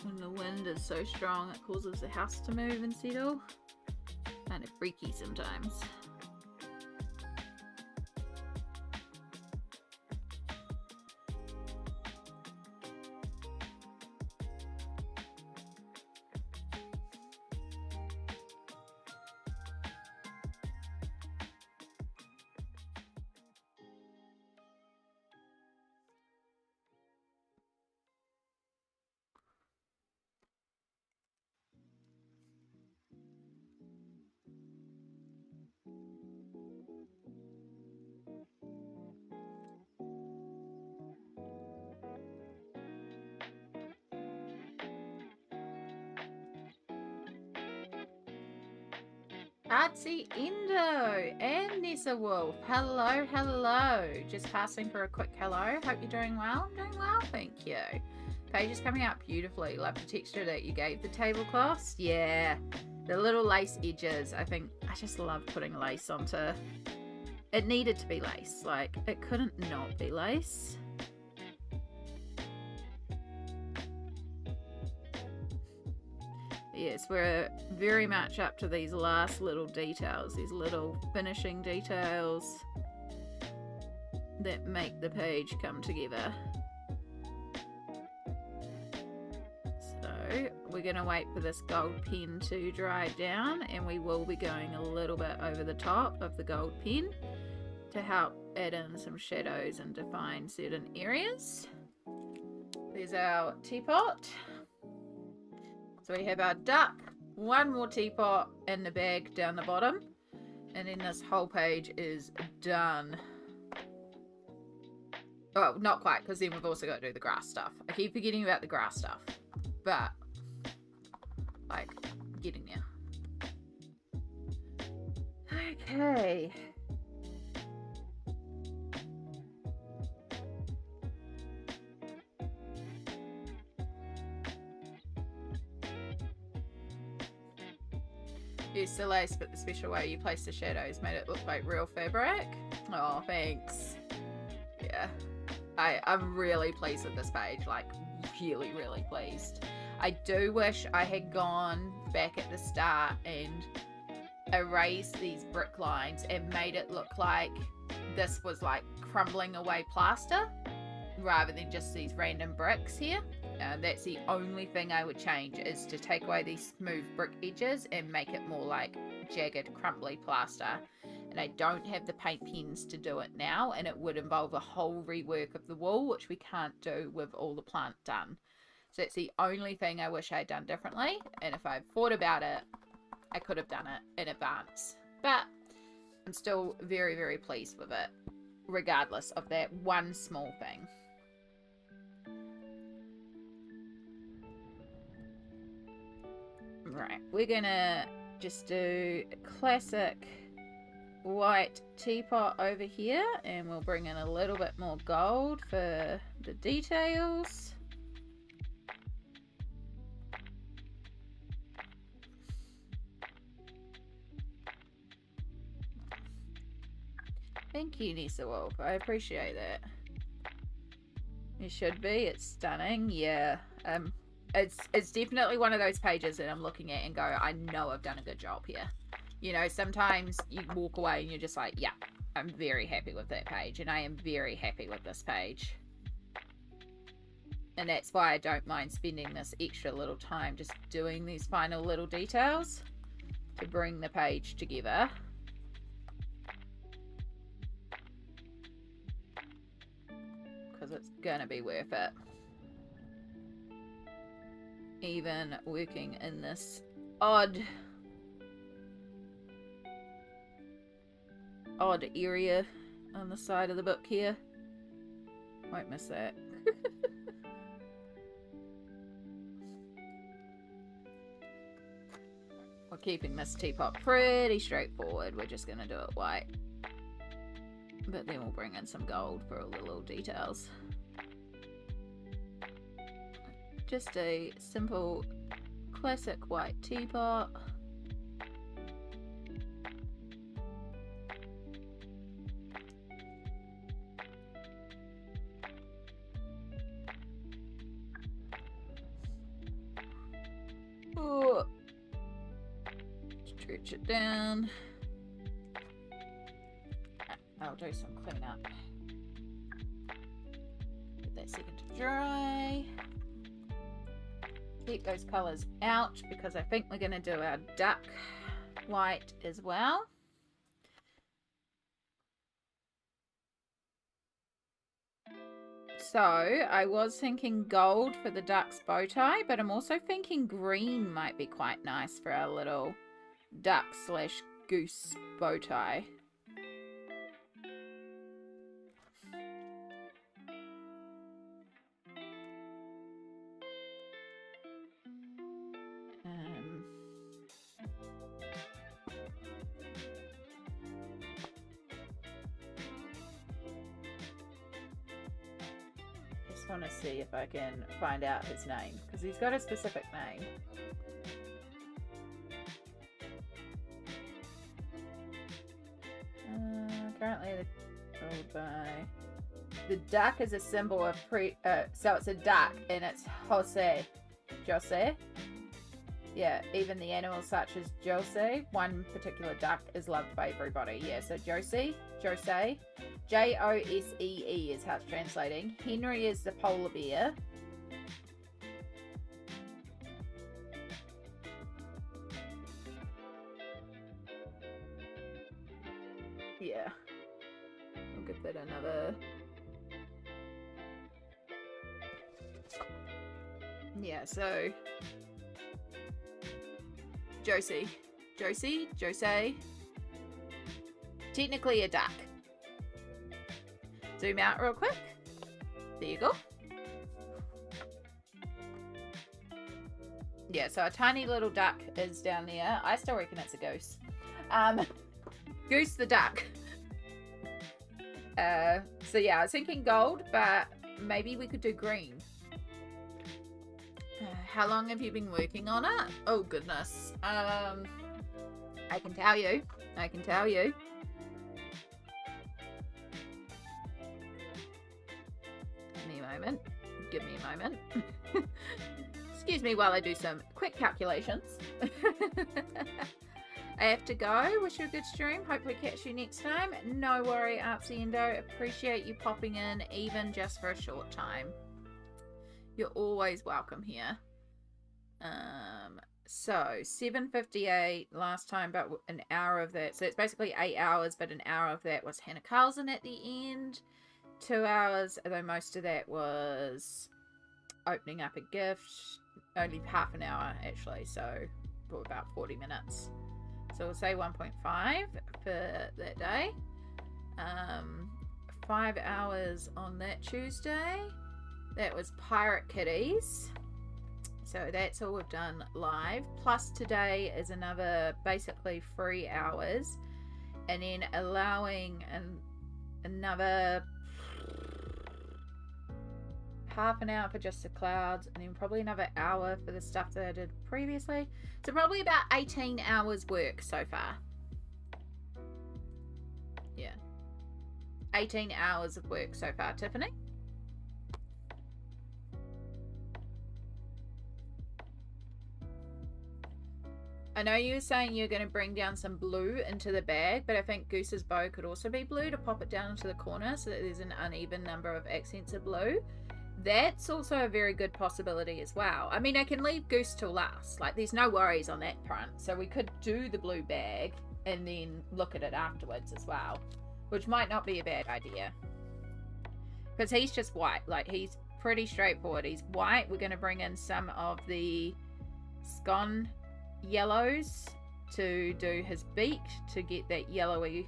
When the wind is so strong it causes the house to move and settle. Kind of freaky sometimes. Artsy Endo and Nessa Wolf. Hello, hello. Just passing for a quick hello. Hope you're doing well. I'm doing well, thank you. Page is coming out beautifully. Love the texture that you gave the tablecloths. Yeah, the little lace edges. I just love putting lace onto. It needed to be lace. Like, it couldn't not be lace. Yes, we're very much up to these last little details, these little finishing details that make the page come together. So we're going to wait for this gold pen to dry down, and we will be going a little bit over the top of the gold pen to help add in some shadows and define certain areas. There's our teapot. So we have our duck, one more teapot, and the bag down the bottom. And then this whole page is done. Oh, not quite, because then we've also got to do the grass stuff. I keep forgetting about the grass stuff. But, like, getting there. Okay. Used the lace, but the special way you placed the shadows made it look like real fabric. Oh, thanks. Yeah. I'm really pleased with this page. Like, really, really pleased. I do wish I had gone back at the start and erased these brick lines and made it look like this was like crumbling away plaster rather than just these random bricks here. That's the only thing I would change, is to take away these smooth brick edges and make it more like jagged, crumbly plaster. And I don't have the paint pens to do it now, and it would involve a whole rework of the wall, which we can't do with all the plant done. So that's the only thing I wish I had done differently, and if I thought about it, I could have done it in advance. But I'm still very, very pleased with it, regardless of that one small thing. Right, we're gonna just do a classic white teapot over here, and we'll bring in a little bit more gold for the details. Thank you, Nisa Wolf. I appreciate that. It should be. It's stunning. Yeah. It's definitely one of those pages that I'm looking at and go, I know I've done a good job here. You know, sometimes you walk away and you're just like, yeah, I'm very happy with that page, and I am very happy with this page. And that's why I don't mind spending this extra little time just doing these final little details to bring the page together. Because it's gonna be worth it. Even working in this odd area on the side of the book here. Won't miss that. We're keeping this teapot pretty straightforward. We're just going to do it white. But then we'll bring in some gold for all the little details. Just a simple classic white teapot. Ooh. Stretch it down. I'll do some cleanup. Get that second to dry. Keep those colours out because I think we're going to do our duck white as well. So I was thinking gold for the duck's bow tie, but I'm also thinking green might be quite nice for our little duck / goose bow tie. Just want to see if I can find out his name, because he's got a specific name. Currently the duck is a symbol of so it's a duck and it's Jose. Yeah, even the animals such as Jose, one particular duck, is loved by everybody. Yeah, so Jose, Josee is how it's translating. Henry is the polar bear. Yeah. We'll give that another... Yeah, so... Josee. Technically a duck. Zoom out real quick. There you go. Yeah, so a tiny little duck is down there. I still reckon it's a goose. Goose the duck. So yeah, I was thinking gold, but maybe we could do green. How long have you been working on it? Oh goodness. I can tell you. I can tell you. Give me a moment. Give me a moment. Excuse me while I do some quick calculations. I have to go. Wish you a good stream. Hopefully catch you next time. No worry, Artsy Endo. Appreciate you popping in, even just for a short time. You're always welcome here. So 7:58 last time, but an hour of that. So it's basically 8 hours, but an hour of that was Hannah Carlson at the end. 2 hours, although most of that was opening up a gift. Only half an hour actually, so for about 40 minutes. So we'll say 1.5 for that day. 5 hours on that Tuesday. That was Pirate Kitties. So that's all we've done live. Plus today is another basically 3 hours. And then allowing another half an hour for just the clouds, and then probably another hour for the stuff that I did previously. So probably about 18 hours work so far. Yeah. 18 hours of work so far, Tiffany. I know you were saying you're going to bring down some blue into the bag, but I think Goose's bow could also be blue to pop it down into the corner so that there's an uneven number of accents of blue. That's also a very good possibility as well. I mean, I can leave Goose till last. Like, there's no worries on that front. So we could do the blue bag and then look at it afterwards as well, which might not be a bad idea. Because he's just white. Like, he's pretty straightforward. He's white. We're going to bring in some of the scone yellows to do his beak to get that yellowy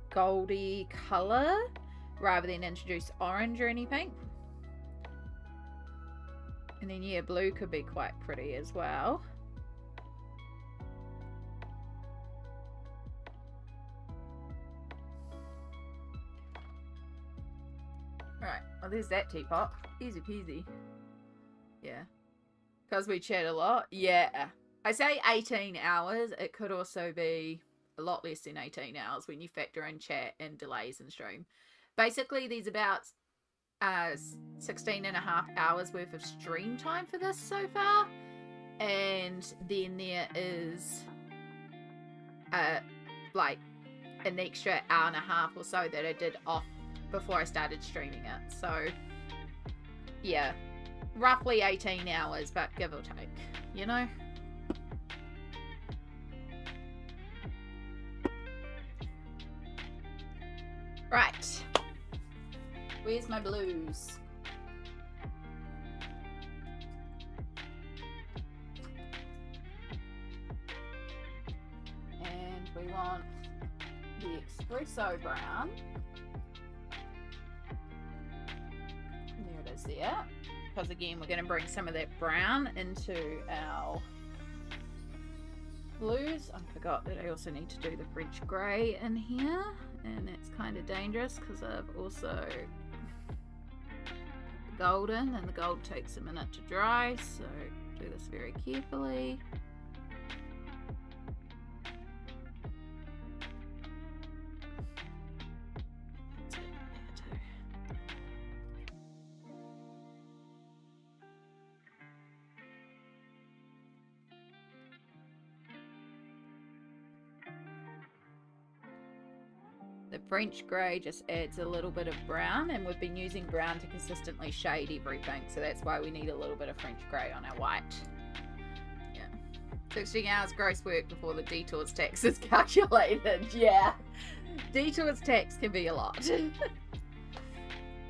goldy color rather than introduce orange or anything. And then yeah, blue could be quite pretty as well. Right, well there's that teapot. Easy peasy. Yeah. Because we chat a lot. Yeah. I say 18 hours. It could also be a lot less than 18 hours when you factor in chat and delays in stream. Basically, there's about 16 and a half hours worth of stream time for this so far. And then there is like an extra hour and a half or so that I did off before I started streaming it. So, yeah. Roughly 18 hours, but give or take, you know? Right. Where's my blues? And we want the espresso brown. There it is there. Because again, we're going to bring some of that brown into our blues. I forgot that I also need to do the French grey in here. And that's kind of dangerous because I've also golden, and the gold takes a minute to dry. So do this very carefully. The French grey just adds a little bit of brown, and we've been using brown to consistently shade everything, so that's why we need a little bit of French grey on our white. Yeah. 16 hours gross work before the detours tax is calculated. Yeah. Detours tax can be a lot.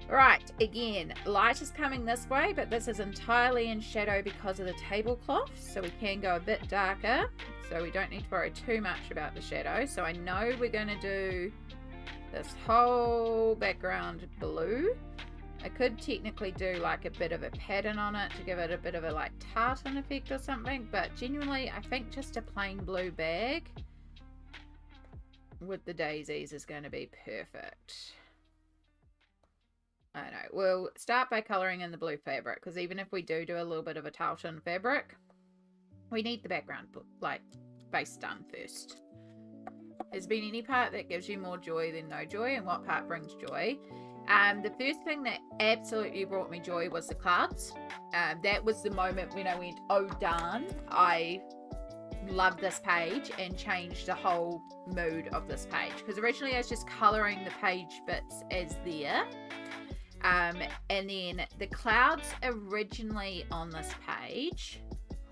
Right, again, light is coming this way, but this is entirely in shadow because of the tablecloth, so we can go a bit darker, so we don't need to worry too much about the shadow. So I know we're going to do this whole background blue. I could technically do like a bit of a pattern on it to give it a bit of a like tartan effect or something, but genuinely I think just a plain blue bag with the daisies is going to be perfect. I don't know. We'll start by colouring in the blue fabric, because even if we do a little bit of a tartan fabric, we need the background, like, base done first. Has been any part that gives you more joy than no joy, and what part brings joy? The first thing that absolutely brought me joy was the clouds. That was the moment when I went, oh darn, I love this page, and changed the whole mood of this page. Because originally I was just colouring the page bits as there. And then the clouds originally on this page.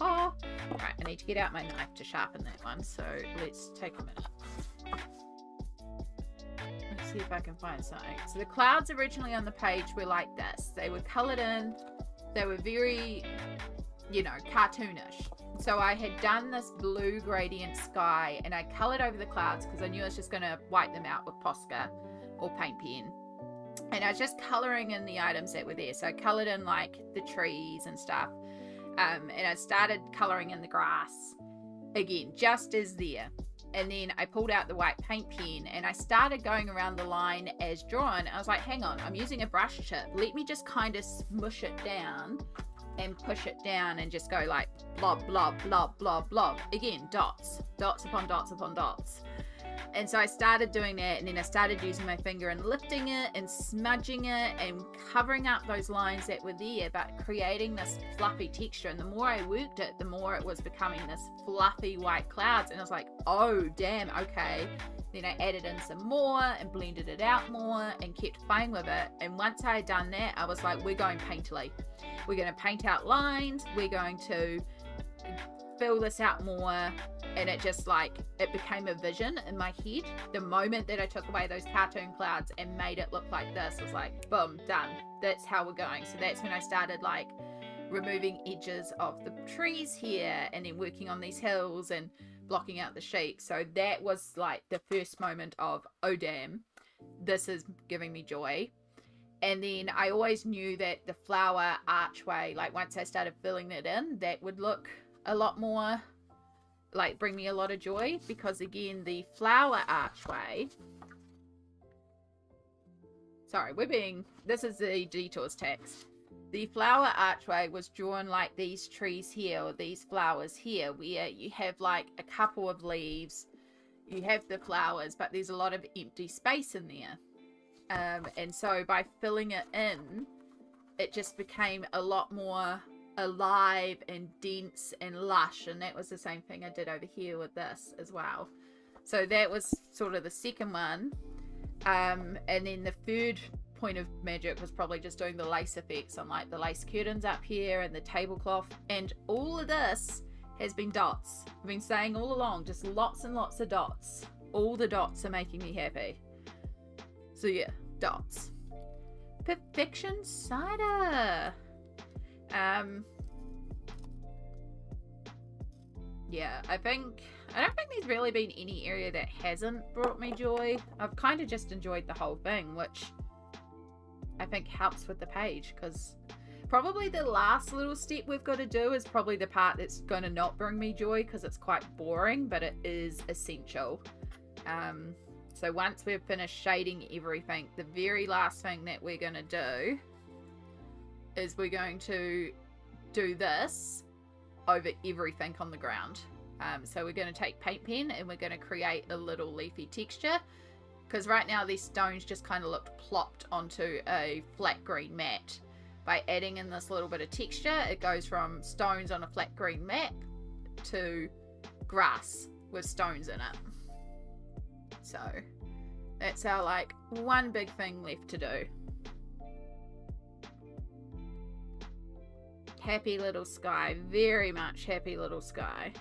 Oh, right, I need to get out my knife to sharpen that one. So let's take a minute. Let's see if I can find something. So the clouds originally on the page were like this. They were coloured in. They were very, you know, cartoonish. So I had done this blue gradient sky, and I coloured over the clouds because I knew I was just going to wipe them out with Posca or paint pen. And I was just colouring in the items that were there. So I coloured in like the trees and stuff. And I started colouring in the grass again, just as there. And then I pulled out the white paint pen, and I started going around the line as drawn. I was like, hang on, I'm using a brush tip. Let me just kind of smush it down and push it down and just go like blob, blob, blob, blob, blob. Again, dots, dots upon dots upon dots. And so I started doing that, and then I started using my finger and lifting it and smudging it and covering up those lines that were there, but creating this fluffy texture. And the more I worked it, the more it was becoming this fluffy white clouds. And I was like, oh, damn, okay. Then I added in some more and blended it out more and kept playing with it. And once I had done that, I was like, we're going painterly. We're going to paint out lines. We're going to fill this out more. And it just like, it became a vision in my head. The moment that I took away those cartoon clouds and made it look like this, was like, boom, done. That's how we're going. So that's when I started like removing edges of the trees here, and then working on these hills and blocking out the sheep. So that was like the first moment of, oh damn, this is giving me joy. And then I always knew that the flower archway, like once I started filling it in, that would look a lot more, like bring me a lot of joy. Because again, the flower archway, sorry, this is the detours text. The flower archway was drawn like these trees here, or these flowers here, where you have like a couple of leaves, you have the flowers, but there's a lot of empty space in there. And so by filling it in, it just became a lot more alive and dense and lush. And that was the same thing I did over here with this as well. So that was sort of the second one. And then the third point of magic was probably just doing the lace effects on like the lace curtains up here and the tablecloth. And all of this has been dots. I've been saying all along, just lots and lots of dots. All the dots are making me happy. So yeah, dots. Perfection cider. Yeah, I don't think there's really been any area that hasn't brought me joy. I've kind of just enjoyed the whole thing, which I think helps with the page, because probably the last little step we've got to do is probably the part that's going to not bring me joy, because it's quite boring, but it is essential. So once we've finished shading everything, the very last thing that we're going to do is we're going to do this over everything on the ground. So we're going to take paint pen and we're going to create a little leafy texture, because right now these stones just kind of looked plopped onto a flat green mat. By adding in this little bit of texture, it goes from stones on a flat green mat to grass with stones in it. So that's our like one big thing left to do. Happy little sky, very much happy little sky.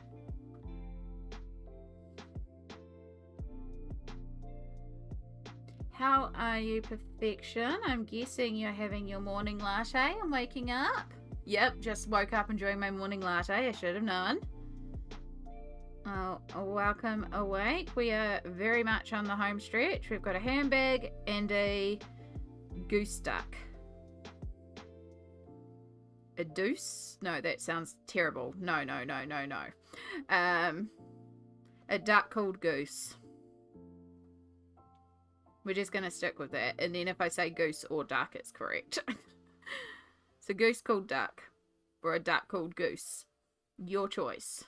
How are you, Perfection? I'm guessing you're having your morning latte and waking up. Yep, just woke up enjoying my morning latte. I should have known. Oh, welcome awake. We are very much on the home stretch. We've got a handbag and a goose duck. A deuce? No, that sounds terrible. No. A duck called Goose. We're just going to stick with that. And then if I say goose or duck, it's correct. So goose called duck. Or a duck called goose. Your choice.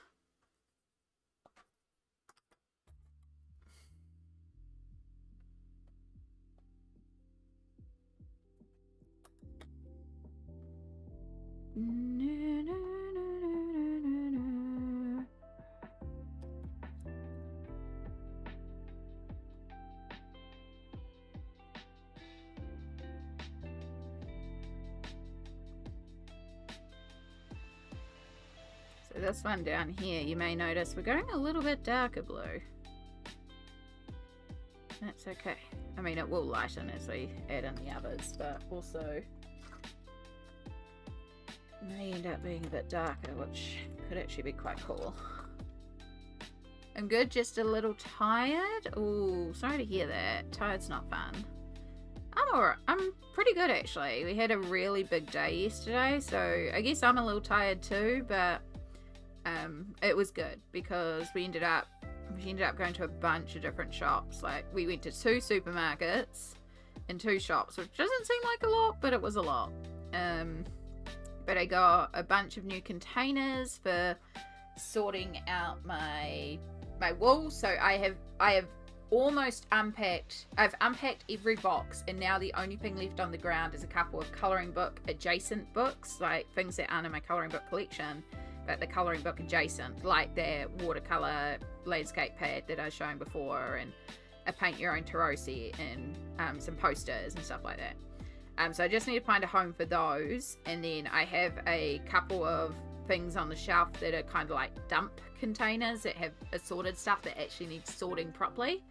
So this one down here, you may notice we're going a little bit darker blue. That's okay. I mean, it will lighten as we add in the others, but also may end up being a bit darker, which could actually be quite cool. I'm good, just a little tired. Oh, sorry to hear that. Tired's not fun. I'm pretty good actually. We had a really big day yesterday, so I guess I'm a little tired too, but it was good because we ended up going to a bunch of different shops. Like, we went to 2 supermarkets and 2 shops, which doesn't seem like a lot, but it was a lot. But I got a bunch of new containers for sorting out my wool. So I have almost unpacked. I've unpacked every box, and now the only thing left on the ground is a couple of colouring book adjacent books, like things that aren't in my colouring book collection, but the colouring book adjacent, like their watercolour landscape pad that I was showing before, and a paint your own tarot set, and some posters and stuff like that. So I just need to find a home for those, and then I have a couple of things on the shelf that are kind of like dump containers that have assorted stuff that actually needs sorting properly.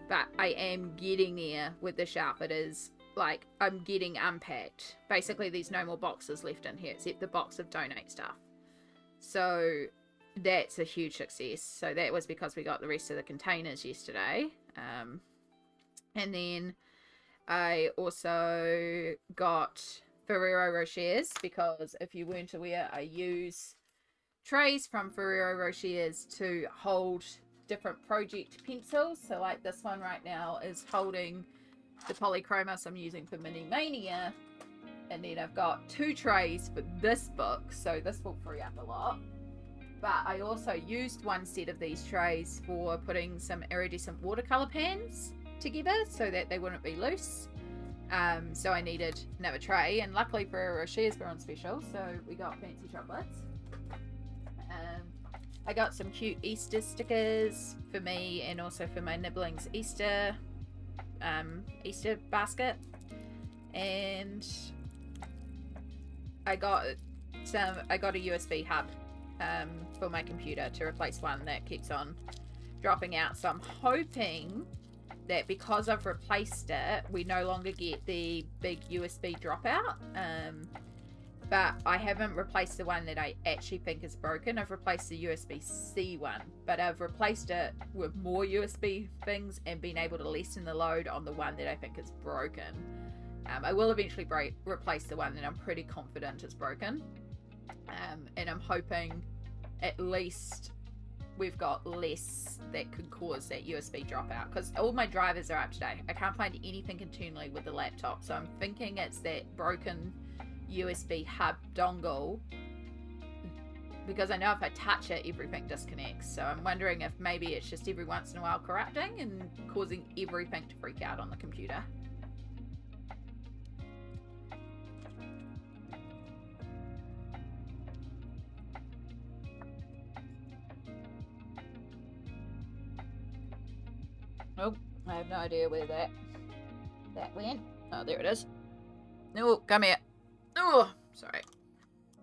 But I am getting there with the shelf. It is like I'm getting unpacked. Basically, there's no more boxes left in here except the box of donate stuff. So that's a huge success. So that was because we got the rest of the containers yesterday. And then I also got Ferrero Rochers, because if you weren't aware, I use trays from Ferrero Rochers to hold different project pencils. So like this one right now is holding the Polychromos I'm using for Mini Mania. And then I've got 2 trays for this book, so this will free up a lot. But I also used one set of these trays for putting some iridescent watercolor pans together so that they wouldn't be loose. So I needed another tray, and luckily Ferrero Rochers were on special, so we got fancy chocolates. I got some cute Easter stickers for me, and also for my Nibblings Easter basket. And I got a USB hub for my computer to replace one that keeps on dropping out. So I'm hoping that because I've replaced it, we no longer get the big USB dropout. But I haven't replaced the one that I actually think is broken. I've replaced the USB-C one, but I've replaced it with more USB things and been able to lessen the load on the one that I think is broken. I will eventually replace the one that I'm pretty confident is broken. And I'm hoping at least we've got less that could cause that USB dropout, because all my drivers are up to date. I can't find anything internally with the laptop, so I'm thinking it's that broken USB hub dongle, because I know if I touch it, everything disconnects. So I'm wondering if maybe it's just every once in a while corrupting and causing everything to freak out on the computer. Oh, I have no idea where that went. Oh, there it is. No, come here. Oh, sorry.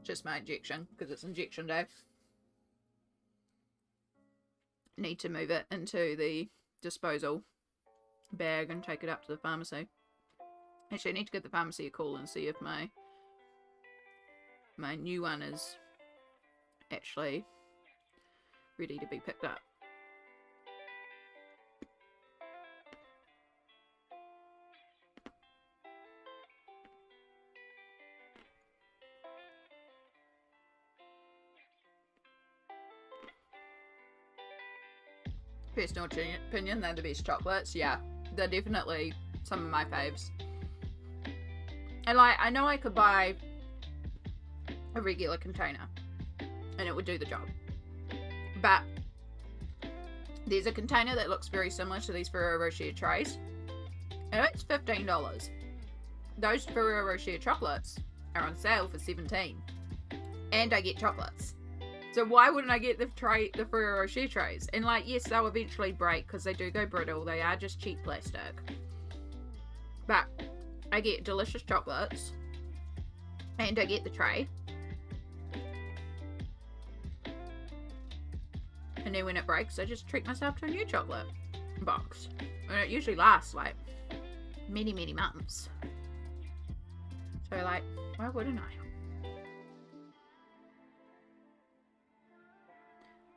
Just my injection, because it's injection day. Need to move it into the disposal bag and take it up to the pharmacy. Actually, I need to give the pharmacy a call and see if my new one is actually ready to be picked up. Personal opinion, they're the best chocolates. Yeah, they're definitely some of my faves. And like, I know I could buy a regular container and it would do the job. But there's a container that looks very similar to these Ferrero Rocher trays, and it's $15. Those Ferrero Rocher chocolates are on sale for $17, and I get chocolates. So why wouldn't I get the Ferrero Rocher trays? And like, yes, they'll eventually break because they do go brittle. They are just cheap plastic. But I get delicious chocolates, and I get the tray. And then when it breaks, I just treat myself to a new chocolate box. And it usually lasts like many, many months. So like, why wouldn't I?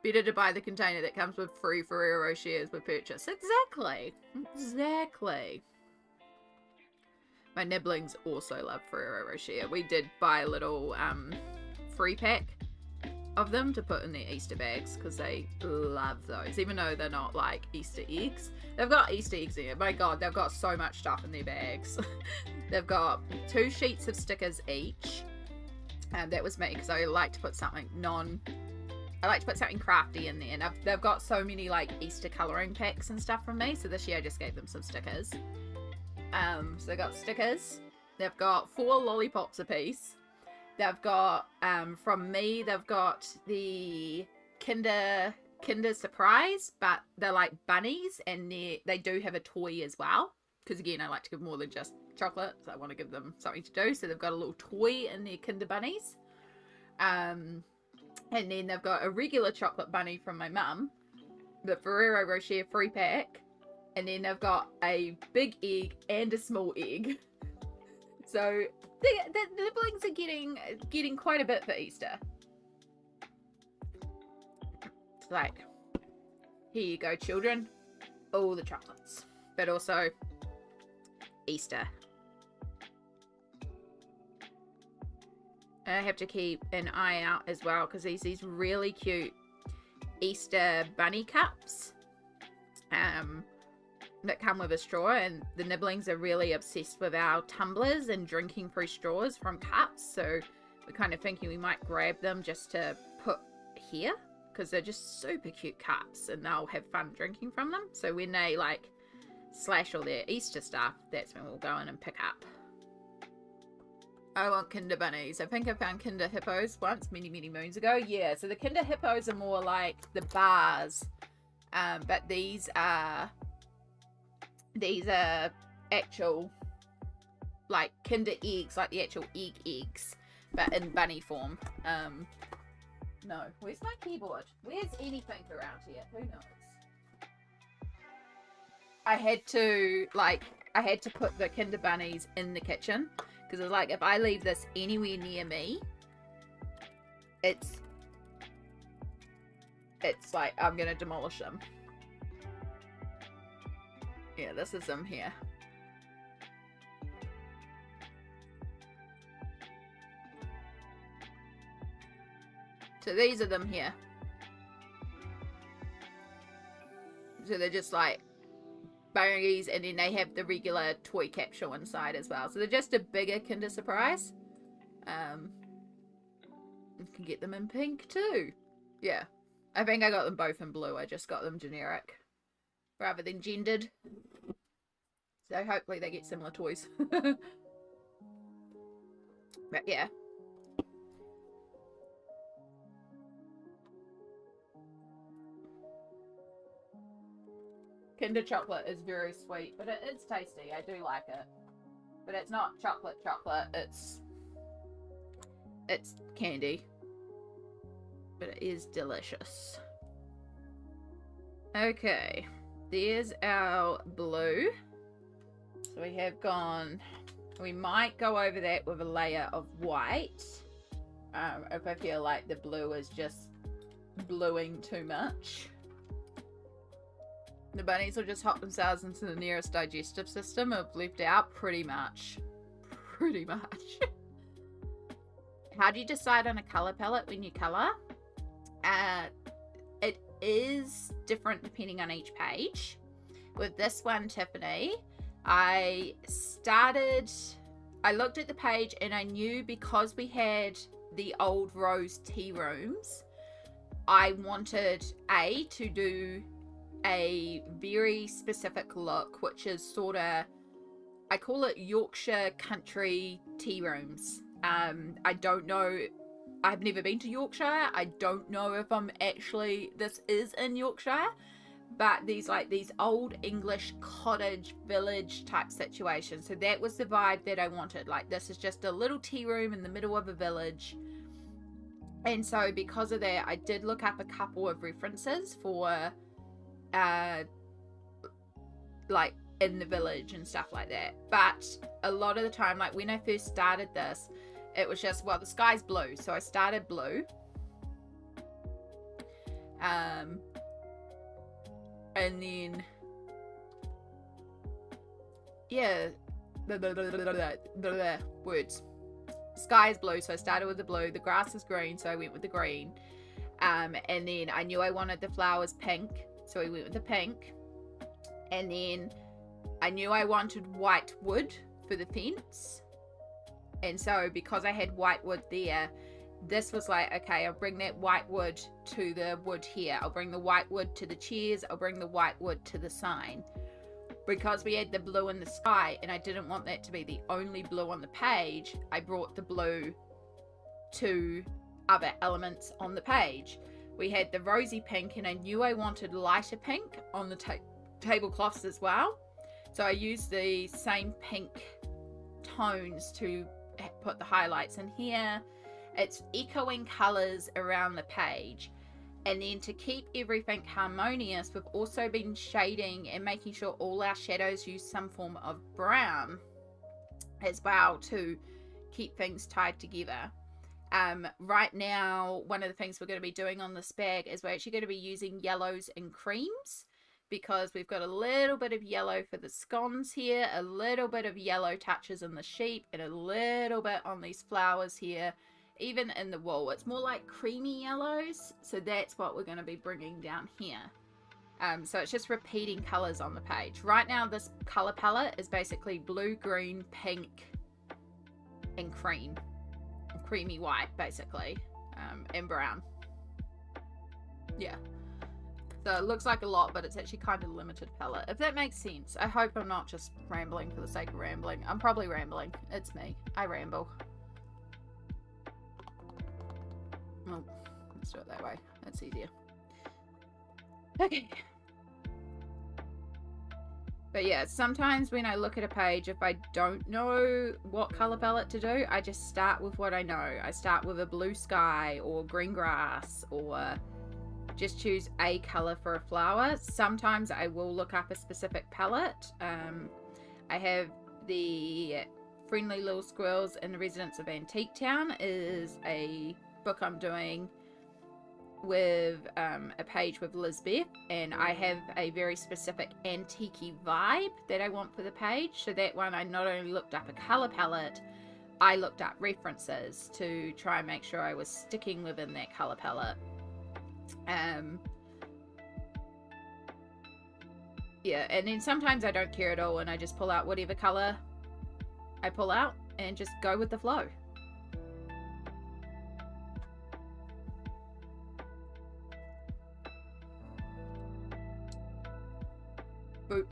Better to buy the container that comes with free Ferrero Rochers with purchase. Exactly. Exactly. My nibblings also love Ferrero Rocher. We did buy a little free pack of them to put in their Easter bags because they love those, even though they're not like Easter eggs. They've got Easter eggs in it. My God, they've got so much stuff in their bags. They've got 2 sheets of stickers each. That was me because I like to put something crafty in there, and they've got so many like Easter colouring packs and stuff from me, so this year I just gave them some stickers. So they got stickers. They've got 4 lollipops a piece. They've got from me, they've got the Kinder Surprise, but they're like bunnies, and they do have a toy as well, because again, I like to give more than just chocolate, so I want to give them something to do. So they've got a little toy in their Kinder bunnies. And then they've got a regular chocolate bunny from my mum, the Ferrero Rocher free pack, and then they've got a big egg and a small egg. So the nibblings are getting quite a bit for Easter. It's like, here you go, children, all the chocolates, but also Easter. I have to keep an eye out as well because there's these really cute Easter bunny cups that come with a straw, and the nibblings are really obsessed with our tumblers and drinking through straws from cups, so we're kind of thinking we might grab them just to put here because they're just super cute cups and they'll have fun drinking from them. So when they like slash all their Easter stuff, that's when we'll go in and pick up. I want Kinder Bunnies. I think I found Kinder Hippos once, many, many moons ago. Yeah, so the Kinder Hippos are more like the bars. But these are actual, like, Kinder eggs, like the actual eggs, but in bunny form. No. Where's my keyboard? Where's anything around here? Who knows? I had to put the Kinder Bunnies in the kitchen. Because it's like, if I leave this anywhere near me, it's like I'm going to demolish them. Yeah, this is them here. So these are them here. So they're just like bunnies, and then they have the regular toy capsule inside as well. So they're just a bigger Kinder Surprise. You can get them in pink too. Yeah. I think I got them both in blue. I just got them generic rather than gendered. So hopefully they get similar toys. But yeah. Kinder chocolate is very sweet, but it is tasty. I do like it. But it's not chocolate, it's candy. But it is delicious. Okay, there's our blue. So we have gone, we might go over that with a layer of white. If I feel like the blue is just bluing too much. The bunnies will just hop themselves into the nearest digestive system of left out pretty much. Pretty much. How do you decide on a color palette when you color? It is different depending on each page. With this one, Tiffany, I looked at the page and I knew because we had the old rose Tearooms, I wanted to do a very specific look, which is sort of, I call it Yorkshire country tea rooms. I don't know, I've never been to Yorkshire. I don't know if this is in Yorkshire, but these old English cottage village type situations. So that was the vibe that I wanted. Like, this is just a little tea room in the middle of a village. And so because of that, I did look up a couple of references for like in the village and stuff like that. But a lot of the time, like when I first started this, it was just, well, the sky's blue, so I started blue. And then yeah, words. Sky is blue, so I started with the blue. The grass is green, so I went with the green. And then I knew I wanted the flowers pink, so I went with the pink. And then I knew I wanted white wood for the fence. And so because I had white wood there, this was like, okay, I'll bring that white wood to the wood here. I'll bring the white wood to the chairs. I'll bring the white wood to the sign. Because we had the blue in the sky, and I didn't want that to be the only blue on the page, I brought the blue to other elements on the page. We had the rosy pink, and I knew I wanted lighter pink on the tablecloths as well. So I used the same pink tones to put the highlights in here. It's echoing colours around the page. And then to keep everything harmonious, we've also been shading and making sure all our shadows use some form of brown as well to keep things tied together. Right now, one of the things we're going to be doing on this bag is we're actually going to be using yellows and creams, because we've got a little bit of yellow for the scones here, a little bit of yellow touches in the sheep, and a little bit on these flowers here. Even in the wool, it's more like creamy yellows, so that's what we're going to be bringing down here. So it's just repeating colors on the page. Right now this color palette is basically blue, green, pink, and creamy white basically, and brown. Yeah, so it looks like a lot, but it's actually kind of limited palette, if that makes sense. I hope I'm not just rambling for the sake of rambling. I'm probably rambling. It's me. I ramble. Well, let's do it that way. That's easier. Okay. But yeah, sometimes when I look at a page, if I don't know what color palette to do, I just start with what I know. I start with a blue sky or green grass, or just choose a color for a flower. Sometimes I will look up a specific palette. I have the Friendly Little Squirrels in the Residents of Antique Town is a book I'm doing with a page with Lisbeth, and I have a very specific antique-y vibe that I want for the page. So that one, I not only looked up a color palette, I looked up references to try and make sure I was sticking within that color palette. Yeah, and then sometimes I don't care at all and I just pull out whatever color I pull out and just go with the flow.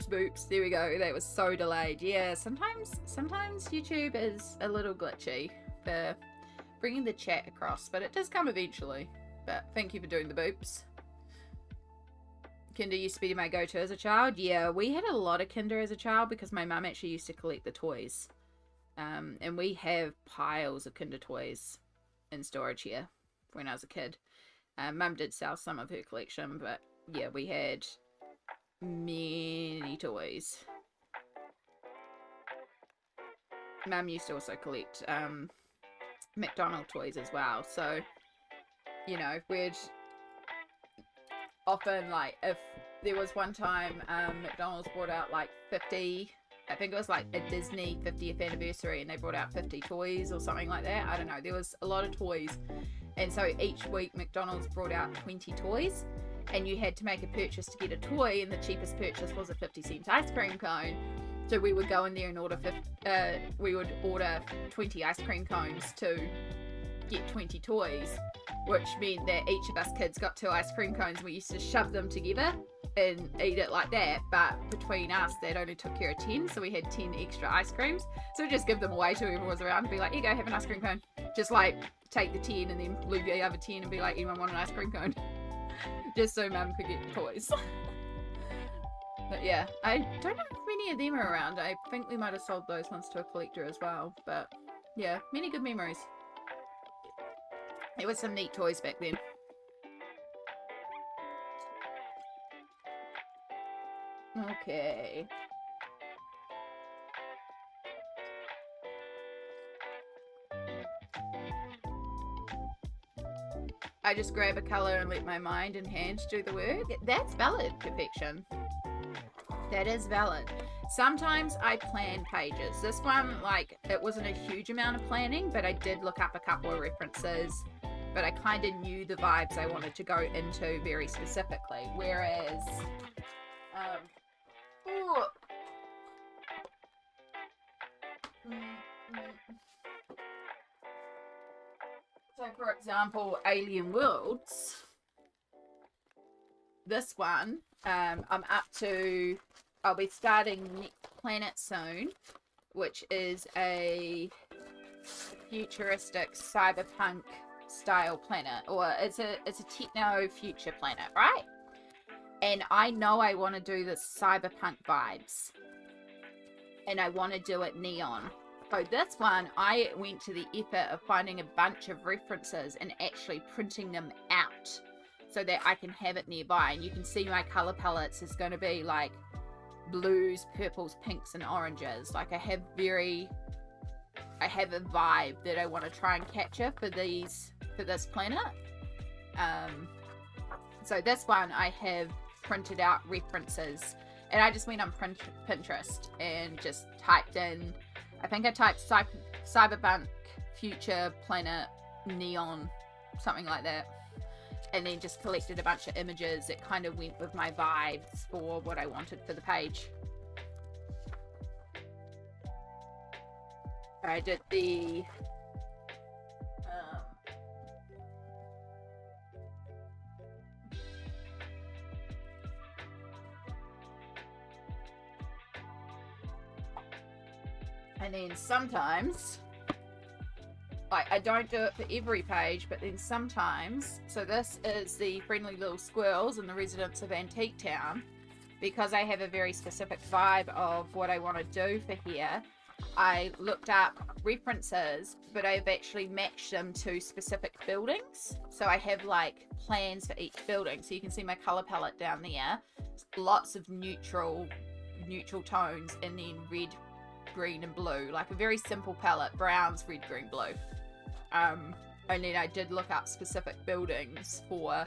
Boops, there we go. That was so delayed. Yeah, sometimes YouTube is a little glitchy for bringing the chat across, but it does come eventually. But thank you for doing the boops. Kinder used to be my go-to as a child. Yeah, we had a lot of Kinder as a child because my mum actually used to collect the toys. And we have piles of Kinder toys in storage here when I was a kid. Mum did sell some of her collection, but yeah, we had many toys. Mum used to also collect McDonald toys as well, so you know, we'd often, like, if there was one time McDonald's brought out like 50, I think it was like a Disney 50th anniversary, and they brought out 50 toys or something like that. I don't know, there was a lot of toys, and so each week McDonald's brought out 20 toys, and you had to make a purchase to get a toy, and the cheapest purchase was a 50-cent ice cream cone. So we would go in there and order 20 ice cream cones to get 20 toys, which meant that each of us kids got 2 ice cream cones, and we used to shove them together and eat it like that. But between us, that only took care of 10, so we had 10 extra ice creams. So we just give them away to whoever was around and be like, here you go, have an ice cream cone. Just like take the 10 and then leave the other 10 and be like, anyone want an ice cream cone? Just so mum could get toys. But yeah, I don't know if many of them are around. I think we might have sold those ones to a collector as well. But yeah, many good memories. There were some neat toys back then. Okay. I just grab a colour and let my mind and hands do the work. That's valid, Perfection. That is valid. Sometimes I plan pages. This one, like, it wasn't a huge amount of planning, but I did look up a couple of references. But I kind of knew the vibes I wanted to go into very specifically. Whereas, so for example, Alien Worlds, this one, I'm up to, I'll be starting Next Planet soon, which is a futuristic cyberpunk style planet, or it's a techno future planet, right? And I know I want to do the cyberpunk vibes, and I want to do it neon. So this one, I went to the effort of finding a bunch of references and actually printing them out so that I can have it nearby. And you can see my color palettes is going to be like blues, purples, pinks, and oranges. Like I have a vibe that I want to try and capture for this planet. So this one I have printed out references, and I just went on Pinterest and just typed in, I think I typed cyberpunk future planet neon, something like that, and then just collected a bunch of images that kind of went with my vibes for what I wanted for the page. I did the and then sometimes, like, I don't do it for every page, but then sometimes, so this is the friendly little squirrels and the residents of Antique Town, because I have a very specific vibe of what I want to do for here. I looked up references, but I've actually matched them to specific buildings. So I have like plans for each building. So you can see my color palette down there. Lots of neutral tones, and then red, green, and blue. Like a very simple palette: browns, red, green, blue. And then I did look up specific buildings for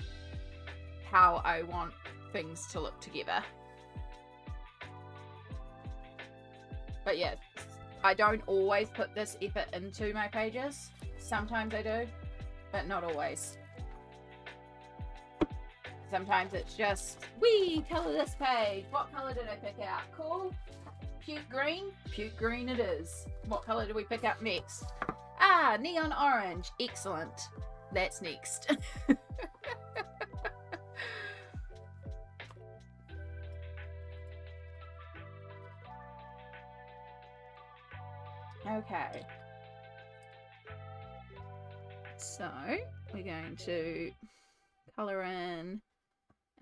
how I want things to look together. But yeah, I don't always put this effort into my pages. Sometimes I do, but not always. Sometimes it's just, color this page. What color did I pick out? Cool. Puke green? Puke green it is. What color do we pick up next? Ah, neon orange. Excellent. That's next. Okay. So, we're going to colour in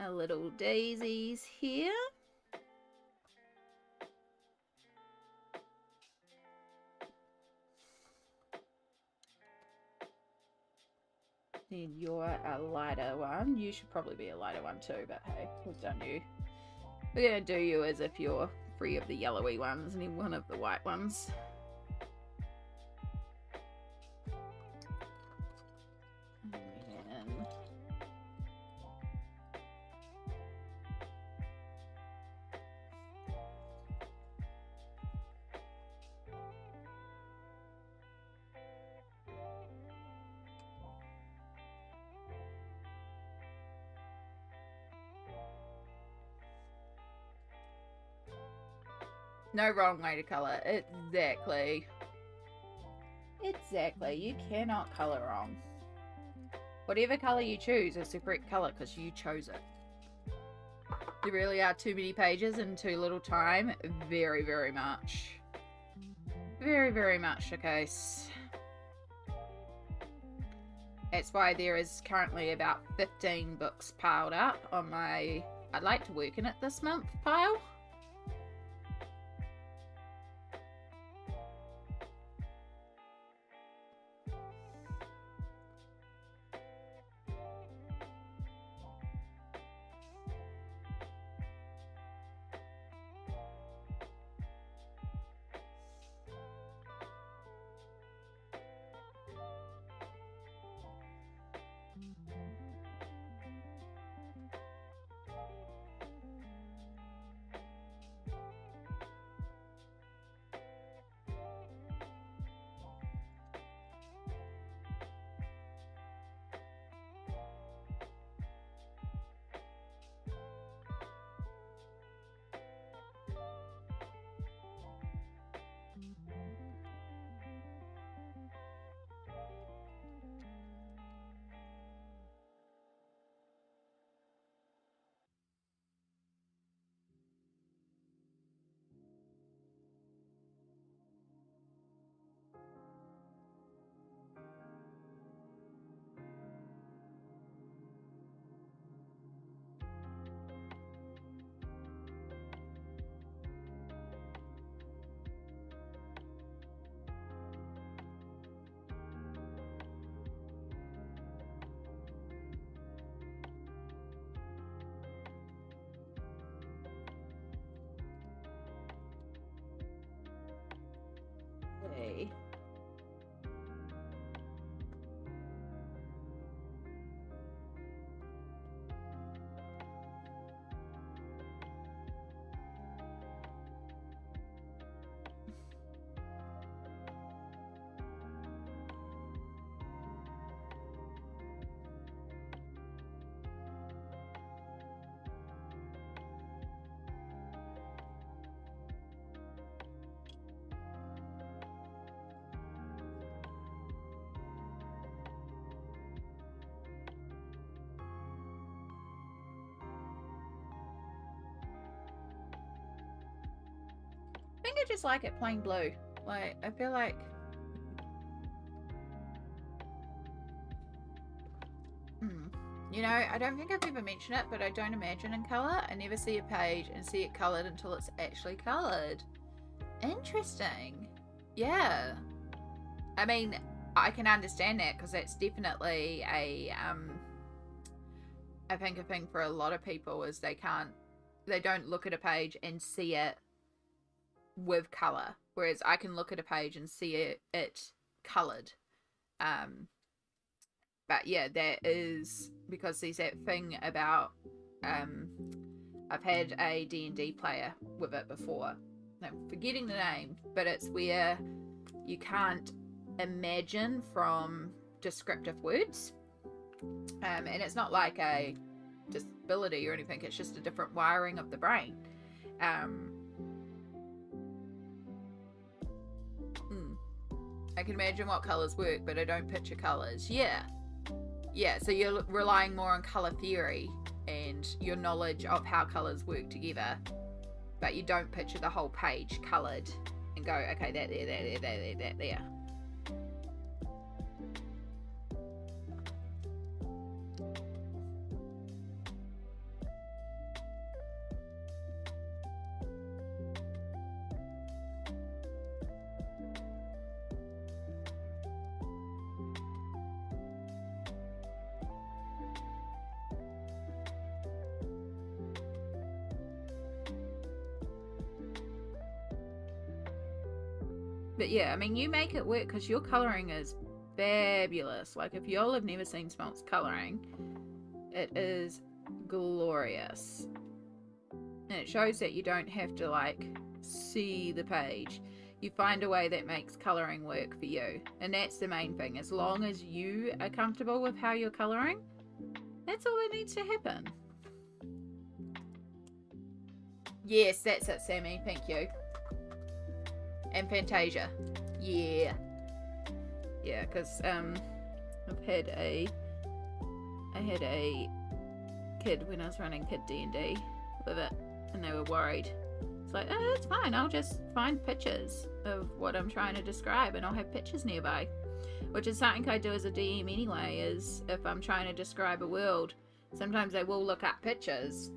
our little daisies here. Then you're a lighter one. You should probably be a lighter one too, but hey, we've done you. We're going to do you as if you're free of the yellowy ones and then one of the white ones. No wrong way to colour. Exactly. Exactly. You cannot colour wrong. Whatever colour you choose is the correct colour because you chose it. There really are too many pages and too little time. Very, very much. Very, very much the case. That's why there is currently about 15 books piled up on my I'd like to work in it this month pile. Okay. I think I just like it plain blue. Like, I feel like you know, I don't think I've ever mentioned it, but I don't imagine in colour. I never see a page and see it coloured until it's actually coloured. Interesting. Yeah. I mean, I can understand that because that's definitely a I think a thing for a lot of people is they don't look at a page and see it with colour, whereas I can look at a page and see it coloured. But yeah, that is because there's that thing about I've had a D&D player with it before. I'm forgetting the name, but it's where you can't imagine from descriptive words, and it's not like a disability or anything, it's just a different wiring of the brain. I can imagine what colours work, but I don't picture colours. Yeah, so you're relying more on colour theory and your knowledge of how colours work together, but you don't picture the whole page coloured and go, okay, that there. But yeah, I mean, you make it work because your colouring is fabulous. Like, if y'all have never seen Smelt's colouring, it is glorious. And it shows that you don't have to, like, see the page. You find a way that makes colouring work for you. And that's the main thing. As long as you are comfortable with how you're colouring, that's all that needs to happen. Yes, that's it, Sammy. Thank you. And Fantasia. Yeah. Yeah, because I had a kid when I was running Kid D&D with it, and they were worried. It's like, oh, that's fine, I'll just find pictures of what I'm trying to describe and I'll have pictures nearby. Which is something I do as a DM anyway, is if I'm trying to describe a world, sometimes I will look up pictures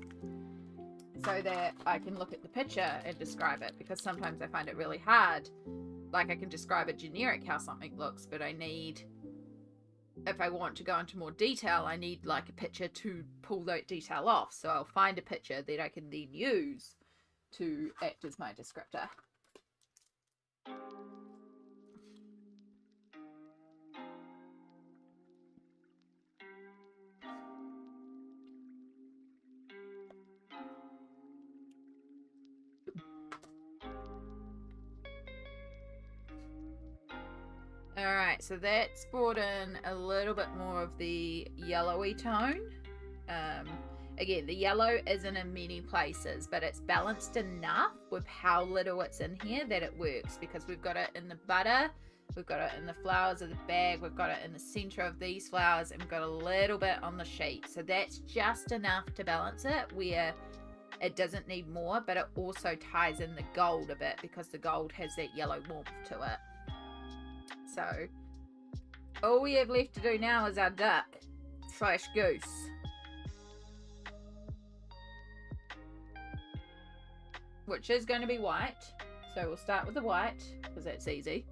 so that I can look at the picture and describe it, because sometimes I find it really hard. Like, I can describe a generic how something looks, but I need, if I want to go into more detail, I need like a picture to pull that detail off. So I'll find a picture that I can then use to act as my descriptor. Alright, so that's brought in a little bit more of the yellowy tone. Again, the yellow isn't in many places, but it's balanced enough with how little it's in here that it works, because we've got it in the butter, we've got it in the flowers of the bag, we've got it in the center of these flowers, and we've got a little bit on the sheet. So that's just enough to balance it, where it doesn't need more, but it also ties in the gold a bit, because the gold has that yellow warmth to it. So all we have left to do now is our duck / goose. Which is going to be white. So we'll start with the white, because that's easy.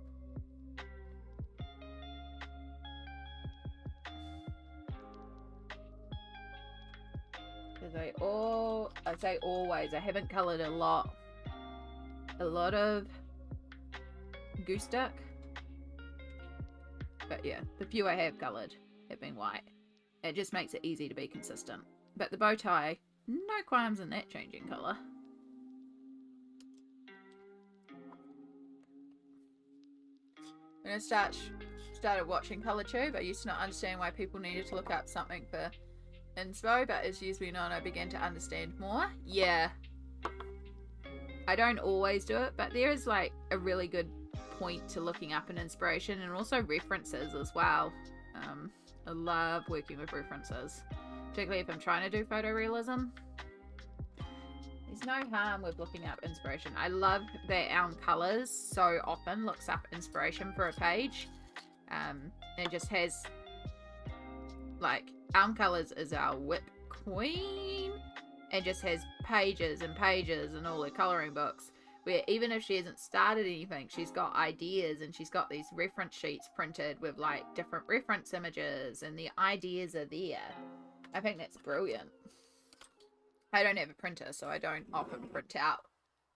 Because I say always, I haven't coloured a lot of goose duck. But yeah, the few I have coloured have been white. It just makes it easy to be consistent. But the bow tie, no qualms in that changing colour. When I started watching ColourTube, I used to not understand why people needed to look up something for inspo, but as years went on, I began to understand more. Yeah, I don't always do it, but there is like a really good point to looking up an inspiration, and also references as well. I love working with references, particularly if I'm trying to do photorealism. There's no harm with looking up inspiration. I love that Elm Colours so often looks up inspiration for a page. It just has, like, Elm Colours is our whip queen. It just has pages and pages and all the colouring books, where even if she hasn't started anything, she's got ideas, and she's got these reference sheets printed with like different reference images, and the ideas are there. I think that's brilliant. I don't have a printer, so I don't often print out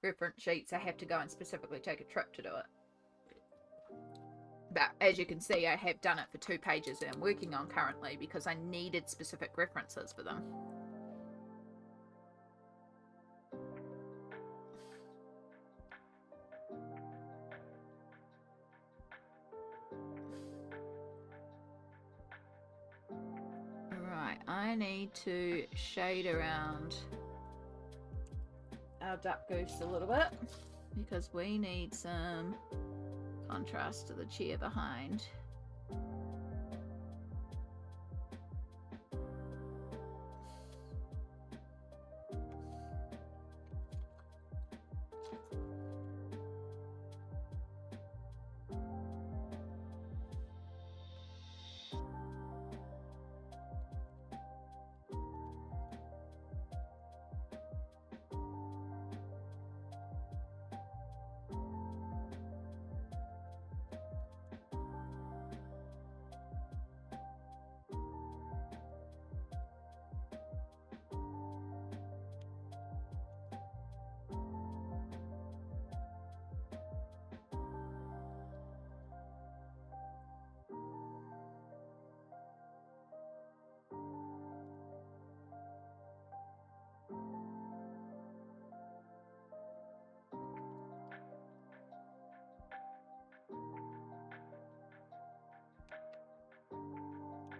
reference sheets. I have to go and specifically take a trip to do it. But as you can see, I have done it for 2 pages that I'm working on currently, because I needed specific references for them. I need to shade around our duck goose a little bit, because we need some contrast to the chair behind.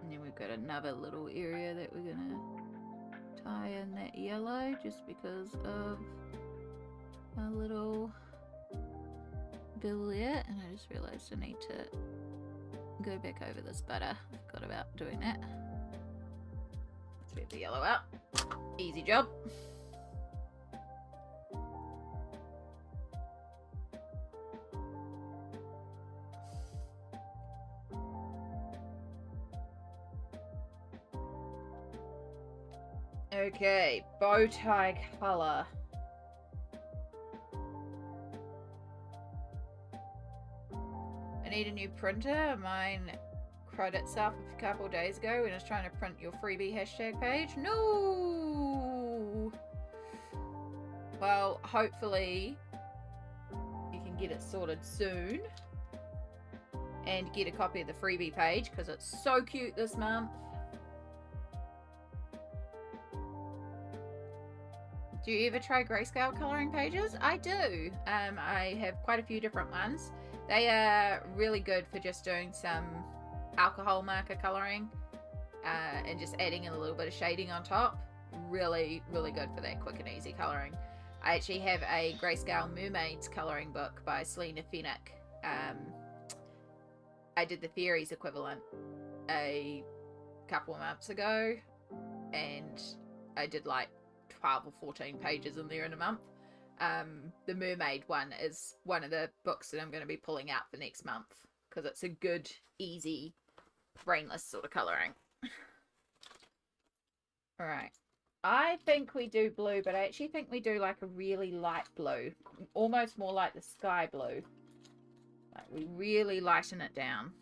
And then we've got another little area that we're gonna tie in that yellow, just because of a little bill there. And I just realized I need to go back over this better. I forgot about doing that. Let's get the yellow out. Easy job. Okay, bow tie color. I need a new printer. Mine cried itself a couple of days ago when I was trying to print your freebie hashtag page. No! Well, hopefully you can get it sorted soon and get a copy of the freebie page because it's so cute this month. Do you ever try grayscale coloring pages? I do. I have quite a few different ones. They are really good for just doing some alcohol marker coloring and just adding in a little bit of shading on top. Really, really good for that quick and easy coloring. I actually have a grayscale mermaids coloring book by Selena Fennick. I did the Theories equivalent a couple of months ago, and I did like 12 or 14 pages in there in a month. The mermaid one is one of the books that I'm going to be pulling out for next month because it's a good, easy, brainless sort of colouring. Alright. I think we do blue, but I actually think we do like a really light blue. Almost more like the sky blue. Like we really lighten it down.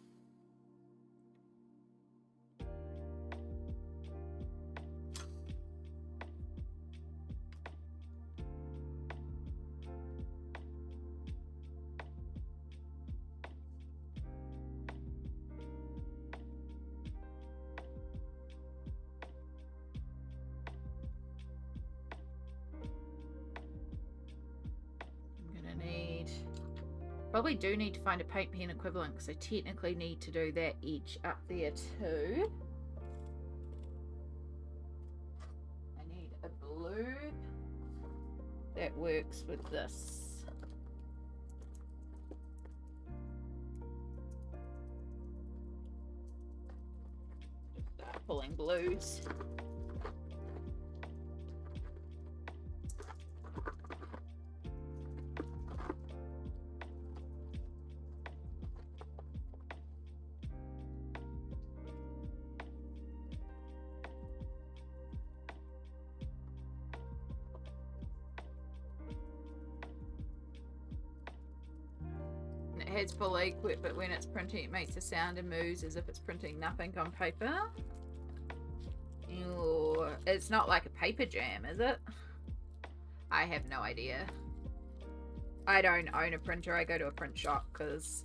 Probably do need to find a paint pen equivalent because I technically need to do that edge up there too. I need a blue that works with this. Just start pulling blues. It has full equip, but when it's printing it makes a sound and moves as if it's printing nothing on paper. Ew. It's not like a paper jam, is it? I have no idea. I don't own a printer. I go to a print shop because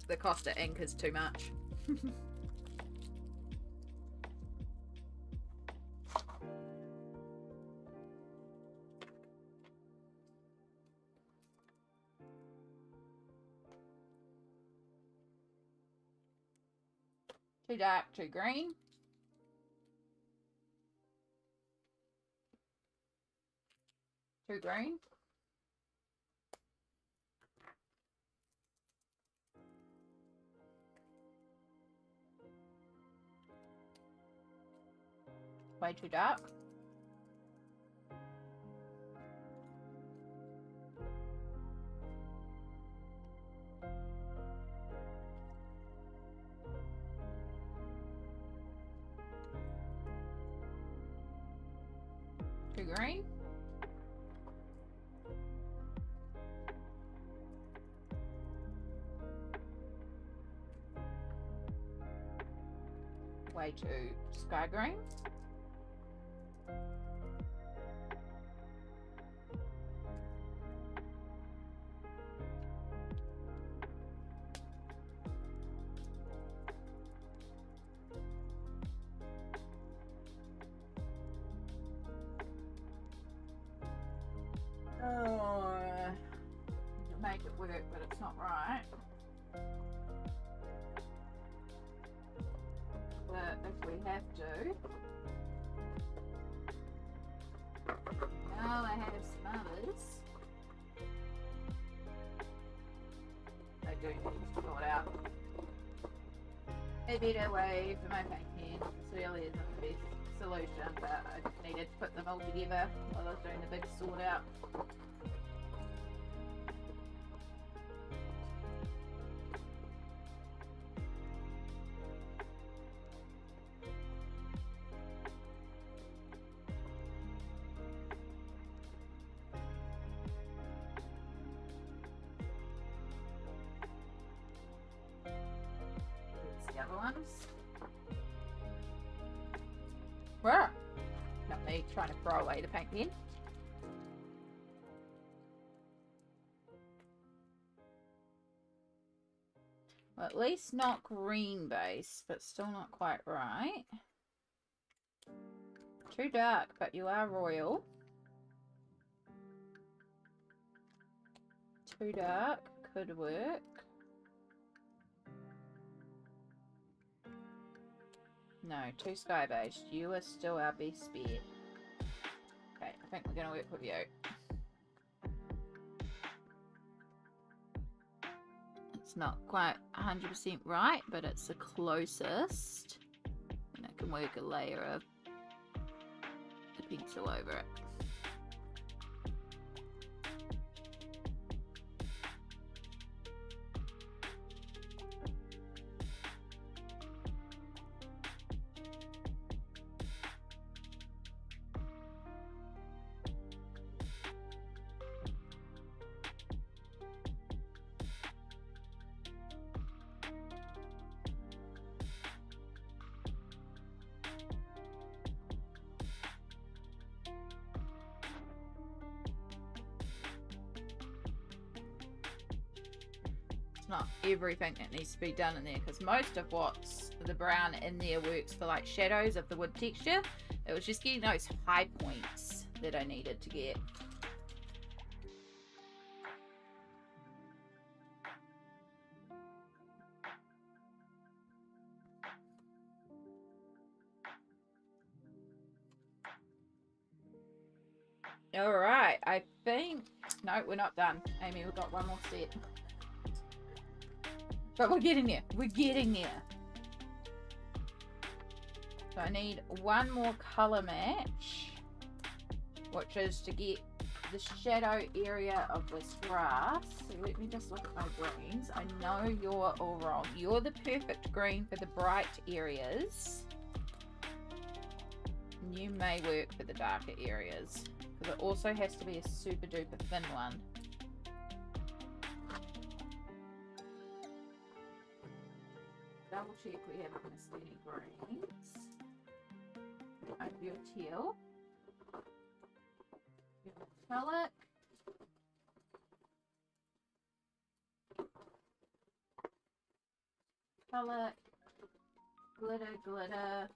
the cost of ink is too much. Too dark, too green. Too green. Way too dark. Too green. Way too sky green. Make it work, but it's not right. But if we have to, a better way for my painting. This really isn't the best solution, but I just needed to put them all together while I was doing the big sort out. The other ones. Wow. Not me trying to throw away the paint pen. Well, at least not green base, but still not quite right. Too dark, but you are royal. Too dark, could work. No, too sky based. You are still our best bet. Okay, I think we're gonna work with you. It's not quite 100% right, but it's the closest. And I can work a layer of the pencil over it. Not everything that needs to be done in there, because most of what's the brown in there works for like shadows of the wood texture. It was just getting those high points that I needed to get. All right, I think, no, we're not done, Amy. We've got one more set. But we're getting there. We're getting there. So I need one more color match, which is to get the shadow area of this grass. So let me just look at my greens. I know you're all wrong. You're the perfect green for the bright areas. You may work for the darker areas, because it also has to be a super duper thin one. Double check we haven't missed any greens. Over your teal. Your metallic. Metallic. Glitter, glitter.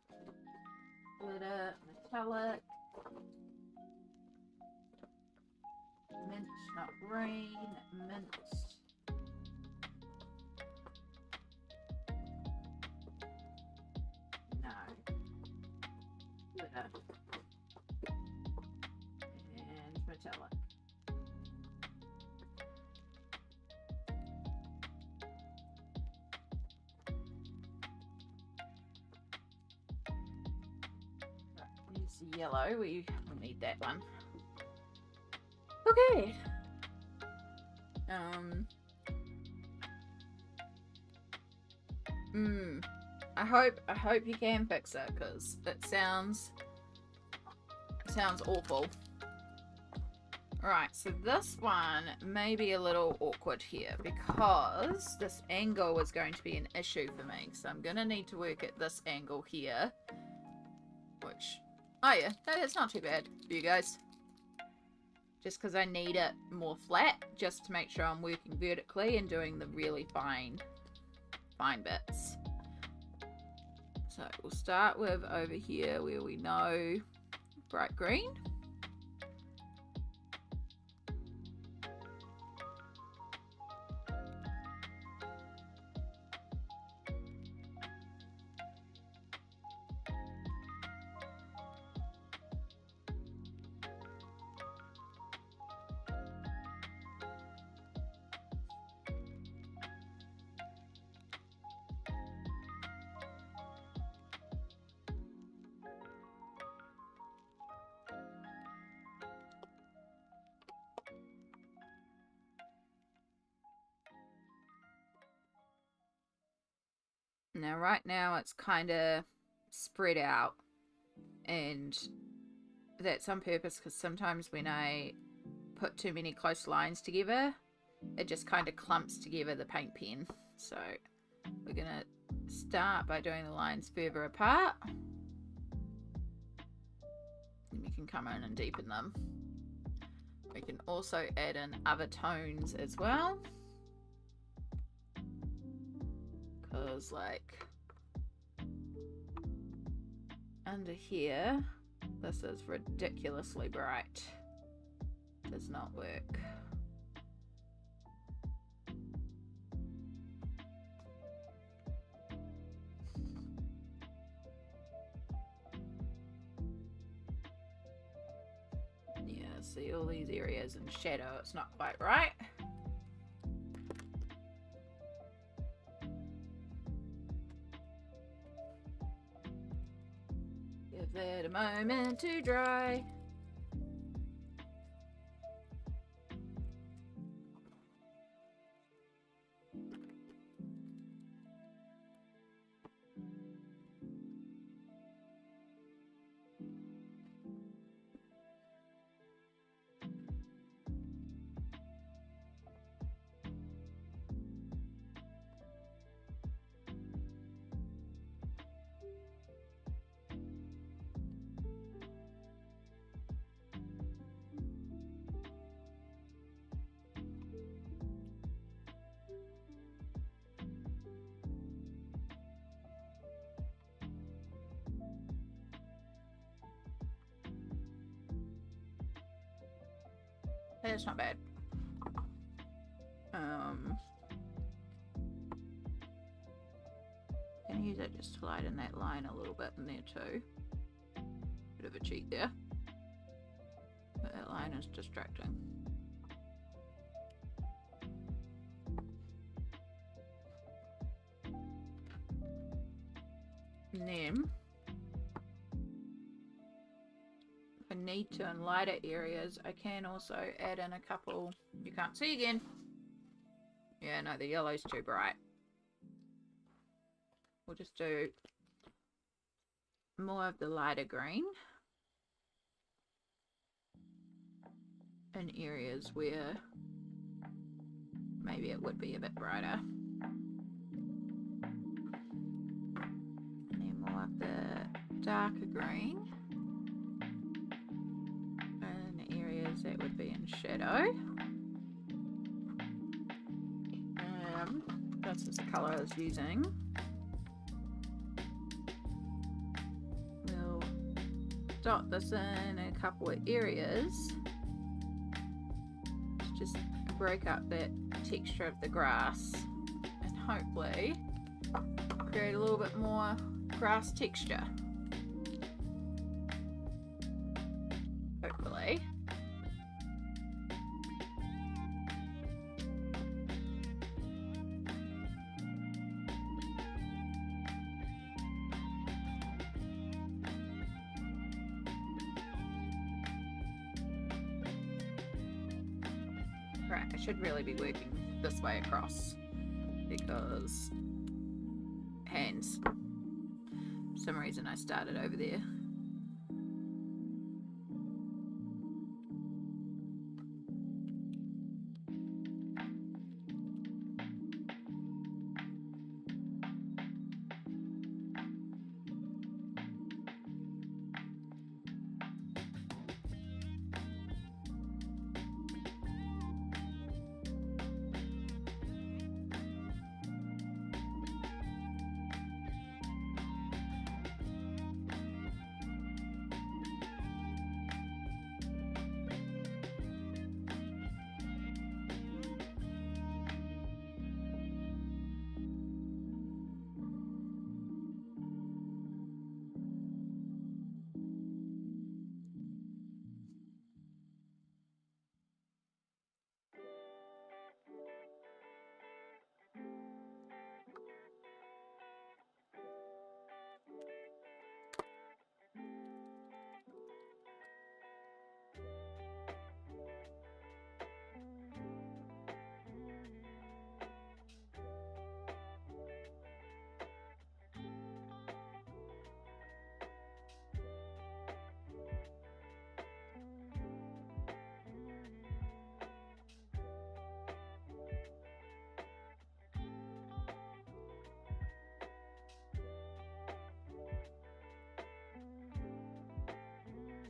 Glitter, metallic. Mint, not green. Mint. And metallic. Here's the yellow. We need that one. Okay. I hope you can fix it, because it sounds awful. Alright, so this one may be a little awkward here, because this angle is going to be an issue for me. So I'm going to need to work at this angle here. Which, oh yeah, it's not too bad for you guys. Just because I need it more flat, just to make sure I'm working vertically and doing the really fine bits. So we'll start with over here where we know bright green. right now it's kind of spread out, and that's on purpose because sometimes when I put too many close lines together, it just kind of clumps together the paint pen. So we're going to start by doing the lines further apart. And we can come in and deepen them. We can also add in other tones as well. Because like under here, this is ridiculously bright. Does not work. Yeah, see all these areas in shadow, it's not quite right. Give that a moment to dry. It's not bad. Can use it just to lighten that line a little bit in there too. Bit of a cheat there. But that line is distracting. And then if I need to in lighter areas, I can also add in a couple. You can't see again. Yeah, no, the yellow's too bright. We'll just do more of the lighter green in areas where maybe it would be a bit brighter. And then more of the darker green in areas that would be in shadow. This is the colour I was using. We'll dot this in a couple of areas to just break up that texture of the grass and hopefully create a little bit more grass texture. Hopefully. Right, I should really be working this way across because hands. For some reason I started over there.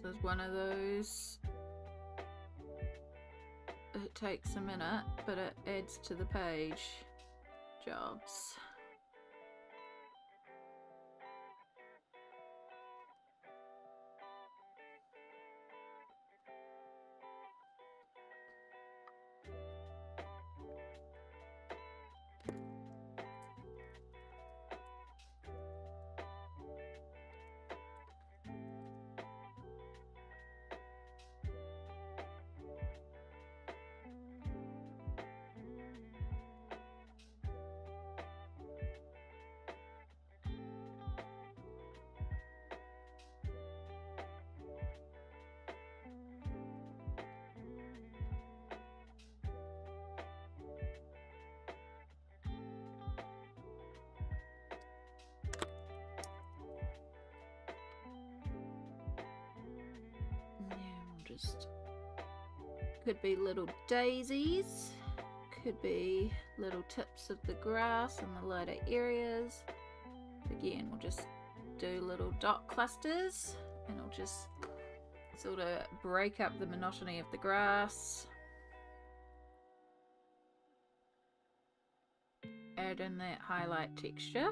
This is one of those, it takes a minute, but it adds to the page jobs. Just could be little daisies, could be little tips of the grass in the lighter areas. Again, we'll just do little dot clusters and it'll just sort of break up the monotony of the grass. Add in that highlight texture.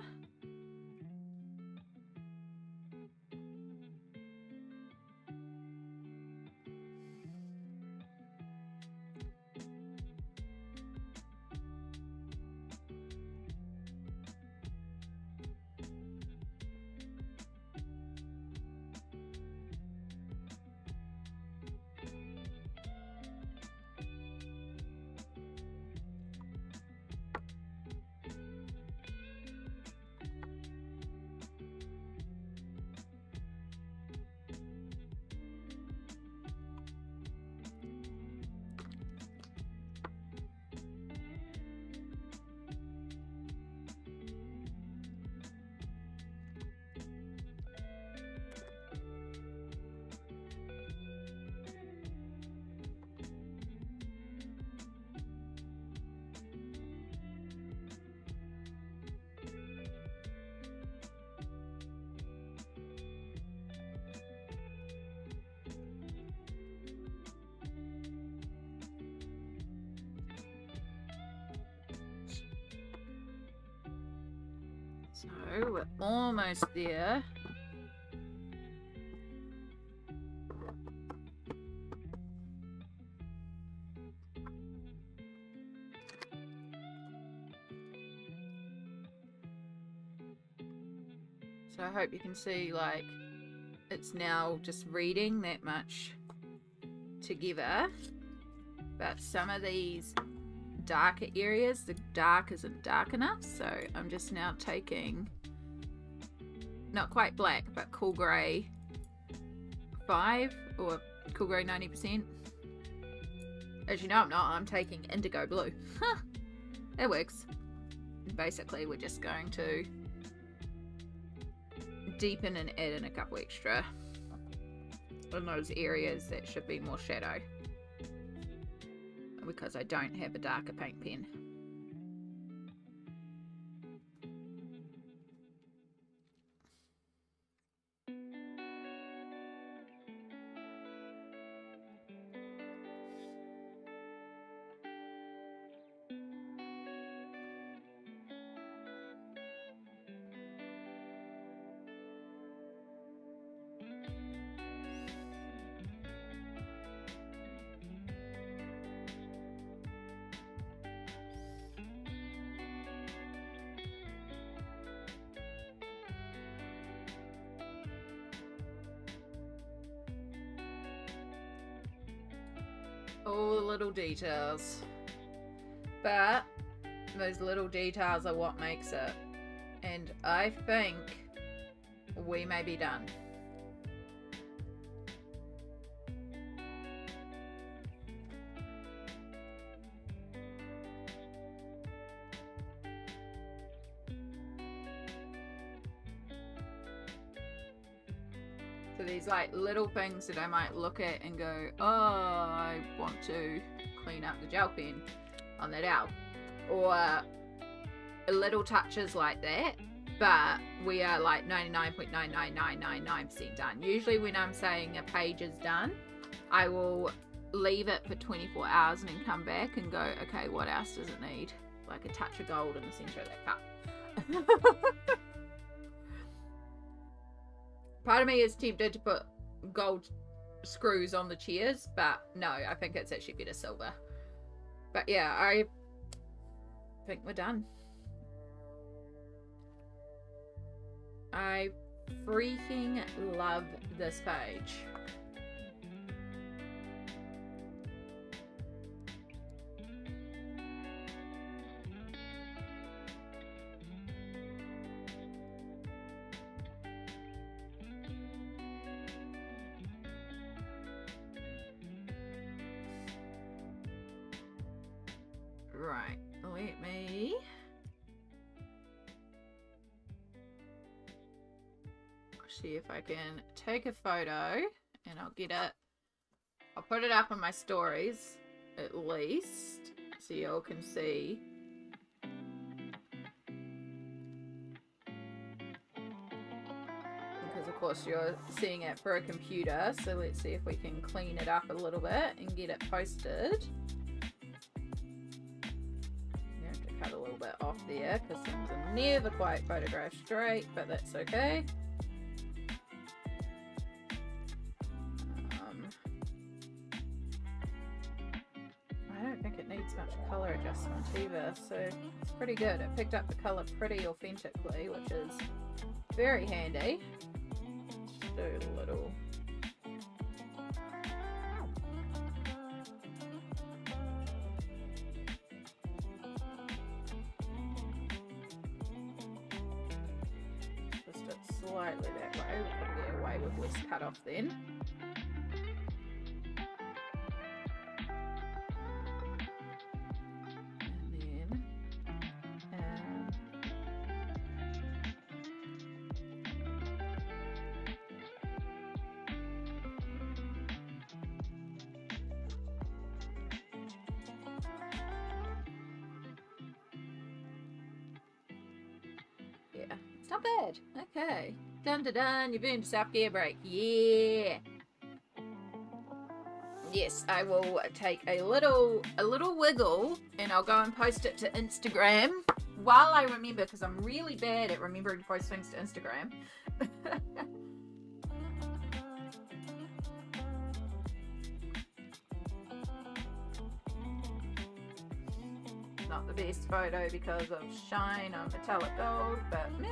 So we're almost there. So I hope you can see, like, it's now just reading that much together. But some of these darker areas, the dark isn't dark enough, so I'm just now taking not quite black but cool grey 5 or cool grey 90%. As you know, I'm taking indigo blue. It works. Basically we're just going to deepen and add in a couple extra in those areas that should be more shadow, because I don't have a darker paint pen. All the little details, but those little details are what makes it, and I think we may be done. So these like little things that I might look at and go, oh, I want to clean up the gel pen on that owl. Or little touches like that but we are like 99.99999% done. Usually when I'm saying a page is done, I will leave it for 24 hours and then come back and go, okay, what else does it need? Like a touch of gold in the center of that cup. Part of me is tempted to put gold screws on the chairs, but no, I think it's actually better silver. But yeah, I think we're done. I freaking love this page. Right, let me see if I can take a photo and I'll get it. I'll put it up on my stories at least so y'all can see. Because of course you're seeing it for a computer, so let's see if we can clean it up a little bit and get it posted. Cut a little bit off there because things are never quite photographed straight, but that's okay. I don't think it needs much color adjustment either, so it's pretty good. It picked up the color pretty authentically, which is very handy. Just do a little. Slightly that way, we'll probably get away with less cut off then. And yeah, it's not bad. Okay. Dun dun dun, you've earned a self-care break. Yeah. Yes, I will take a little wiggle and I'll go and post it to Instagram while I remember, because I'm really bad at remembering to post things to Instagram. Not the best photo because of shine on metallic gold, but meh.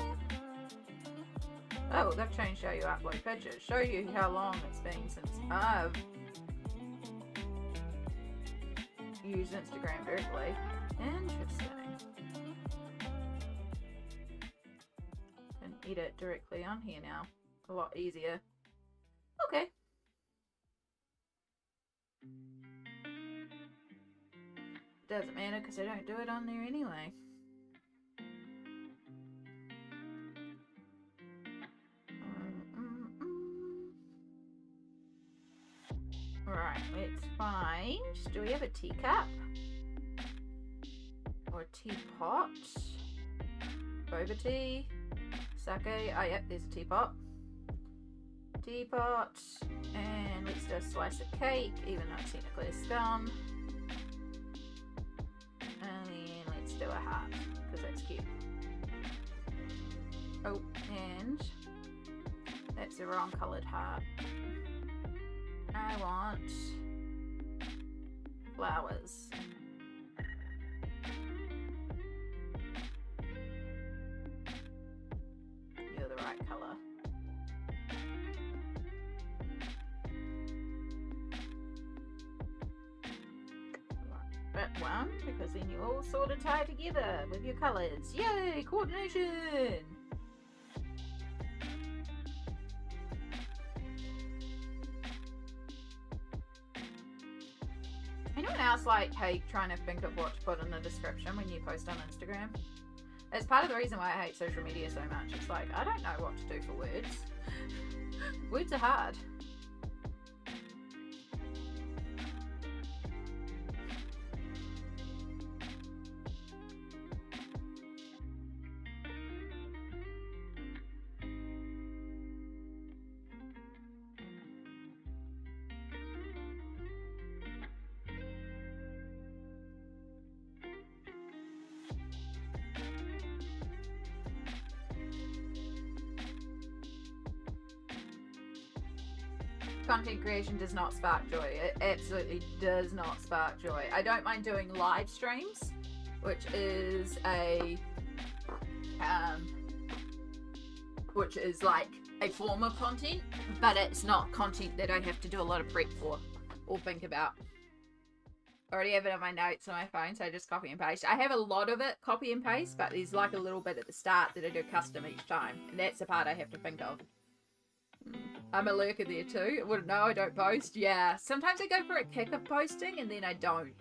Oh, they've changed how you upload pictures. Show you how long it's been since I've used Instagram directly. Interesting. Can edit directly on here now. A lot easier. Okay. Doesn't matter because I don't do it on there anyway. Right, let's find. Do we have a teacup? Or a teapot? Boba tea? Sake? Oh, yep, there's a teapot. Teapot. And let's do a slice of cake, even though it's technically a scone. And then let's do a heart, because that's cute. Oh, and that's the wrong coloured heart. I want flowers. You're the right colour. That one, because then you all sort of tie together with your colours. Yay, coordination! Anyone else hate trying to think of what to put in the description when you post on Instagram? It's part of the reason why I hate social media so much. It's like, I don't know what to do for words. Words are hard. content creation does not spark joy. It absolutely does not spark joy. I don't mind doing live streams, which is like a form of content, but it's not content that I have to do a lot of prep for or think about. I already have it on my notes on my phone, so I just copy and paste. I have a lot of it copy and paste, but there's like a little bit at the start that I do custom each time, and that's the part I have to think of. I'm a lurker there too. Well, no, I don't post. Yeah, sometimes I go for a kick of posting and then I don't.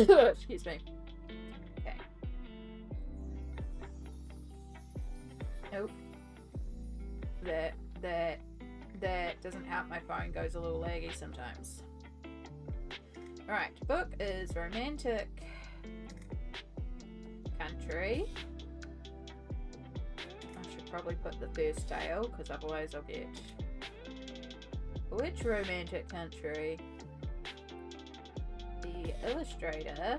Excuse me. Okay. Nope. That doesn't help. My phone goes a little laggy sometimes. Alright, book is romantic country. I should probably put the first tale, because otherwise I'll get... Which romantic country? The illustrator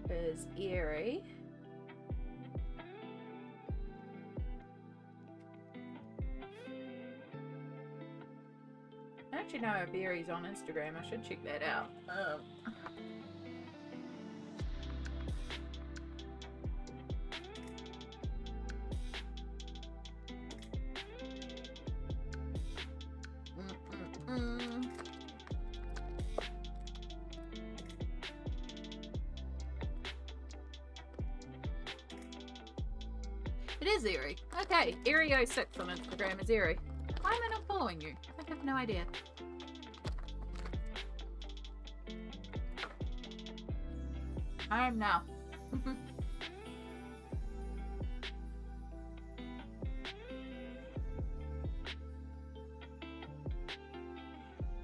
is Eriy. I actually know if Eriy's on Instagram. I should check that out. It is Eriy. Okay, Eriy06 on Instagram is Eriy. Why am I not following you? I have no idea. I am now.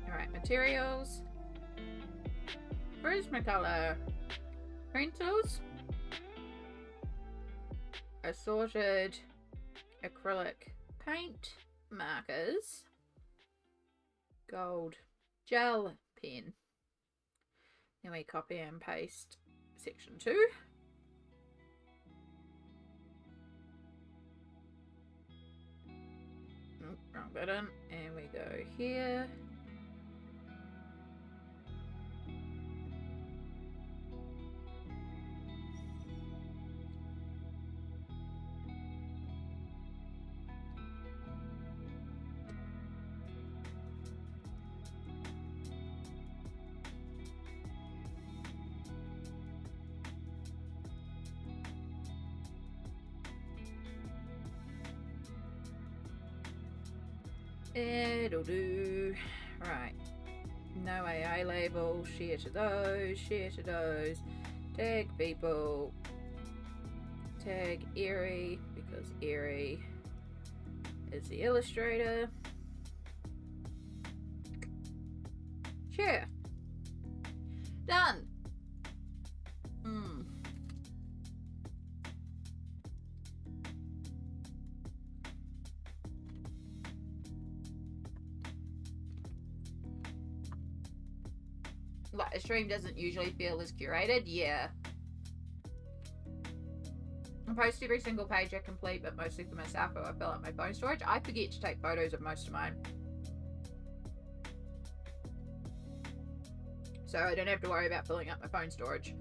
Alright, materials. Prismacolor. Printers. Assorted acrylic paint, markers, gold gel pen. Then we copy and paste section 2. Wrong button. And we go here. It'll do. Right. No AA label. Share to those. Share to those. Tag people. Tag Eriy because Eriy is the illustrator. Share. Done. Like, a stream doesn't usually feel as curated. Yeah. I post every single page I complete, but mostly for myself or I fill up my phone storage. I forget to take photos of most of mine, so I don't have to worry about filling up my phone storage.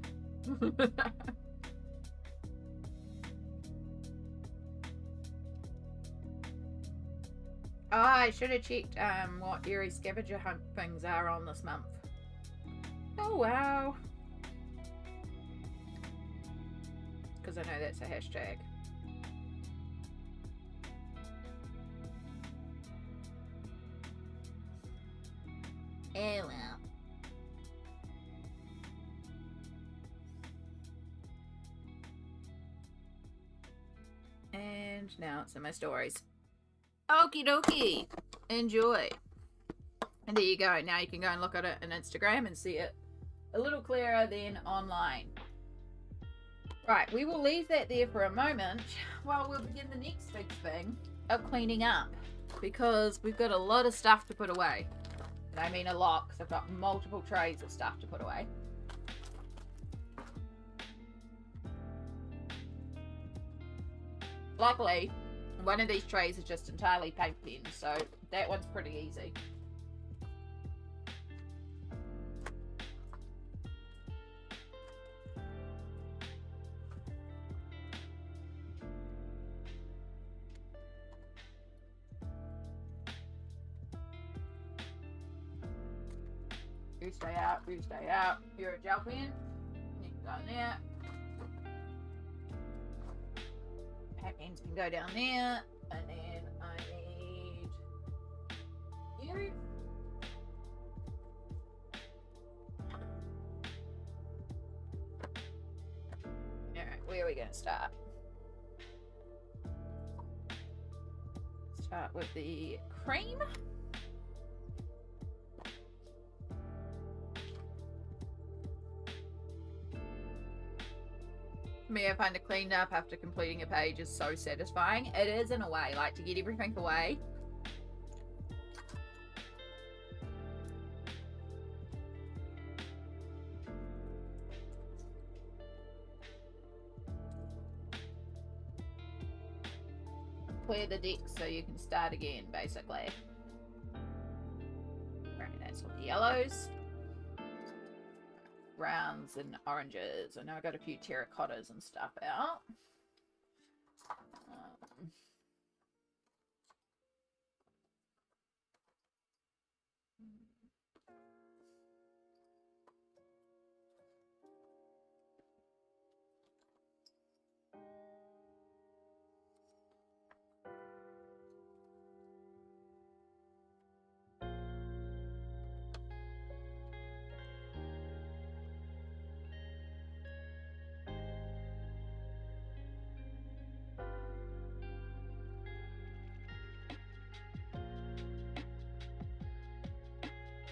Oh, I should have checked what Eriy scavenger hunt things are on this month. Oh wow. Because I know that's a hashtag. Oh well. And now it's in my stories. Okie dokie. Enjoy. And there you go. Now you can go and look at it on Instagram and see it a little clearer than online. Right, we will leave that there for a moment while we'll begin the next big thing of cleaning up, because we've got a lot of stuff to put away. And I mean a lot, because I've got multiple trays of stuff to put away. Luckily, one of these trays is just entirely paper pens, so that one's pretty easy. You stay out, you stay out. You're a gel pen. You can go in there. Hat pens can go down there. And then I need you. Alright, where are we going to start? Start with the cream. Me, I find it cleaned up after completing a page is so satisfying. It is in a way, like to get everything away. Clear the deck so you can start again, basically. Right, that's all the yellows. Browns and oranges. I know I got a few terracottas and stuff out.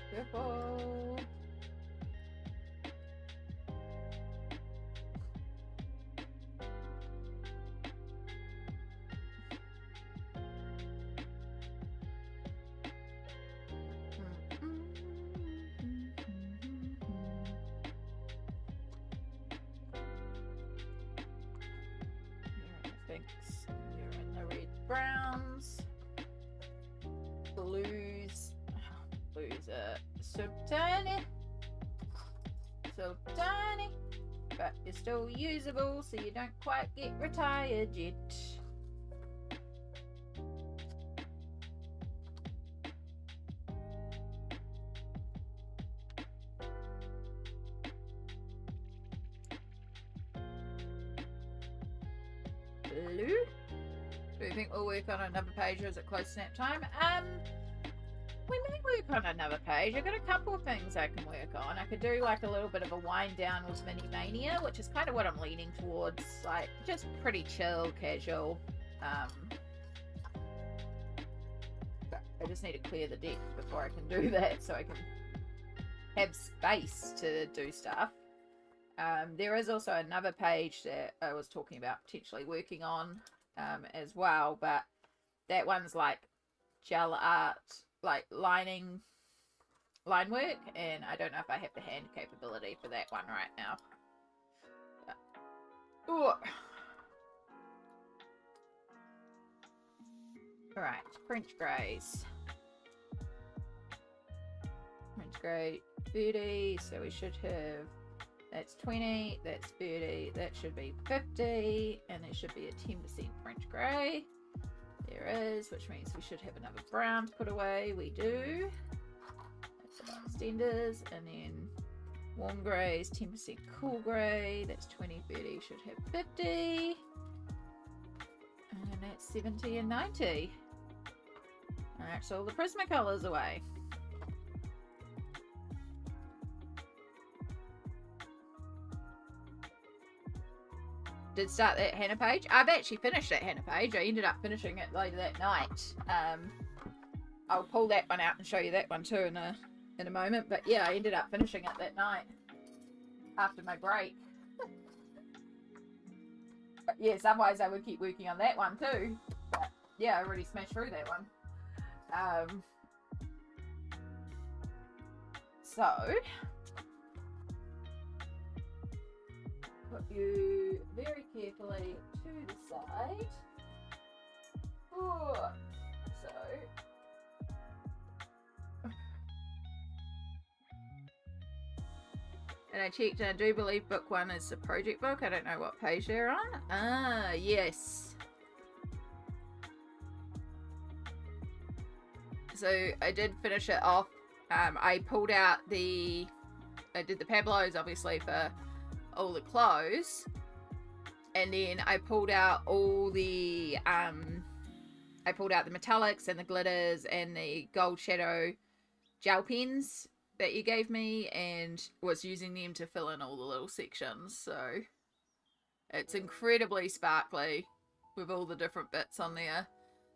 Beautiful. You're in the red browns, blues. Blues are so tiny, but you're still usable, so you don't quite get retired yet. Blue. Do you think we'll work on another page, or is it close snap time? We may work on another page. I've got a couple of things I can work on. I could do like a little bit of a wind down with Mini Mania, which is kind of what I'm leaning towards. Like just pretty chill, casual. But I just need to clear the deck before I can do that, so I can have space to do stuff. There is also another page that I was talking about potentially working on as well, but that one's like gel art, like line work, and I don't know if I have the hand capability for that one right now. Alright, French greys. French grey 30, so we should have, that's 20, that's 30, that should be 50, and there should be a 10% French grey. There is, which means we should have another brown to put away. We do. That's about extenders, and then warm greys, 10% cool grey. That's 20, 30, should have 50. And that's 70 and 90. And that's all the Prismacolors away. Did start that Hannah page. I've actually finished that Hannah page. I ended up finishing it later that night. I'll pull that one out and show you that one too in a moment. But yeah, I ended up finishing it that night after my break. But yes, otherwise I would keep working on that one too. But yeah, I already smashed through that one. So put you very carefully to the side. Oh, so and I checked, and I do believe book 1 is the project book. I don't know what page they're on. Ah, yes. So I did finish it off. I pulled out I did the pablos obviously for all the clothes, and then I pulled out all the I pulled out the metallics and the glitters and the gold shadow gel pens that you gave me, and was using them to fill in all the little sections. So it's incredibly sparkly with all the different bits on there.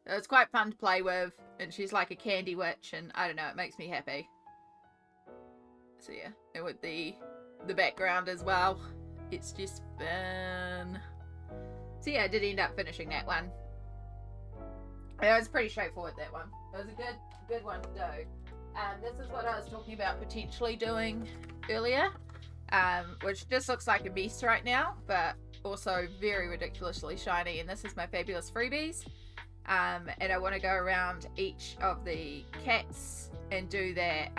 It's quite fun to play with, and she's like a candy witch, and I don't know, it makes me happy. So yeah, and with the background as well, it's just fun. So yeah, I did end up finishing that one. It was pretty straightforward, that one. It was a good one to do. This is what I was talking about potentially doing earlier, which just looks like a mess right now, but also very ridiculously shiny. And this is my fabulous freebies. And I want to go around each of the cats and do that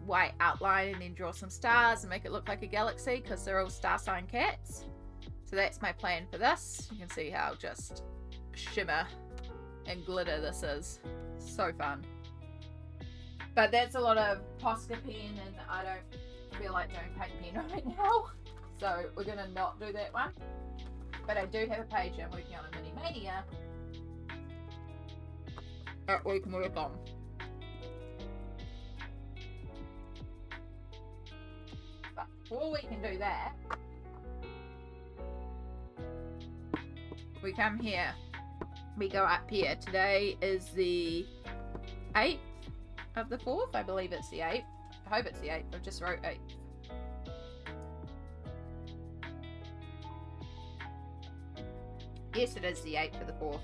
white outline, and then draw some stars and make it look like a galaxy, because they're all star sign cats. So that's my plan for this. You can see how just shimmer and glitter this is. So fun. But that's a lot of Posca pen, and I don't feel like doing paint pen right now. So we're going to not do that one. But I do have a page I'm working on a Mini Mania that we can work on. But before we can do that, we come here. We go up here. Today is the 8th of the 4th. I believe it's the 8th. I hope it's the 8th. I just wrote 8th. Yes, it is the 8th of the 4th.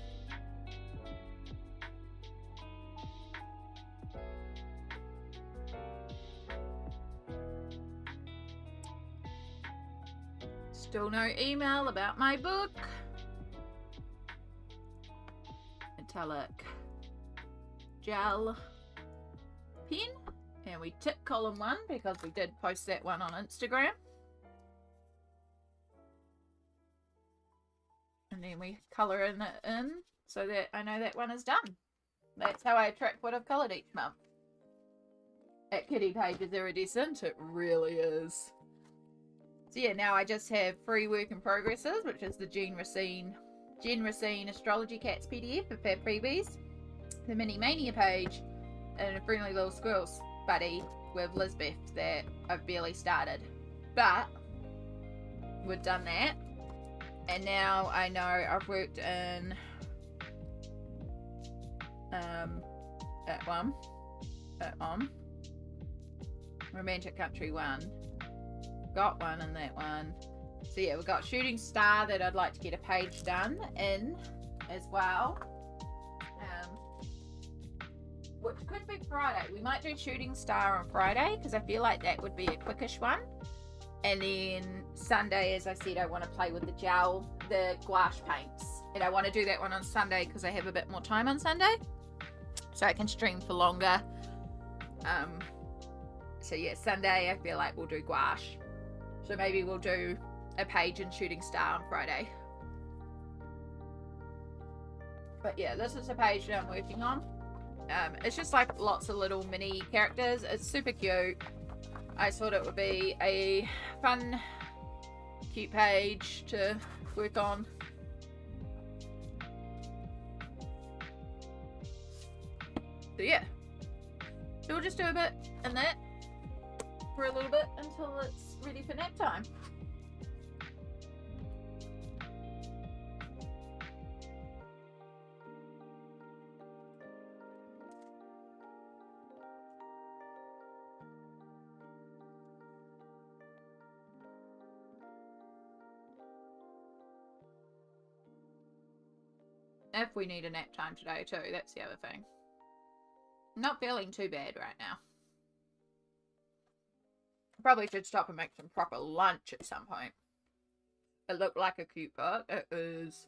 Still no email about my book. Metallic gel pen, and we tick column 1 because we did post that one on Instagram, and then we color in it in so that I know that one is done. That's how I track what I've colored each month. At Kitty Page is iridescent, it really is. So yeah, now I just have 3 work in progresses, which is the Jen Racine Astrology Cats PDF of Fab Freebies, the Mini Mania page, and a friendly little squirrels buddy with Lisbeth that I've barely started. But we've done that, and now I know I've worked in that one, Romantic Country 1. Got one in that one. So yeah, we've got Shooting Star that I'd like to get a page done in as well, which could be Friday. We might do Shooting Star on Friday because I feel like that would be a quickish one. And then Sunday, as I said, I want to play with the gouache paints, and I want to do that one on Sunday because I have a bit more time on Sunday, so I can stream for longer. So yeah, Sunday I feel like we'll do gouache. So maybe we'll do a page in Shooting Star on Friday. But yeah, this is a page that I'm working on. It's just like lots of little mini characters. It's super cute. I thought it would be a fun, cute page to work on. So yeah. So we'll just do a bit in that for a little bit until it's ready for nap time. If we need a nap time today too, that's the other thing. I'm not feeling too bad right now. Probably should stop and make some proper lunch at some point. It looked like a cute book. It is.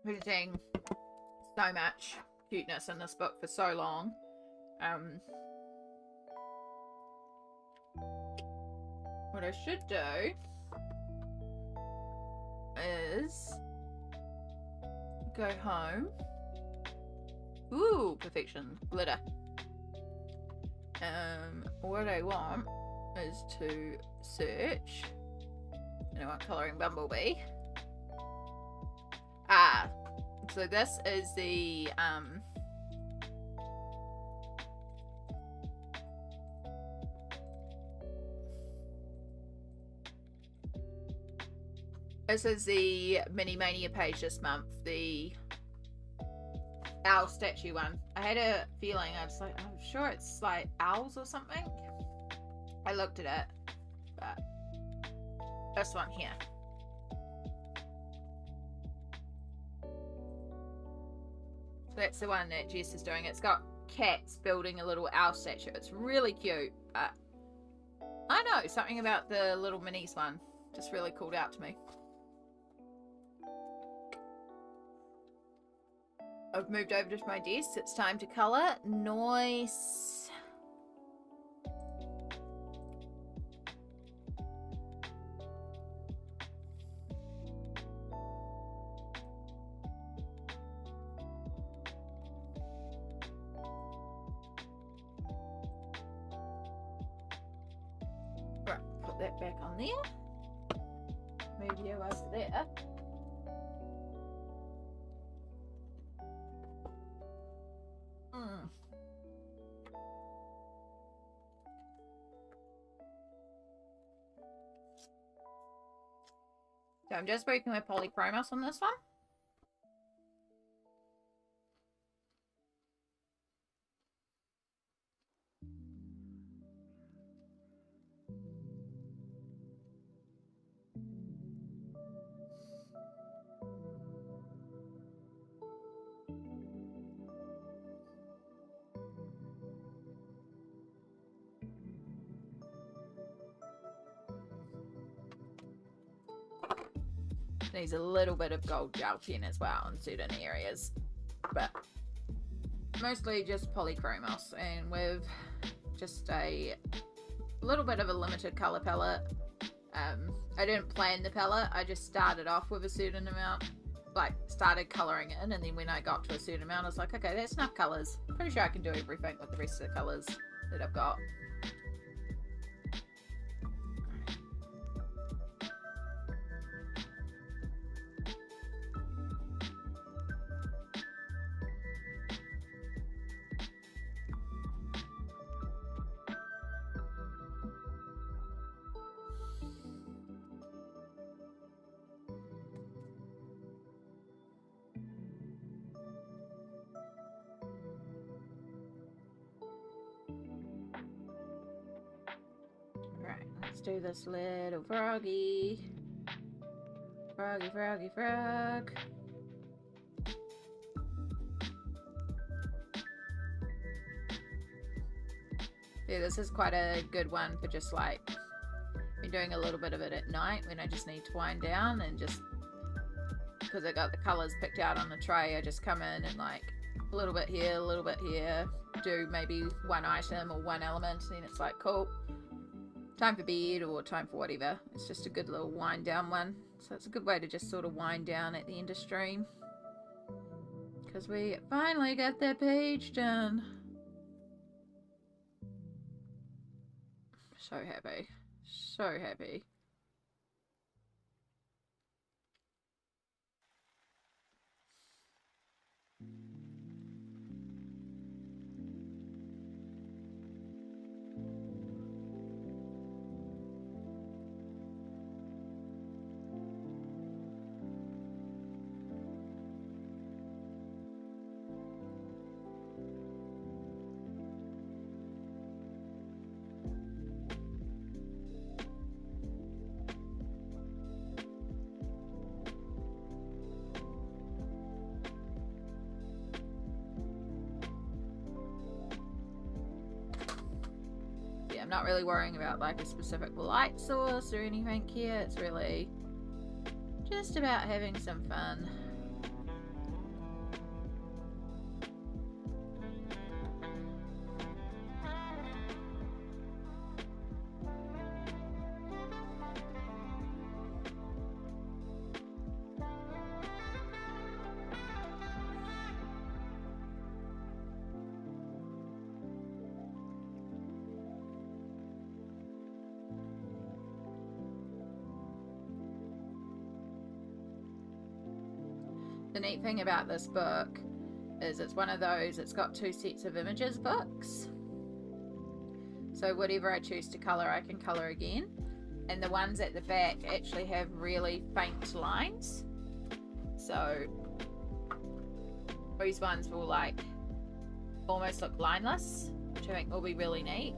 We've been seeing so much cuteness in this book for so long. What I should do is go home. Ooh, perfection. Glitter. What I want is to search. And I want Colouring Bumblebee. So this is the this is the Mini Mania page this month, the owl statue one. I had a feeling, I was like, I'm sure it's like owls or something. I looked at it, but this one here. So that's the one that Jess is doing. It's got cats building a little owl statue. It's really cute, but I know, something about the little minis one just really called out to me. I've moved over to my desk. It's time to colour. Nice. Right, put that back on there. Move you over there. So I'm just working with polychromos on this one. Needs a little bit of gold gel pen as well in certain areas, but mostly just polychromos, and with just a little bit of a limited color palette. I didn't plan the palette, I just started off with a certain amount, like started coloring in, and then when I got to a certain amount I was like, okay, that's enough colors. Pretty sure I can do everything with the rest of the colors that I've got. Right, let's do this little froggy. Froggy, froggy, frog. Yeah, this is quite a good one for just like, been doing a little bit of it at night when I just need to wind down, and just because I got the colours picked out on the tray, I just come in and like a little bit here, a little bit here, do maybe one item or one element, and then it's like, cool, time for bed or time for whatever. It's just a good little wind down one. So it's a good way to just sort of wind down at the end of stream. Because we finally got that page done. So happy. So happy. not really worrying about like a specific light source or anything here. It's really just about having some fun. The neat thing about this book is it's one of those, it's got 2 sets of images books. So whatever I choose to colour, I can colour again. And the ones at the back actually have really faint lines. So these ones will like almost look lineless, which I think will be really neat.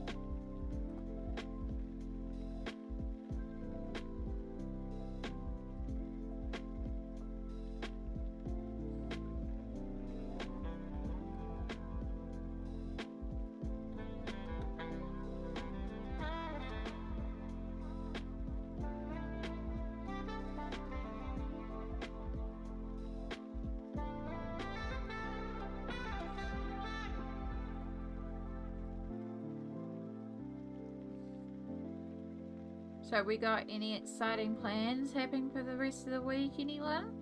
So we got any exciting plans happening for the rest of the week, anyone?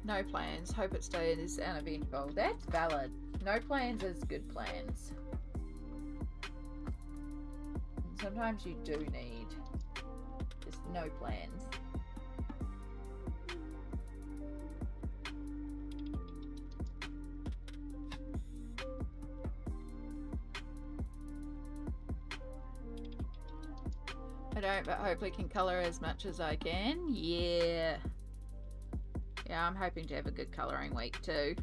No plans. Hope it stays uneventful. That's valid. No plans is good plans. And sometimes you do need just no plans. I don't, but hopefully can colour as much as I can. Yeah, I'm hoping to have a good colouring week too.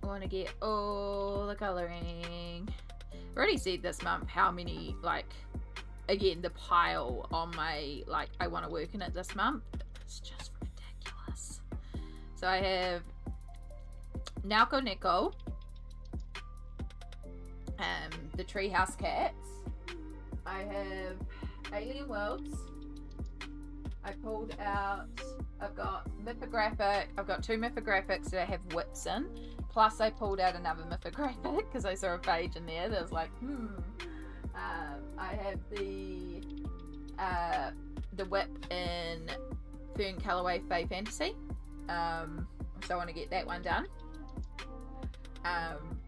I want to get all the colouring. I already said this month how many, like, again, the pile on my, like, I want to work in it this month. It's just ridiculous. So I have Naoko Neko, the Treehouse Cats. I have Alien Worlds. I pulled out, I've got mythographic, I've got 2 mythographics that I have whips in, plus I pulled out another mythographic because I saw a page in there that was like, I have the whip in Fern Colourway Fae Fantasy, so I want to get that one done,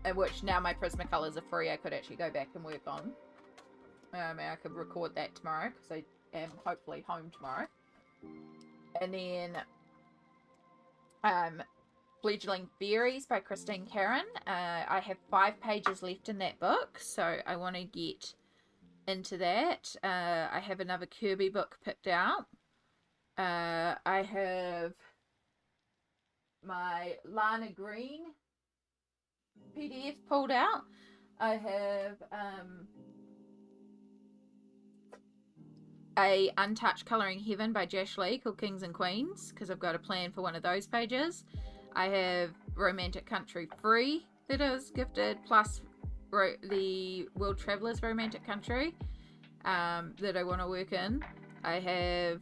in which now my Prismacolors are free. I could actually go back and work on, and I could record that tomorrow because I am hopefully home tomorrow. And then Fledgling Fairies by Christine Karen. I have 5 pages left in that book, so I want to get into that. I have another Kirby book picked out. I have my Lana Green PDF pulled out. I have a Untouched Colouring Heaven by Jash Lee called Kings and Queens, because I've got a plan for one of those pages. I have Romantic Country Free that is gifted, plus the World Travellers Romantic Country that I want to work in. I have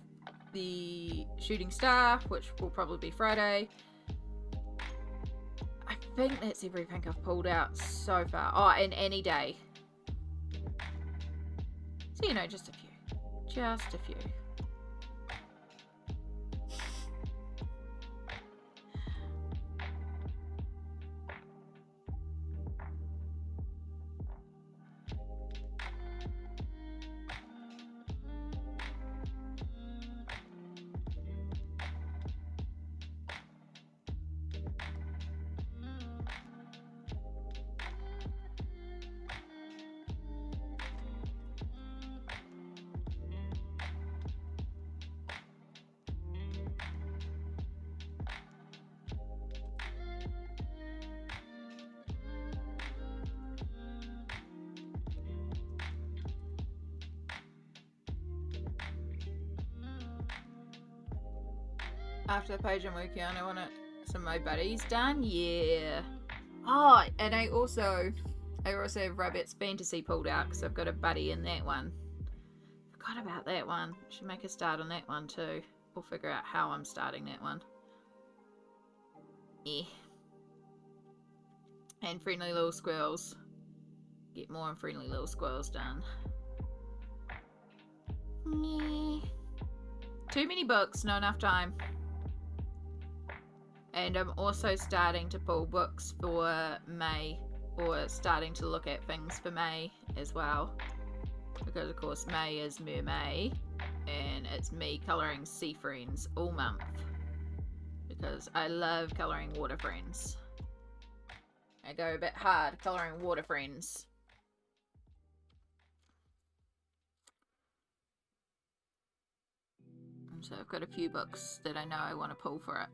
the Shooting Star, which will probably be Friday. I think that's everything I've pulled out so far. Oh, and Any Day. So, you know, just a few. Just a few. After the page I'm working on, I want some of my buddies done. Yeah. Oh, and I also have Rabbit's Fantasy pulled out because I've got a buddy in that one. Forgot about that one. Should make a start on that one too. We'll figure out how I'm starting that one. Yeah. And Friendly Little Squirrels. Get more on Friendly Little Squirrels done. Yeah. Too many books, not enough time. And I'm also starting to pull books for May, or starting to look at things for May as well. Because of course May is Mermay, and it's me colouring sea friends all month. Because I love colouring water friends. I go a bit hard colouring water friends. So I've got a few books that I know I want to pull for it.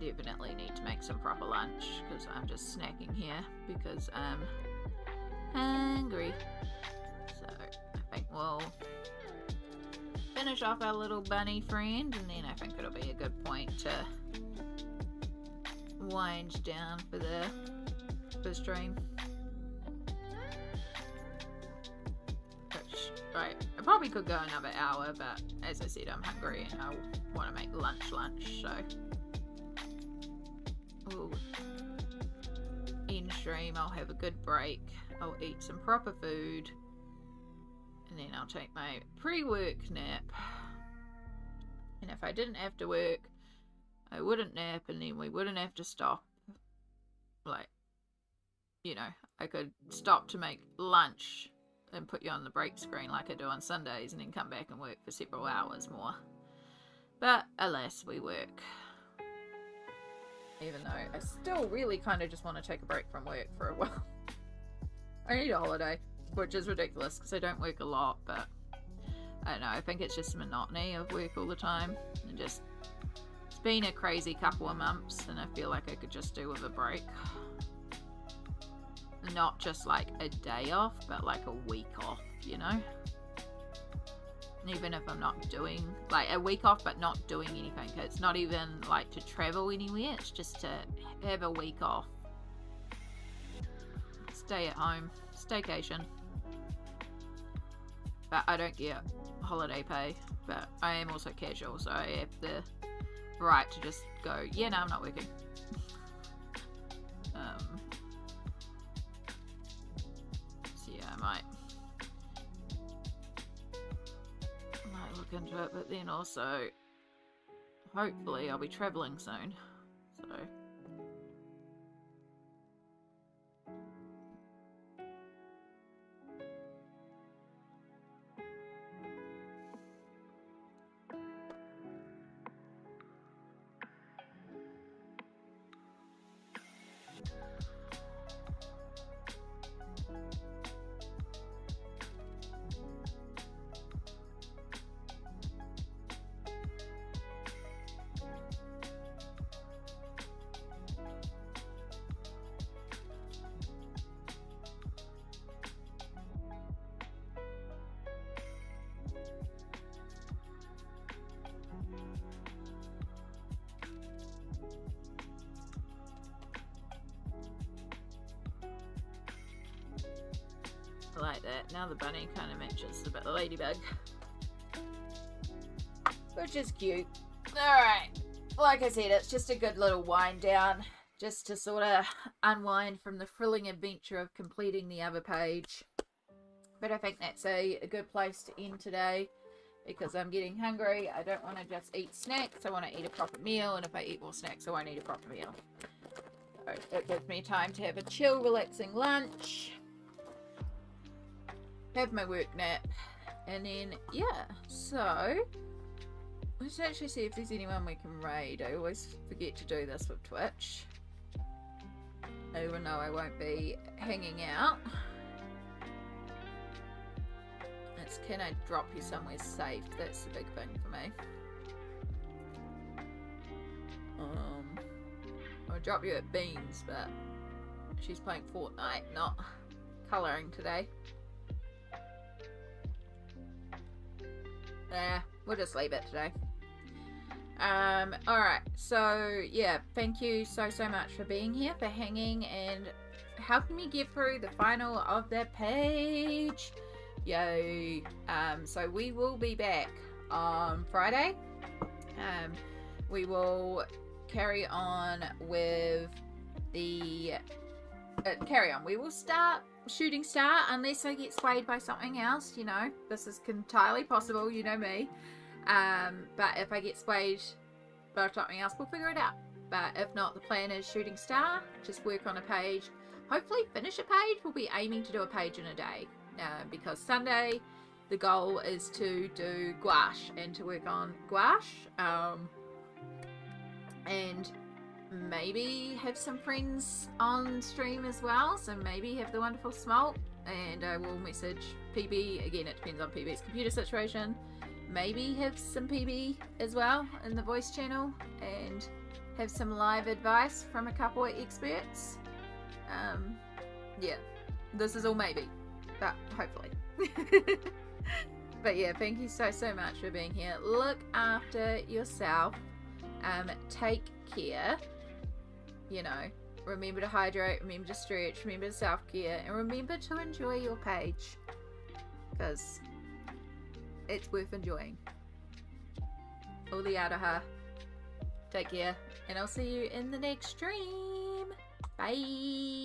Definitely need to make some proper lunch because I'm just snacking here because I'm hungry. So I think we'll finish off our little bunny friend, and then I think it'll be a good point to wind down for the stream. Which, right, I probably could go another hour, but as I said, I'm hungry and I want to make lunch, so we'll end stream. I'll have a good break. I'll eat some proper food, and then I'll take my pre-work nap. And if I didn't have to work, I wouldn't nap, and then we wouldn't have to stop. Like, you know, I could stop to make lunch and put you on the break screen like I do on Sundays, and then come back and work for several hours more. But alas, we work. Even though I still really kind of just want to take a break from work for a while. I need a holiday, which is ridiculous because I don't work a lot, but I don't know, I think it's just the monotony of work all the time. And just, it's been a crazy couple of months, and I feel like I could just do with a break. Not just like a day off, but like a week off, you know? Even if I'm not doing, like, a week off but not doing anything. It's not even like to travel anywhere, it's just to have a week off, stay at home, staycation. But I don't get holiday pay, but I am also casual, so I have the right to just go, yeah, no, I'm not working. So yeah, I might look into it, but then also hopefully I'll be travelling soon, so like that. Now the bunny kind of matches a bit the ladybug, which is cute. Alright, like I said, it's just a good little wind down, just to sort of unwind from the thrilling adventure of completing the other page. But I think that's a good place to end today, because I'm getting hungry. I don't want to just eat snacks, I want to eat a proper meal, and if I eat more snacks I won't eat a proper meal. So it gives me time to have a chill, relaxing lunch, have my work nap, and then, yeah, so let's actually see if there's anyone we can raid. I always forget to do this with Twitch, even though I won't be hanging out. It's, can I drop you somewhere safe? That's the big thing for me. I'll drop you at Beans, but she's playing Fortnite, not colouring today. Nah, we'll just leave it today. Alright, so yeah, thank you so much for being here, for hanging and helping me get through the final of that page. Yay. So we will be back on Friday. We will carry on with the we will start Shooting Star, unless I get swayed by something else. You know, this is entirely possible, you know me. But if I get swayed by something else, we'll figure it out. But if not, the plan is Shooting Star, just work on a page, hopefully finish a page. We'll be aiming to do a page in a day, because Sunday the goal is to do gouache and to work on gouache, and maybe have some friends on stream as well, so maybe have the wonderful Smolt, and I will message PB, again it depends on PB's computer situation, maybe have some PB as well in the voice channel, and have some live advice from a couple of experts. Yeah, this is all maybe, but hopefully. But yeah, thank you so much for being here. Look after yourself, take care, you know, remember to hydrate, remember to stretch, remember to self-care, and remember to enjoy your page, because it's worth enjoying. All the aroha. Take care, and I'll see you in the next stream. Bye.